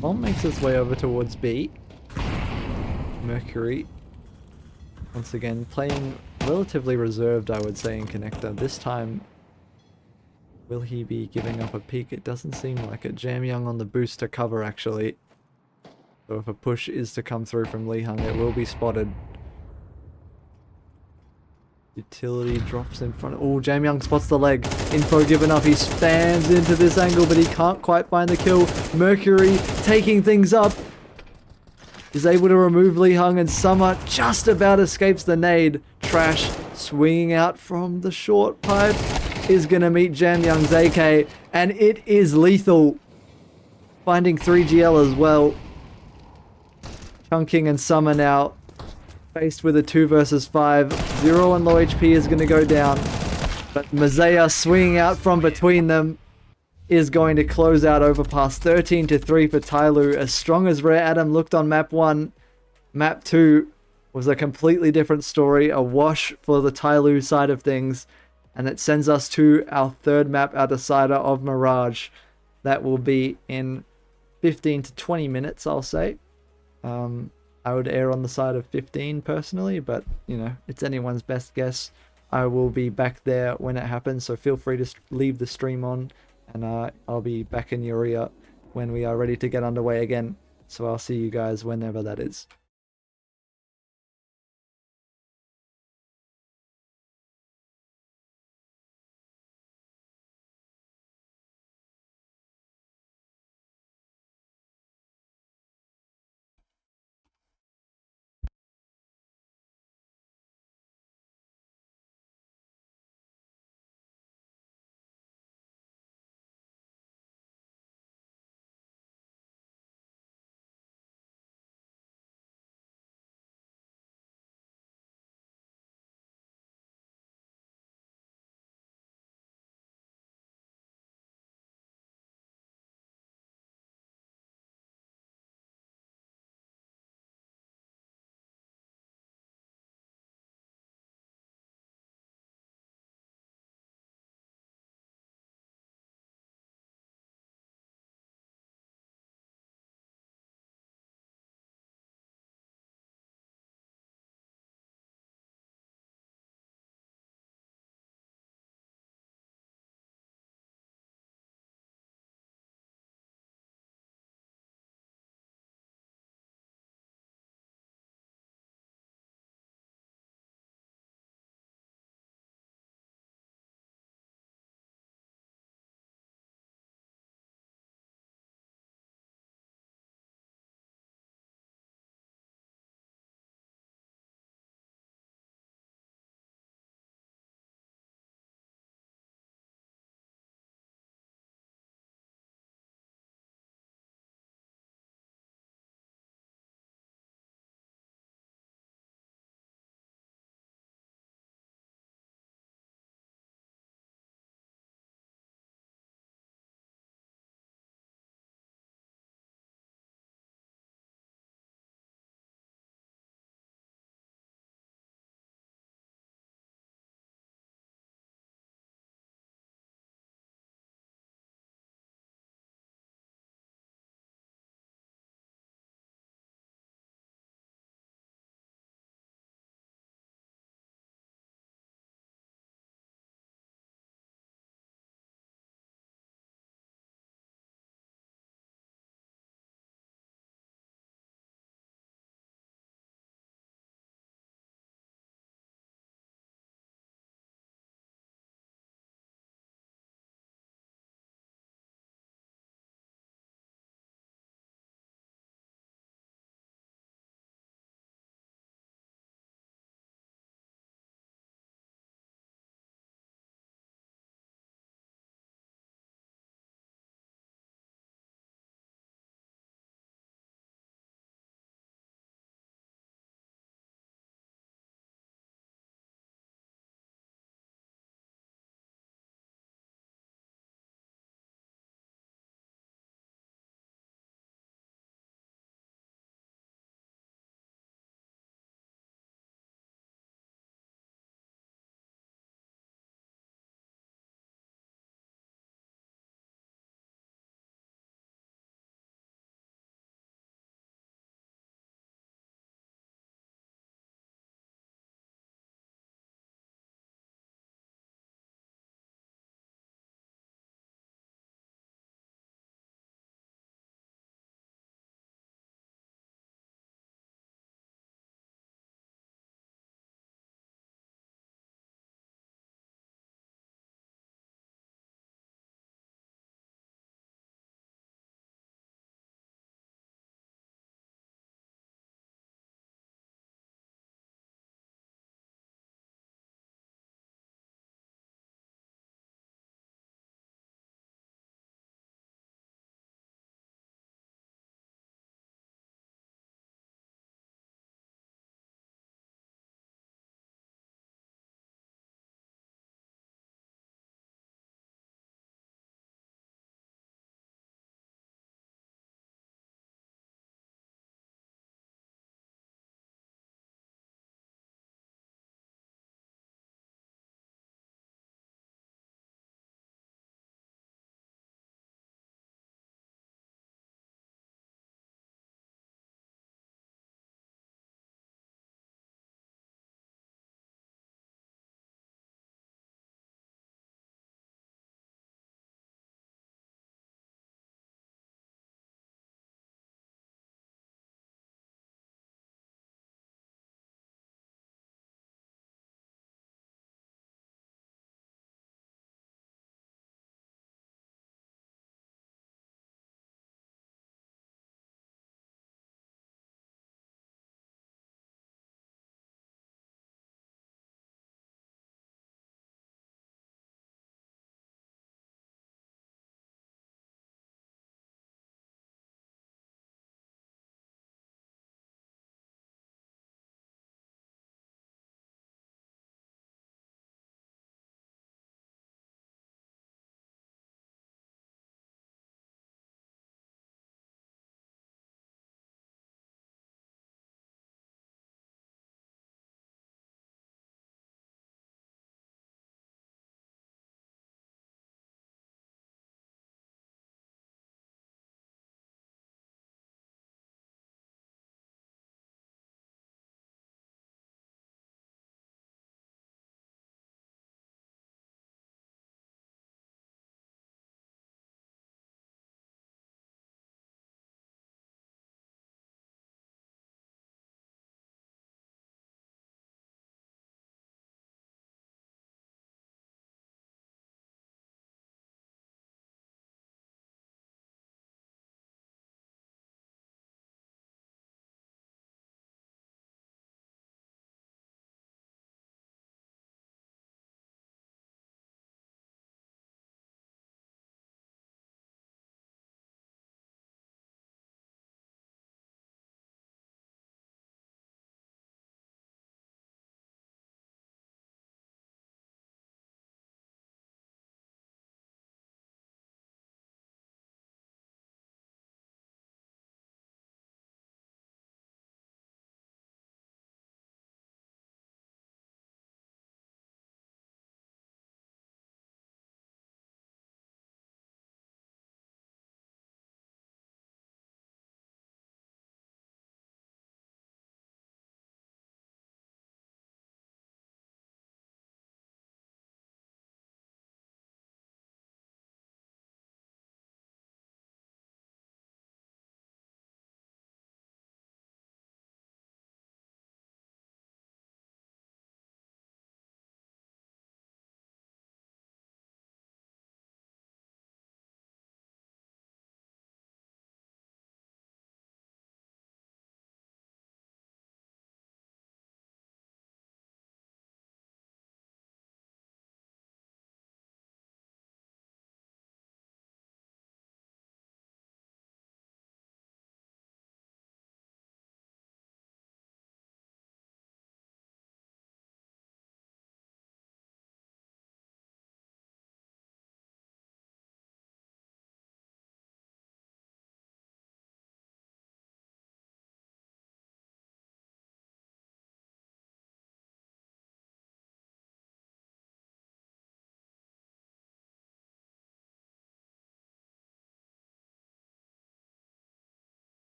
Bomb makes its way over towards B. Mercury, once again, playing relatively reserved, I would say, in connector. This time, will he be giving up a peek? It doesn't seem like it. Jam Young on the boost to cover, actually. So if a push is to come through from Lee Hung, it will be spotted. Utility drops in front. Oh, Jam Young spots the leg. Info given up. He stands into this angle, but he can't quite find the kill. Mercury taking things up. Is able to remove Lee Hung, and Summer just about escapes the nade. Trash swinging out from the short pipe is going to meet Jam Young's AK, and it is lethal. Finding 3GL as well. Chunking and Summer now faced with a 2 versus 5. Zero and low HP is going to go down, but Mazaya swinging out from between them is going to close out overpass. 13-3 for TYLOO. As strong as Rare Adam looked on map 1, map 2 was a completely different story. A wash for the TYLOO side of things, and it sends us to our third map, our decider of Mirage. That will be in 15 to 20 minutes, I'll say. I would err on the side of 15 personally, but you know, it's anyone's best guess. I will be back there when it happens, so feel free to leave the stream on, and I'll be back in your ear when we are ready to get underway again. So I'll see you guys whenever that is.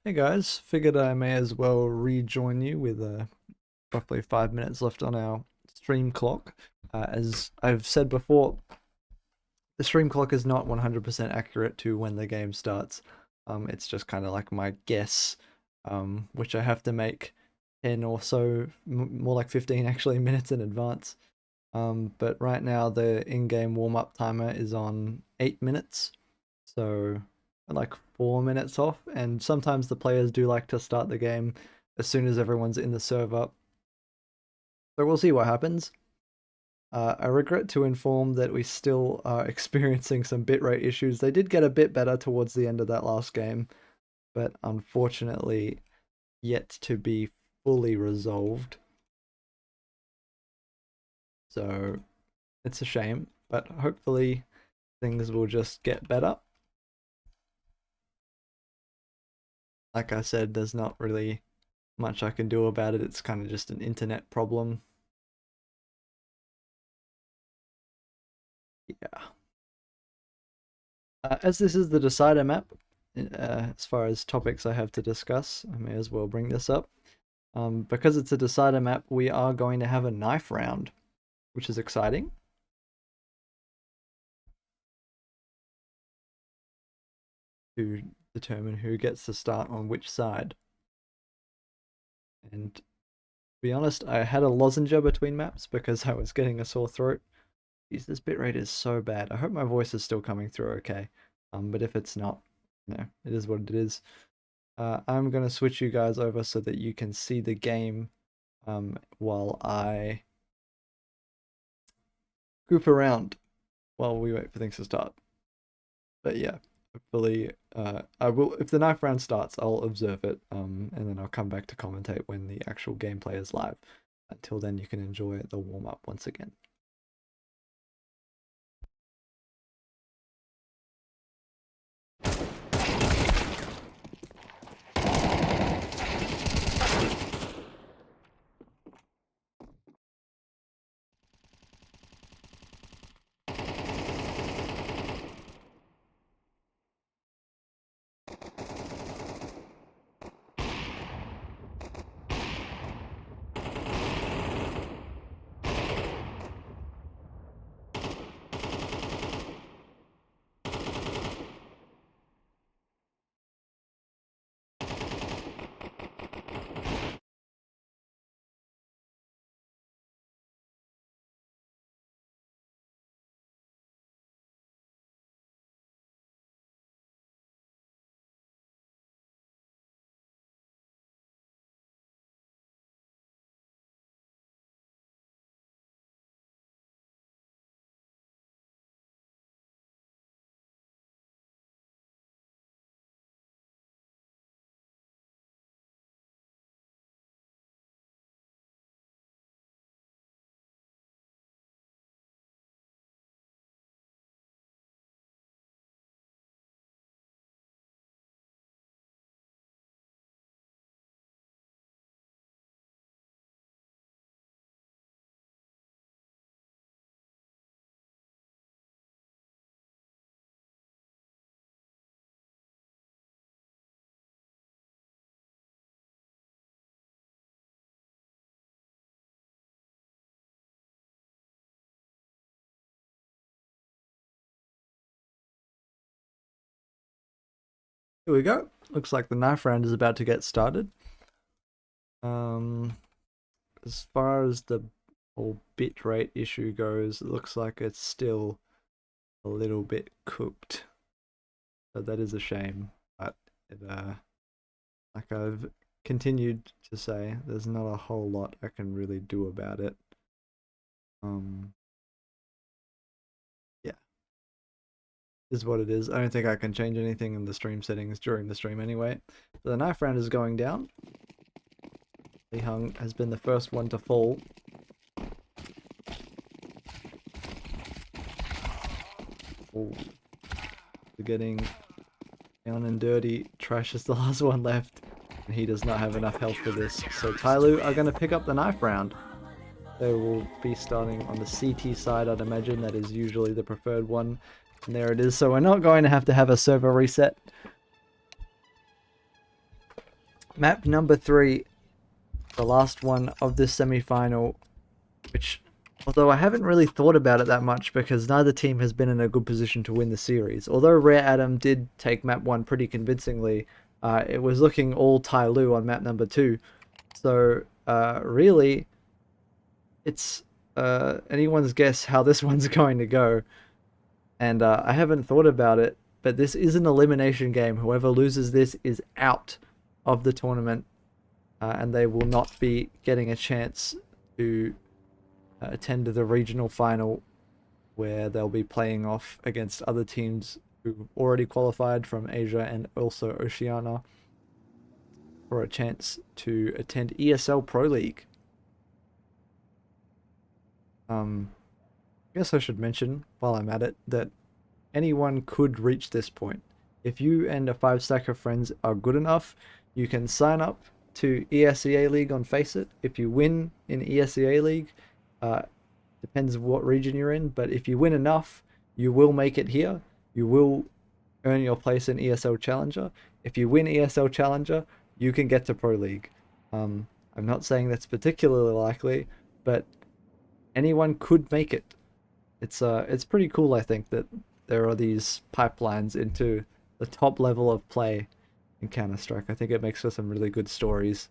Hey guys, figured I may as well rejoin you with roughly 5 minutes left on our stream clock. As I've said before, the stream clock is not 100% accurate to when the game starts. It's just kind of like my guess, which I have to make 10 or so, more like 15 actually, minutes in advance. But right now the in-game warm-up timer is on 8 minutes, so like 4 minutes off, and sometimes the players do like to start the game as soon as everyone's in the server. So we'll see what happens. I regret to inform that we still are experiencing some bitrate issues. They did get a bit better towards the end of that last game, but unfortunately yet to be fully resolved. So it's a shame, but hopefully things will just get better. Like I said, there's not really much I can do about it. It's kind of just an internet problem. Yeah. As this is the decider map, as far as topics I have to discuss, I may as well bring this up. Because it's a decider map, we are going to have a knife round, which is exciting. To determine who gets to start on which side. And to be honest, I had a lozenger between maps because I was getting a sore throat. Jeez, this bitrate is so bad. I hope my voice is still coming through okay. But if it's not, it is what it is. I'm going to switch you guys over so that you can see the game while I group around while we wait for things to start. But yeah, hopefully I will, if the knife round starts, I'll observe it, and then I'll come back to commentate when the actual gameplay is live. Until then, you can enjoy the warm-up once again. Here we go. Looks like the knife round is about to get started. As far as the whole bitrate issue goes, it looks like it's still a little bit cooked. So that is a shame, but it, like I've continued to say, there's not a whole lot I can really do about it. Yeah, is what it is. I don't think I can change anything in the stream settings during the stream anyway. So the knife round is going down. Li Hung has been the first one to fall. Oh, we're getting down and dirty. Trash is the last one left, and he does not have enough health for this. So TYLOO are going to pick up the knife round. They will be starting on the CT side, I'd imagine. That is usually the preferred one. And there it is. So we're not going to have a server reset. Map number 3, the last one of this semi-final, which, although I haven't really thought about it that much because neither team has been in a good position to win the series. Although Rare Atom did take map 1 pretty convincingly, it was looking all TYLOO on map number 2. So, really, it's anyone's guess how this one's going to go. And I haven't thought about it, but this is an elimination game. Whoever loses this is out of the tournament, and they will not be getting a chance to attend the regional final, where they'll be playing off against other teams who've already qualified from Asia and also Oceania for a chance to attend ESL Pro League. I guess I should mention while I'm at it that anyone could reach this point. If you and a 5-stack of friends are good enough, you can sign up to ESEA League on Faceit. If you win in ESEA League, depends what region you're in, but if you win enough, you will make it here. You will earn your place in ESL Challenger. If you win ESL Challenger, you can get to Pro League. I'm not saying that's particularly likely, but anyone could make it. It's pretty cool, I think, that there are these pipelines into the top level of play in Counter-Strike. I think it makes for some really good stories.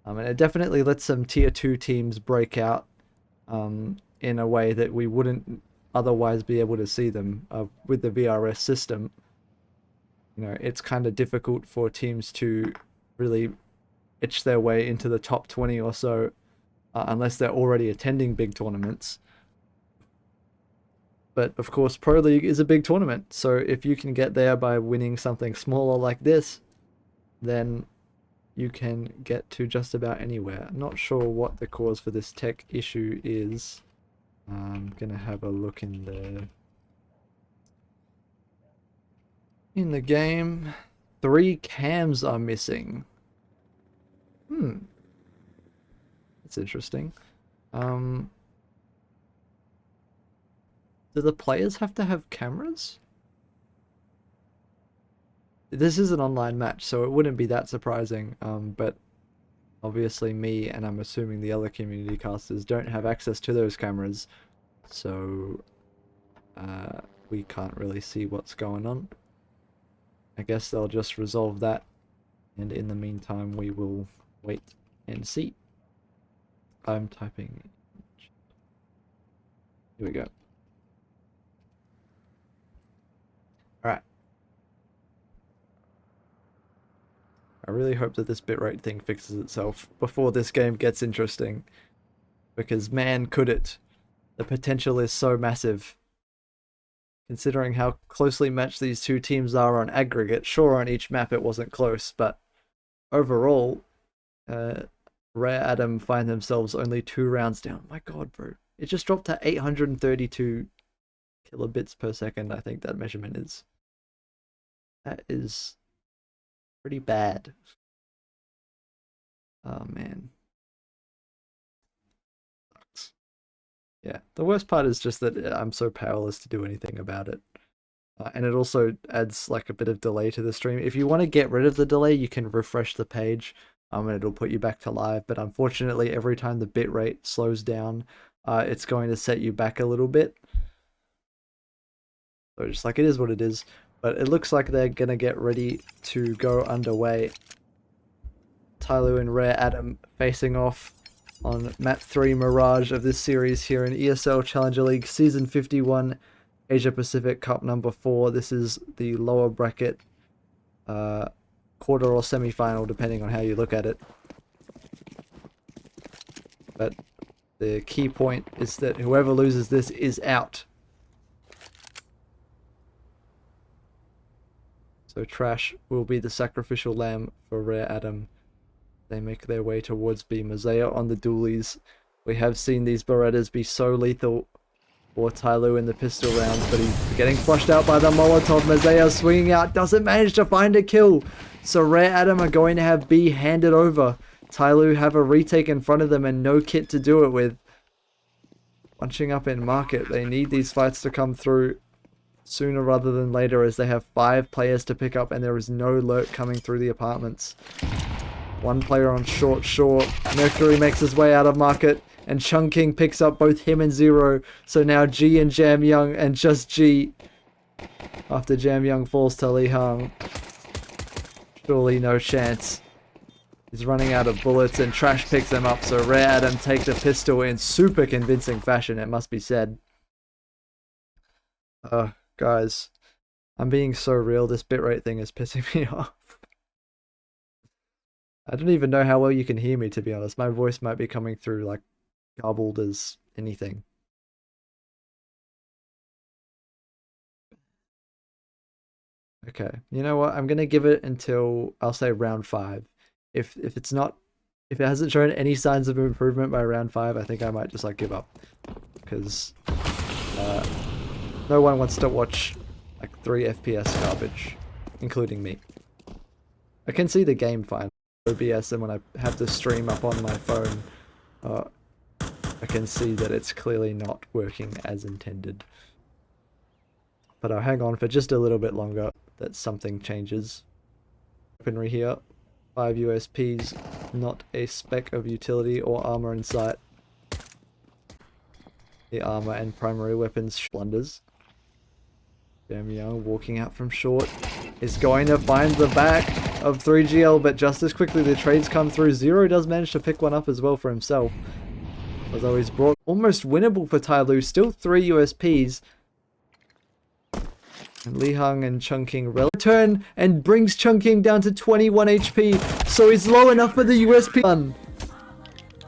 And it definitely lets some tier 2 teams break out in a way that we wouldn't otherwise be able to see them with the VRS system. You know, it's kind of difficult for teams to really itch their way into the top 20 or so unless they're already attending big tournaments. But of course, Pro League is a big tournament, so if you can get there by winning something smaller like this, then you can get to just about anywhere. I'm not sure what the cause for this tech issue is. I'm gonna have a look in the game. 3 cams are missing. That's interesting. Do the players have to have cameras? This is an online match, so it wouldn't be that surprising, but obviously me, and I'm assuming the other community casters, don't have access to those cameras, so we can't really see what's going on. I guess they'll just resolve that, and in the meantime we will wait and see. I'm typing. Here we go. Alright. I really hope that this bitrate thing fixes itself before this game gets interesting. Because man, could it. The potential is so massive. Considering how closely matched these two teams are on aggregate. Sure, on each map it wasn't close, but overall, Rare Atom find themselves only 2 rounds down. My god, bro. It just dropped to 832 kilobits per second, I think that measurement is. That is pretty bad. Oh man. Sucks. Yeah, the worst part is just that I'm so powerless to do anything about it. And it also adds like a bit of delay to the stream. If you want to get rid of the delay, you can refresh the page and it'll put you back to live. But unfortunately, every time the bitrate slows down, it's going to set you back a little bit. So just like it is what it is. But it looks like they're going to get ready to go underway. TYLOO and Rare Atom facing off on map 3 Mirage of this series here in ESL Challenger League Season 51 Asia Pacific Cup number 4. This is the lower bracket quarter or semi-final depending on how you look at it. But the key point is that whoever loses this is out. So Trash will be the sacrificial lamb for Rare Atom. They make their way towards B. Mazea on the dualies. We have seen these Berettas be so lethal for TYLOO in the pistol rounds, but he's getting flushed out by the Molotov. Mazea swinging out, doesn't manage to find a kill. So Rare Atom are going to have B handed over. TYLOO have a retake in front of them and no kit to do it with. Bunching up in market. They need these fights to come through sooner rather than later, as they have 5 players to pick up and there is no lurk coming through the apartments. One player on short. Mercury makes his way out of market, and Chungking picks up both him and Zero. So now G and Jam Young, and just G. After Jam Young falls to Li Hang. Surely no chance. He's running out of bullets, and Trash picks them up, so Rare Adam takes a pistol in super convincing fashion, it must be said. Guys, I'm being so real, this bitrate thing is pissing me off. I don't even know how well you can hear me, to be honest. My voice might be coming through like garbled as anything. Okay, you know what? I'm gonna give it until, I'll say round 5. If it hasn't shown any signs of improvement by round 5, I think I might just like give up. Because no one wants to watch like 3 FPS garbage, including me. I can see the game fine. OBS, and when I have the stream up on my phone, I can see that it's clearly not working as intended. But I'll hang on for just a little bit longer that something changes. Weaponry here, 5 USPs, not a speck of utility or armor in sight. The armor and primary weapons blunders. Jam Young walking out from short is going to find the back of 3GL, but just as quickly the trades come through. Zero does manage to pick one up as well for himself. Although he's brought almost winnable for TYLOO, still 3 USPs. And Li Hang and Chungking return and brings Chungking down to 21 HP, so he's low enough for the USP run.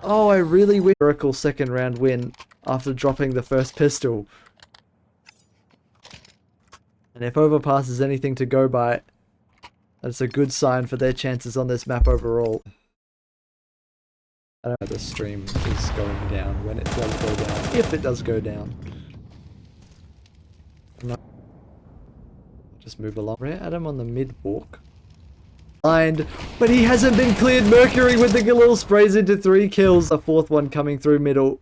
Oh, I really wish miracle second round win after dropping the first pistol. And if Overpass is anything to go by, that's a good sign for their chances on this map overall. I don't know if the stream is going down when it does go down, if it does go down. No. Just move along. Rare Adam on the mid walk. Blind, but he hasn't been cleared. Mercury with the Galil sprays into 3 kills. A 4th one coming through middle.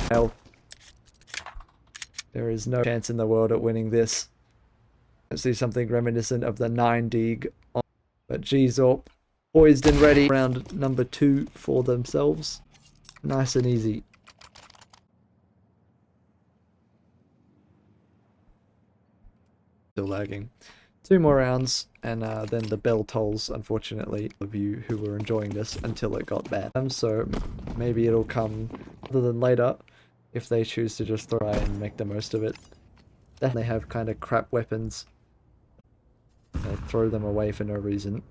Hell. There is no chance in the world at winning this. I see something reminiscent of the 9 Dig. But G-Zorp poised and ready. Round number 2 for themselves. Nice and easy. Still lagging. 2 more rounds, and then the bell tolls, unfortunately, of you who were enjoying this until it got bad. So maybe it'll come other than later if they choose to just try and make the most of it. Then they have kind of crap weapons. They throw them away for no reason.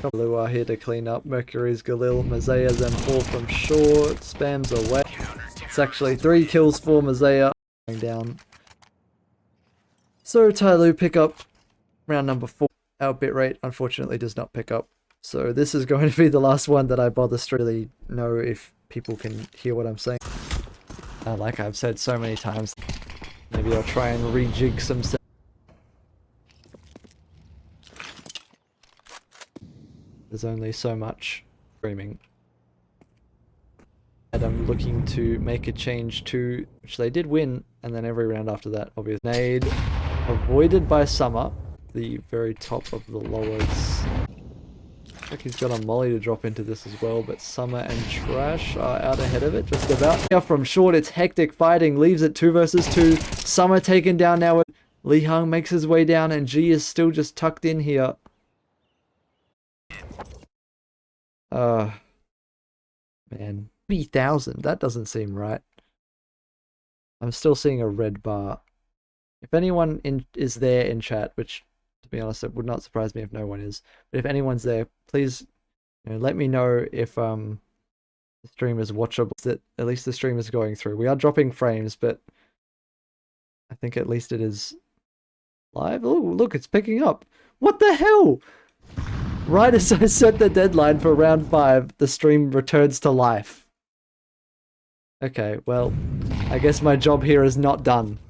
TYLOO are here to clean up. Mercury's Galil, Mazea's M4 from short, spams away. It's actually 3 kills for Mazea. Going down. So TYLOO pick up round number 4. Our bitrate unfortunately does not pick up. So this is going to be the last one that I bother to really know if people can hear what I'm saying. Like I've said so many times, maybe I'll try and rejig some stuff. There's only so much streaming. And I'm looking to make a change to, which they did win, and then every round after that, obviously. Nade avoided by Summer, the very top of the lowers. Looks like he's got a molly to drop into this as well, but Summer and Trash are out ahead of it, just about. Now from short, it's hectic fighting, leaves it 2 versus 2. Summer taken down now. Li Hang makes his way down, and G is still just tucked in here. Man. 3,000, that doesn't seem right. I'm still seeing a red bar. If anyone is there in chat, which, to be honest, it would not surprise me if no one is, but if anyone's there, please, let me know if the stream is watchable, that at least the stream is going through. We are dropping frames, but I think at least it is live. Oh, look, it's picking up. What the hell? Right as I set the deadline for round 5, the stream returns to life. Okay, well, I guess my job here is not done.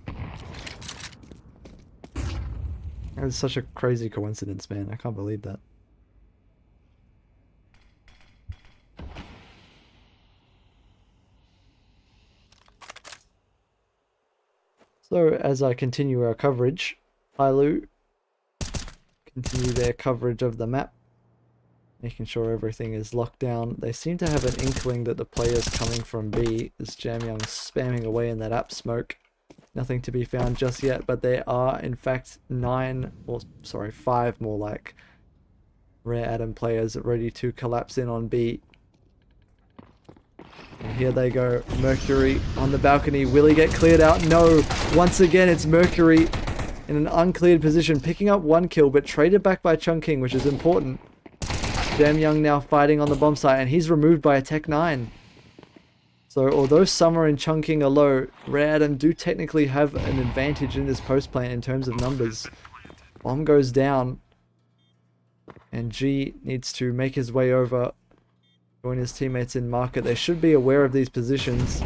It's such a crazy coincidence, man. I can't believe that. So as I continue our coverage, TYLOO continue their coverage of the map, making sure everything is locked down. They seem to have an inkling that the player's coming from B, as Jamyoung's spamming away in that app smoke. Nothing to be found just yet, but there are in fact 5 more like Rare Atom players ready to collapse in on B. And here they go, Mercury on the balcony. Will he get cleared out? No. Once again, it's Mercury in an uncleared position, picking up 1 kill, but traded back by Chungking, which is important. Jamyoung now fighting on the bomb site, and he's removed by a Tech 9. So although Summer and Chungking are low, Rare Atom do technically have an advantage in this post plant in terms of numbers. Bomb goes down, and G needs to make his way over, join his teammates in market. They should be aware of these positions.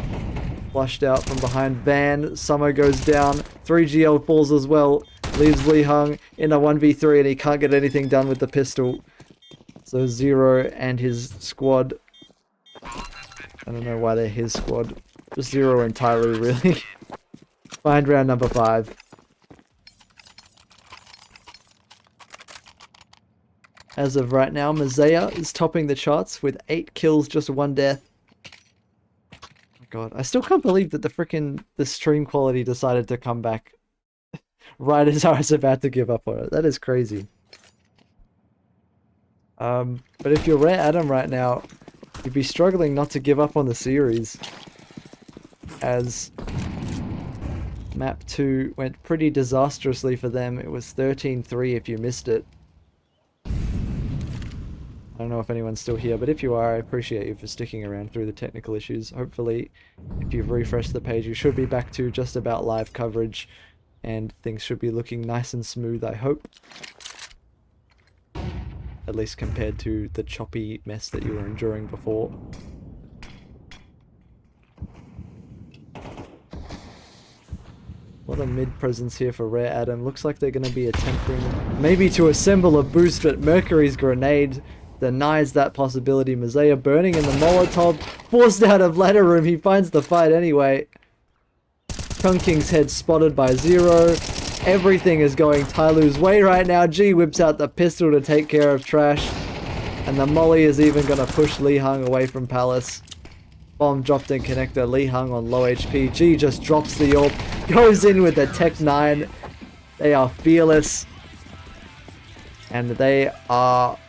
Flushed out from behind Van. Summer goes down. 3GL falls as well. Leaves Lee Hung in a 1v3, and he can't get anything done with the pistol. So Zero and his squad. I don't know why they're his squad. Just Zero and TYLOO, really. Find round number 5. As of right now, Mazea is topping the charts with 8 kills, just 1 death. Oh my god, I still can't believe that the stream quality decided to come back right as I was about to give up on it. That is crazy. But if you're Rare Atom right now, you'd be struggling not to give up on the series, as map 2 went pretty disastrously for them. It was 13-3 if you missed it. I don't know if anyone's still here, but if you are, I appreciate you for sticking around through the technical issues. Hopefully, if you've refreshed the page, you should be back to just about live coverage, and things should be looking nice and smooth, I hope. At least compared to the choppy mess that you were enduring before. A lot of mid presence here for Rare Atom. Looks like they're going to be attempting maybe to assemble a boost, but Mercury's grenade denies that possibility. Mazea burning in the Molotov, forced out of ladder room. He finds the fight anyway. Chunking's head spotted by Zero. Everything is going TYLOO's way right now. G whips out the pistol to take care of Trash. And the molly is even going to push Lee Hung away from Palace. Bomb dropped in connector. Lee Hung on low HP. G just drops the orb. Goes in with the Tech 9. They are fearless. And they are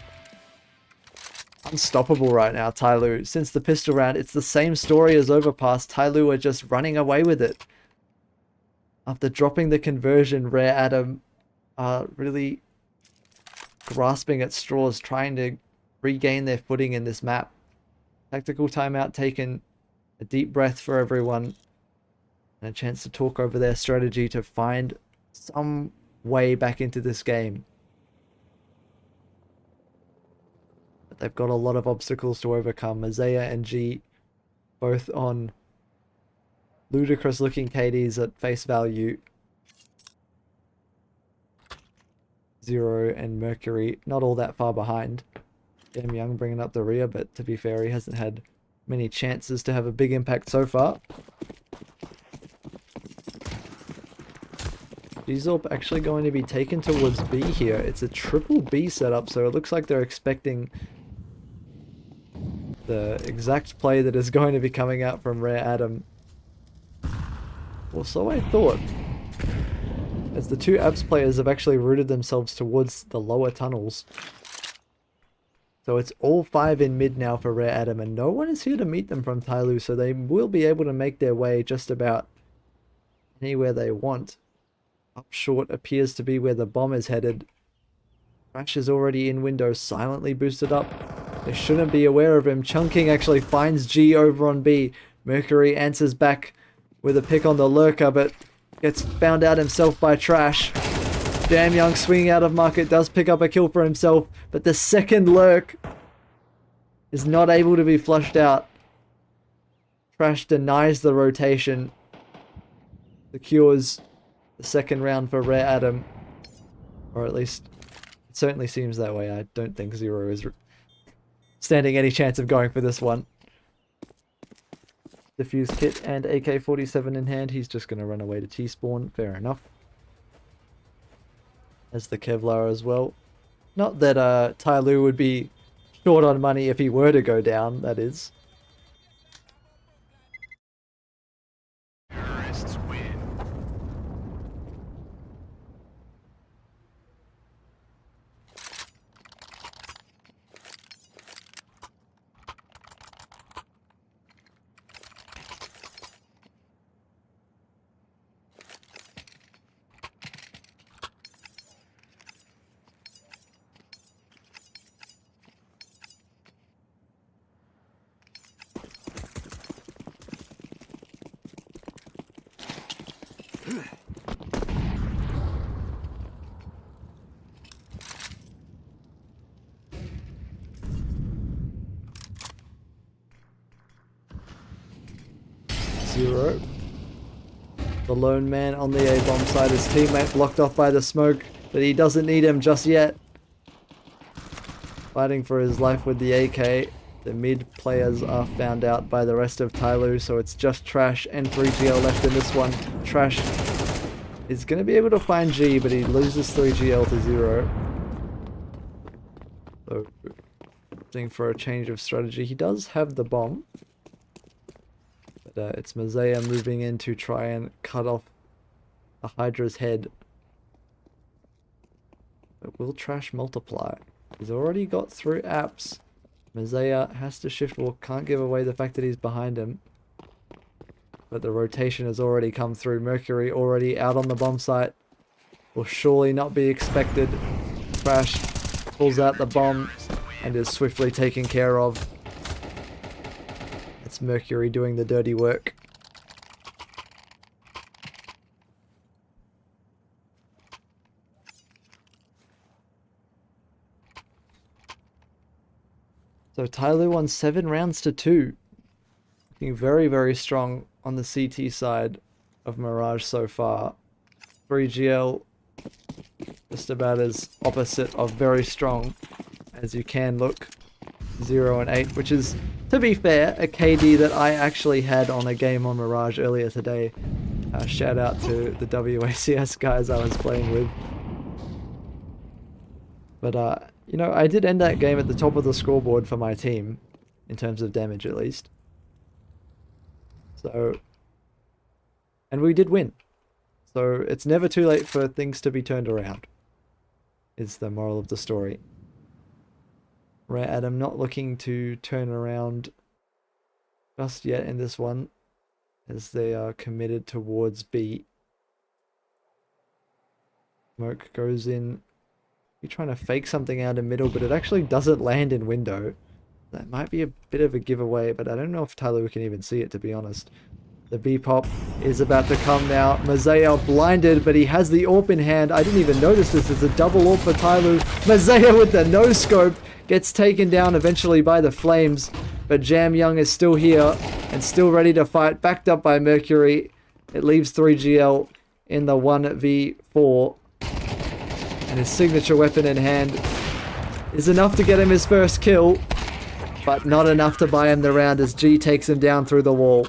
unstoppable right now, TYLOO. Since the pistol round, it's the same story as Overpass. TYLOO are just running away with it. After dropping the conversion, Rare Atom are really grasping at straws, trying to regain their footing in this map. Tactical timeout taken, a deep breath for everyone, and a chance to talk over their strategy to find some way back into this game. But they've got a lot of obstacles to overcome. Mazea and G both on ludicrous looking KDs at face value. Zero and Mercury not all that far behind. Jamyoung bringing up the rear, but to be fair, he hasn't had many chances to have a big impact so far. Gzorp actually going to be taken towards B here. It's a triple B setup, so it looks like they're expecting the exact play that is going to be coming out from Rare Atom. Well, so I thought, as the two Abs players have actually routed themselves towards the lower tunnels. So it's all 5 in mid now for Rare Atom, and no one is here to meet them from TYLOO, so they will be able to make their way just about anywhere they want. Up short appears to be where the bomb is headed. Crash is already in window, silently boosted up. They shouldn't be aware of him. Chungking actually finds G over on B. Mercury answers back with a pick on the lurker, but gets found out himself by Trash. Jamyoung swinging out of market does pick up a kill for himself, but the second lurk is not able to be flushed out. Trash denies the rotation. Secures the second round for Rare Atom. Or at least, it certainly seems that way. I don't think Zero is standing any chance of going for this one. defuse kit and AK-47 in hand. He's just going to run away to T-spawn. Fair enough. As the Kevlar as well. Not that TYLOO would be short on money if he were to go down, that is. Terrorists win. Zero. The lone man on the A-bomb side, his teammate blocked off by the smoke, but he doesn't need him just yet. Fighting for his life with the AK. The mid players are found out by the rest of TYLOO, so it's just Trash and 3GL left in this one. Trash is going to be able to find G, but he loses 3GL to 0. So, opting for a change of strategy. He does have the bomb. But it's Mazaya moving in to try and cut off the Hydra's head. But will Trash multiply? He's already got through apps. Mazaya has to shift walk, can't give away the fact that he's behind him. But the rotation has already come through. Mercury already out on the bomb site. Will surely not be expected. Trash pulls out the bomb and is swiftly taken care of. It's Mercury doing the dirty work. So TYLOO won 7 rounds to 2. Looking very, very strong on the CT side of Mirage so far. 3GL just about as opposite of very strong as you can look. 0 and 8, which is, to be fair, a KD that I actually had on a game on Mirage earlier today. Shout out to the WACS guys I was playing with. But, you know, I did end that game at the top of the scoreboard for my team, in terms of damage at least. So, and we did win. So it's never too late for things to be turned around, is the moral of the story. Rare Adam not looking to turn around just yet in this one, as they are committed towards B. Smoke goes in. You're trying to fake something out in middle, but it actually doesn't land in window. That might be a bit of a giveaway, but I don't know if TYLOO can even see it, to be honest. The B-pop is about to come now. Mazaya blinded, but he has the AWP in hand. I didn't even notice this. It's a double AWP for TYLOO. Mazaya with the no-scope gets taken down eventually by the flames, but Jam Young is still here and still ready to fight, backed up by Mercury. It leaves 3GL in the 1v4, and his signature weapon in hand is enough to get him his first kill, but not enough to buy him the round as G takes him down through the wall.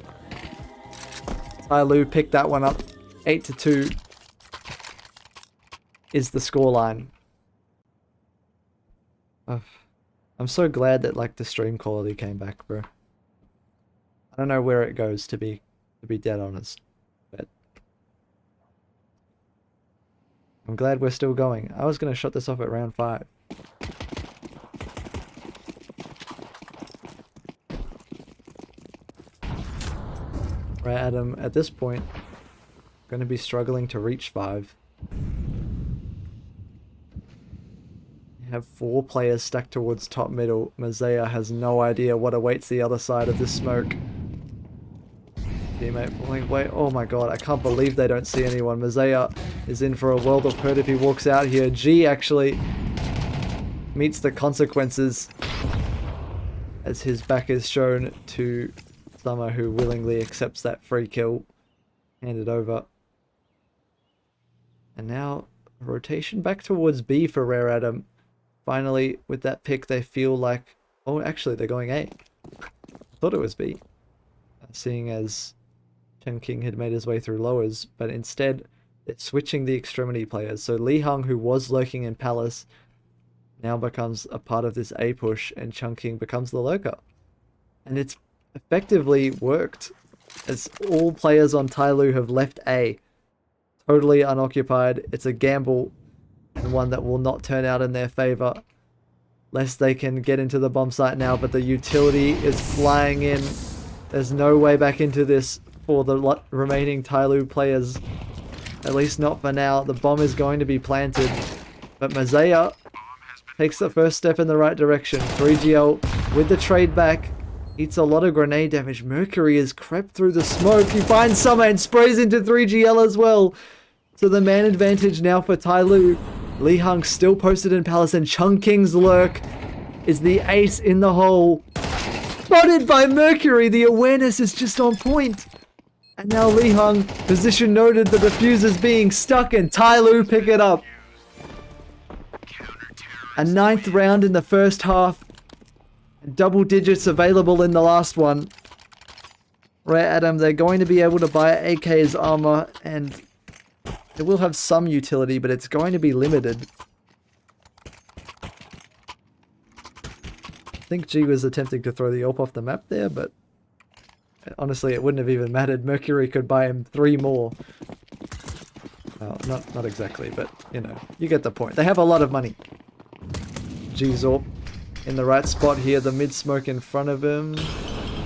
TYLOO picked that one up. 8-2 is the scoreline. I'm so glad that like the stream quality came back, bro. I don't know where it goes, to be dead honest, but I'm glad we're still going. I was gonna shut this off at round 5. Right, Adam, at this point, going to be struggling to reach 5. You have 4 players stacked towards top middle. Mazaya has no idea what awaits the other side of this smoke. Teammate pulling away. Oh my god, I can't believe they don't see anyone. Mazaya is in for a world of hurt if he walks out here. G actually meets the consequences as his back is shown to Summer, who willingly accepts that free kill. Hand it over. And now rotation back towards B for Rare Adam. Finally, with that pick, they feel like... Oh, actually, they're going A. I thought it was B. seeing as Chen King had made his way through lowers, but instead it's switching the extremity players. So Li Hung, who was lurking in Palace, now becomes a part of this A push, and Chen King becomes the lurker. And it's effectively worked, as all players on TYLOO have left A. Totally unoccupied. It's a gamble, and one that will not turn out in their favor, lest they can get into the bomb site now, but the utility is flying in. There's no way back into this for the remaining TYLOO players, at least not for now. The bomb is going to be planted, but Mazaya takes the first step in the right direction. 3GL with the trade back, eats a lot of grenade damage. Mercury has crept through the smoke. He finds Summer and sprays into 3GL as well. So the man advantage now for TYLOO. Li Hung still posted in Palace, and Chen King's lurk is the ace in the hole. Spotted by Mercury. The awareness is just on point. And now Li Hung, position noted, the diffuser's being stuck, and TYLOO pick it up. A 9th round in the first half. Double digits available in the last one. Rare Adam, they're going to be able to buy AK's armor, and it will have some utility, but it's going to be limited. I think G was attempting to throw the AWP off the map there, but honestly, it wouldn't have even mattered. Mercury could buy him 3 more. Well, not exactly, but, you know, you get the point. They have a lot of money. G-Zorp in the right spot here. The mid-smoke in front of him.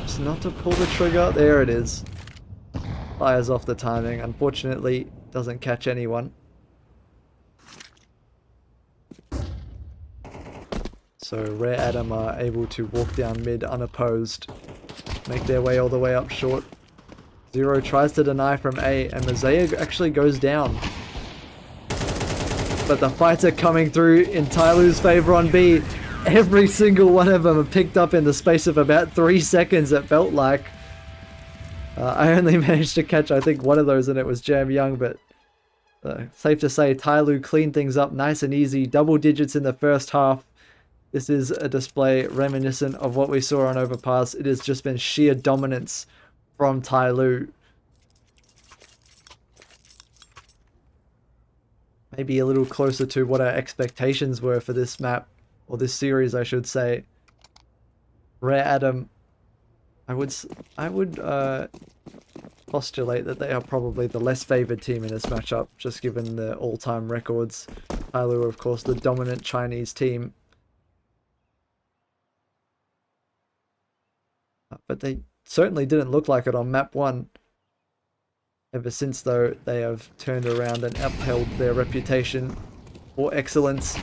Just not to pull the trigger. There it is. Fires off the timing. Unfortunately, doesn't catch anyone. So Rare Adam are able to walk down mid unopposed. Make their way all the way up short. Zero tries to deny from A, and Mazaya actually goes down. But the fights are coming through in TYLOO's favor on B. Every single one of them are picked up in the space of about 3 seconds, it felt like. I only managed to catch, I think, one of those, and it was Jam Young, but safe to say TYLOO cleaned things up nice and easy. Double digits in the first half. This is a display reminiscent of what we saw on Overpass. It has just been sheer dominance from TYLOO. Maybe a little closer to what our expectations were for this map, or this series, I should say. Rare Adam, I would postulate that they are probably the less favored team in this matchup, just given the all-time records. TYLOO, of course, the dominant Chinese team. But they certainly didn't look like it on map 1. Ever since, though, they have turned around and upheld their reputation for excellence.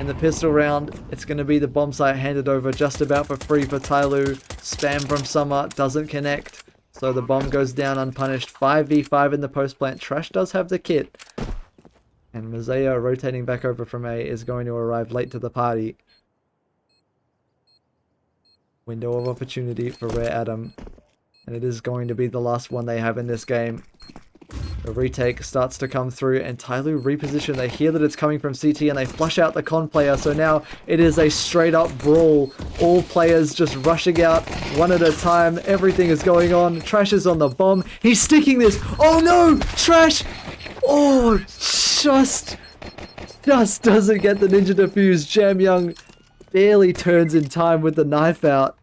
In the pistol round, it's going to be the bomb site handed over just about for free for TYLOO. Spam from Summer doesn't connect, so the bomb goes down unpunished. 5v5 in the post plant. Trash does have the kit. And Mazaya, rotating back over from A, is going to arrive late to the party. Window of opportunity for Rare Adam. And it is going to be the last one they have in this game. The retake starts to come through, and TYLOO reposition. They hear that it's coming from CT, and they flush out the con player. So now it is a straight up brawl. All players just rushing out one at a time. Everything is going on. Trash is on the bomb. He's sticking this. Oh no! Trash! Oh, just doesn't get the ninja defuse. Jam Young barely turns in time with the knife out.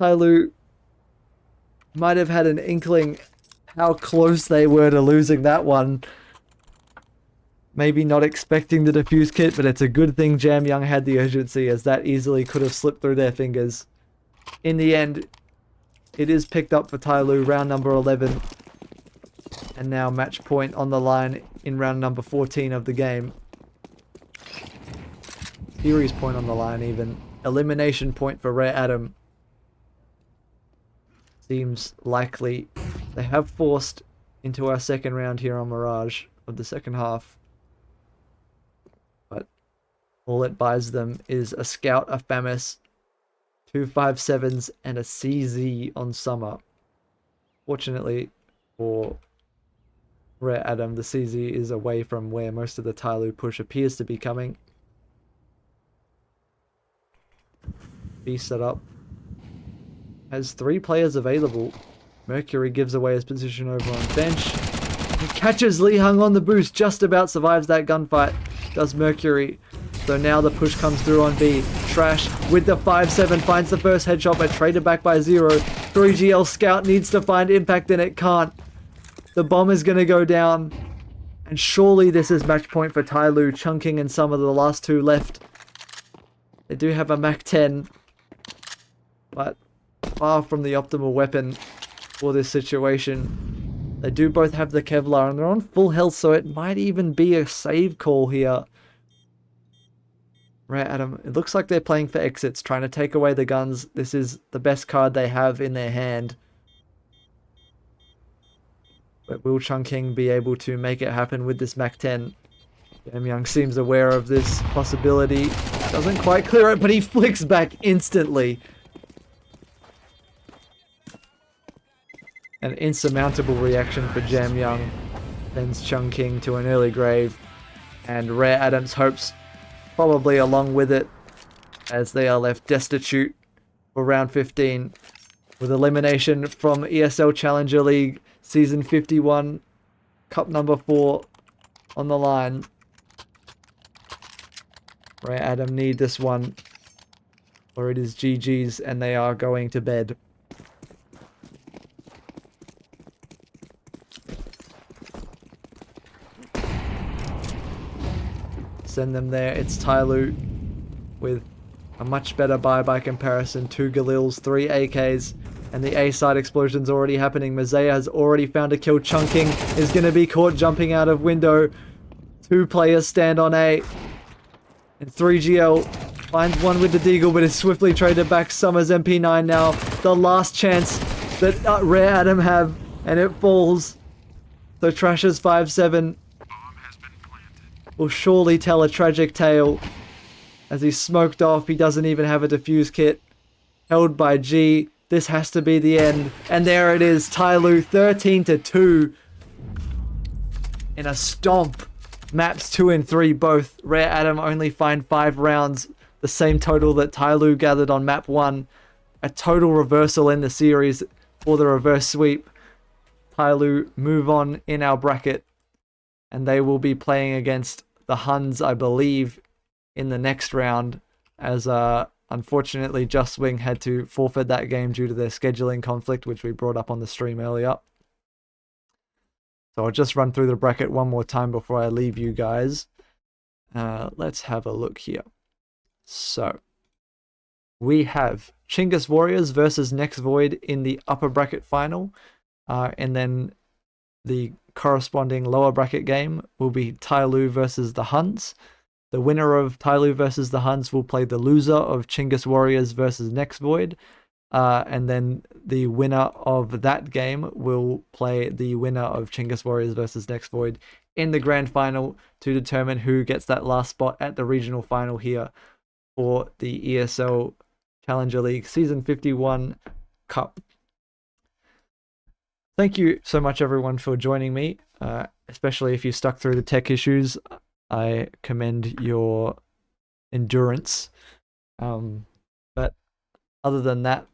TYLOO might have had an inkling how close they were to losing that one. Maybe not expecting the defuse kit, but it's a good thing Jam Young had the urgency, as that easily could have slipped through their fingers. In the end, it is picked up for TYLOO, round number 11. And now match point on the line in round number 14 of the game. Series point on the line even. Elimination point for Rare Adam. Seems likely. They have forced into our second round here on Mirage of the second half. But all it buys them is a Scout, a FAMAS, 257s, and a CZ on Summer. Fortunately for Rare Adam, the CZ is away from where most of the TYLOO push appears to be coming. B set up. has 3 players available. Mercury gives away his position over on bench. He catches Lee Hung on the boost, just about survives that gunfight. Does Mercury. So now the push comes through on B. Trash with the 5-7 finds the first headshot, but traded back by 0. 3GL Scout needs to find impact and it can't. The bomb is going to go down. And surely this is match point for TYLOO, chunking in some of the last 2 left. They do have a MAC-10, but far from the optimal weapon for this situation. They do both have the Kevlar and they're on full health, so it might even be a save call here. Right, Adam. It looks like they're playing for exits, trying to take away the guns. This is the best card they have in their hand. But will Chungking be able to make it happen with this MAC-10? Young seems aware of this possibility. Doesn't quite clear it, but he flicks back instantly. An insurmountable reaction for Young. Sends Chungking to an early grave. And Rare Adams hopes probably along with it, as they are left destitute for round 15 with elimination from ESL Challenger League Season 51, Cup number 4 on the line. Ray Adam need this one, or it is GG's and they are going to bed. Send them there. It's TYLOO with a much better buy by comparison. 2 Galils, 3 AKs, and the A side explosion's already happening. Mazea has already found a kill. Chungking is going to be caught jumping out of window. 2 players stand on A. And 3GL finds one with the Deagle, but is swiftly traded back. Summers MP9 now. The last chance that Rare Adam have, and it falls. So Trash's 5-7 will surely tell a tragic tale. As he's smoked off, he doesn't even have a defuse kit. Held by G. This has to be the end. And there it is. TYLOO 13-2. In a stomp. Maps 2 and 3 both. Rare Adam only find 5 rounds. The same total that TYLOO gathered on map 1. A total reversal in the series for the reverse sweep. TYLOO move on in our bracket. And they will be playing against the Huns, I believe, in the next round. As unfortunately, Just Wing had to forfeit that game due to their scheduling conflict, which we brought up on the stream earlier. So I'll just run through the bracket one more time before I leave you guys. Let's have a look here. So we have Chingus Warriors versus Next Void in the upper bracket final. And then the corresponding lower bracket game will be TYLOO versus the Huns. The winner of TYLOO versus the Huns will play the loser of Chingus Warriors versus Next Void. And then the winner of that game will play the winner of Chingus Warriors versus Next Void in the grand final to determine who gets that last spot at the regional final here for the ESL Challenger League Season 51 Cup. Thank you so much, everyone, for joining me, especially if you stuck through the tech issues. I commend your endurance. But other than that,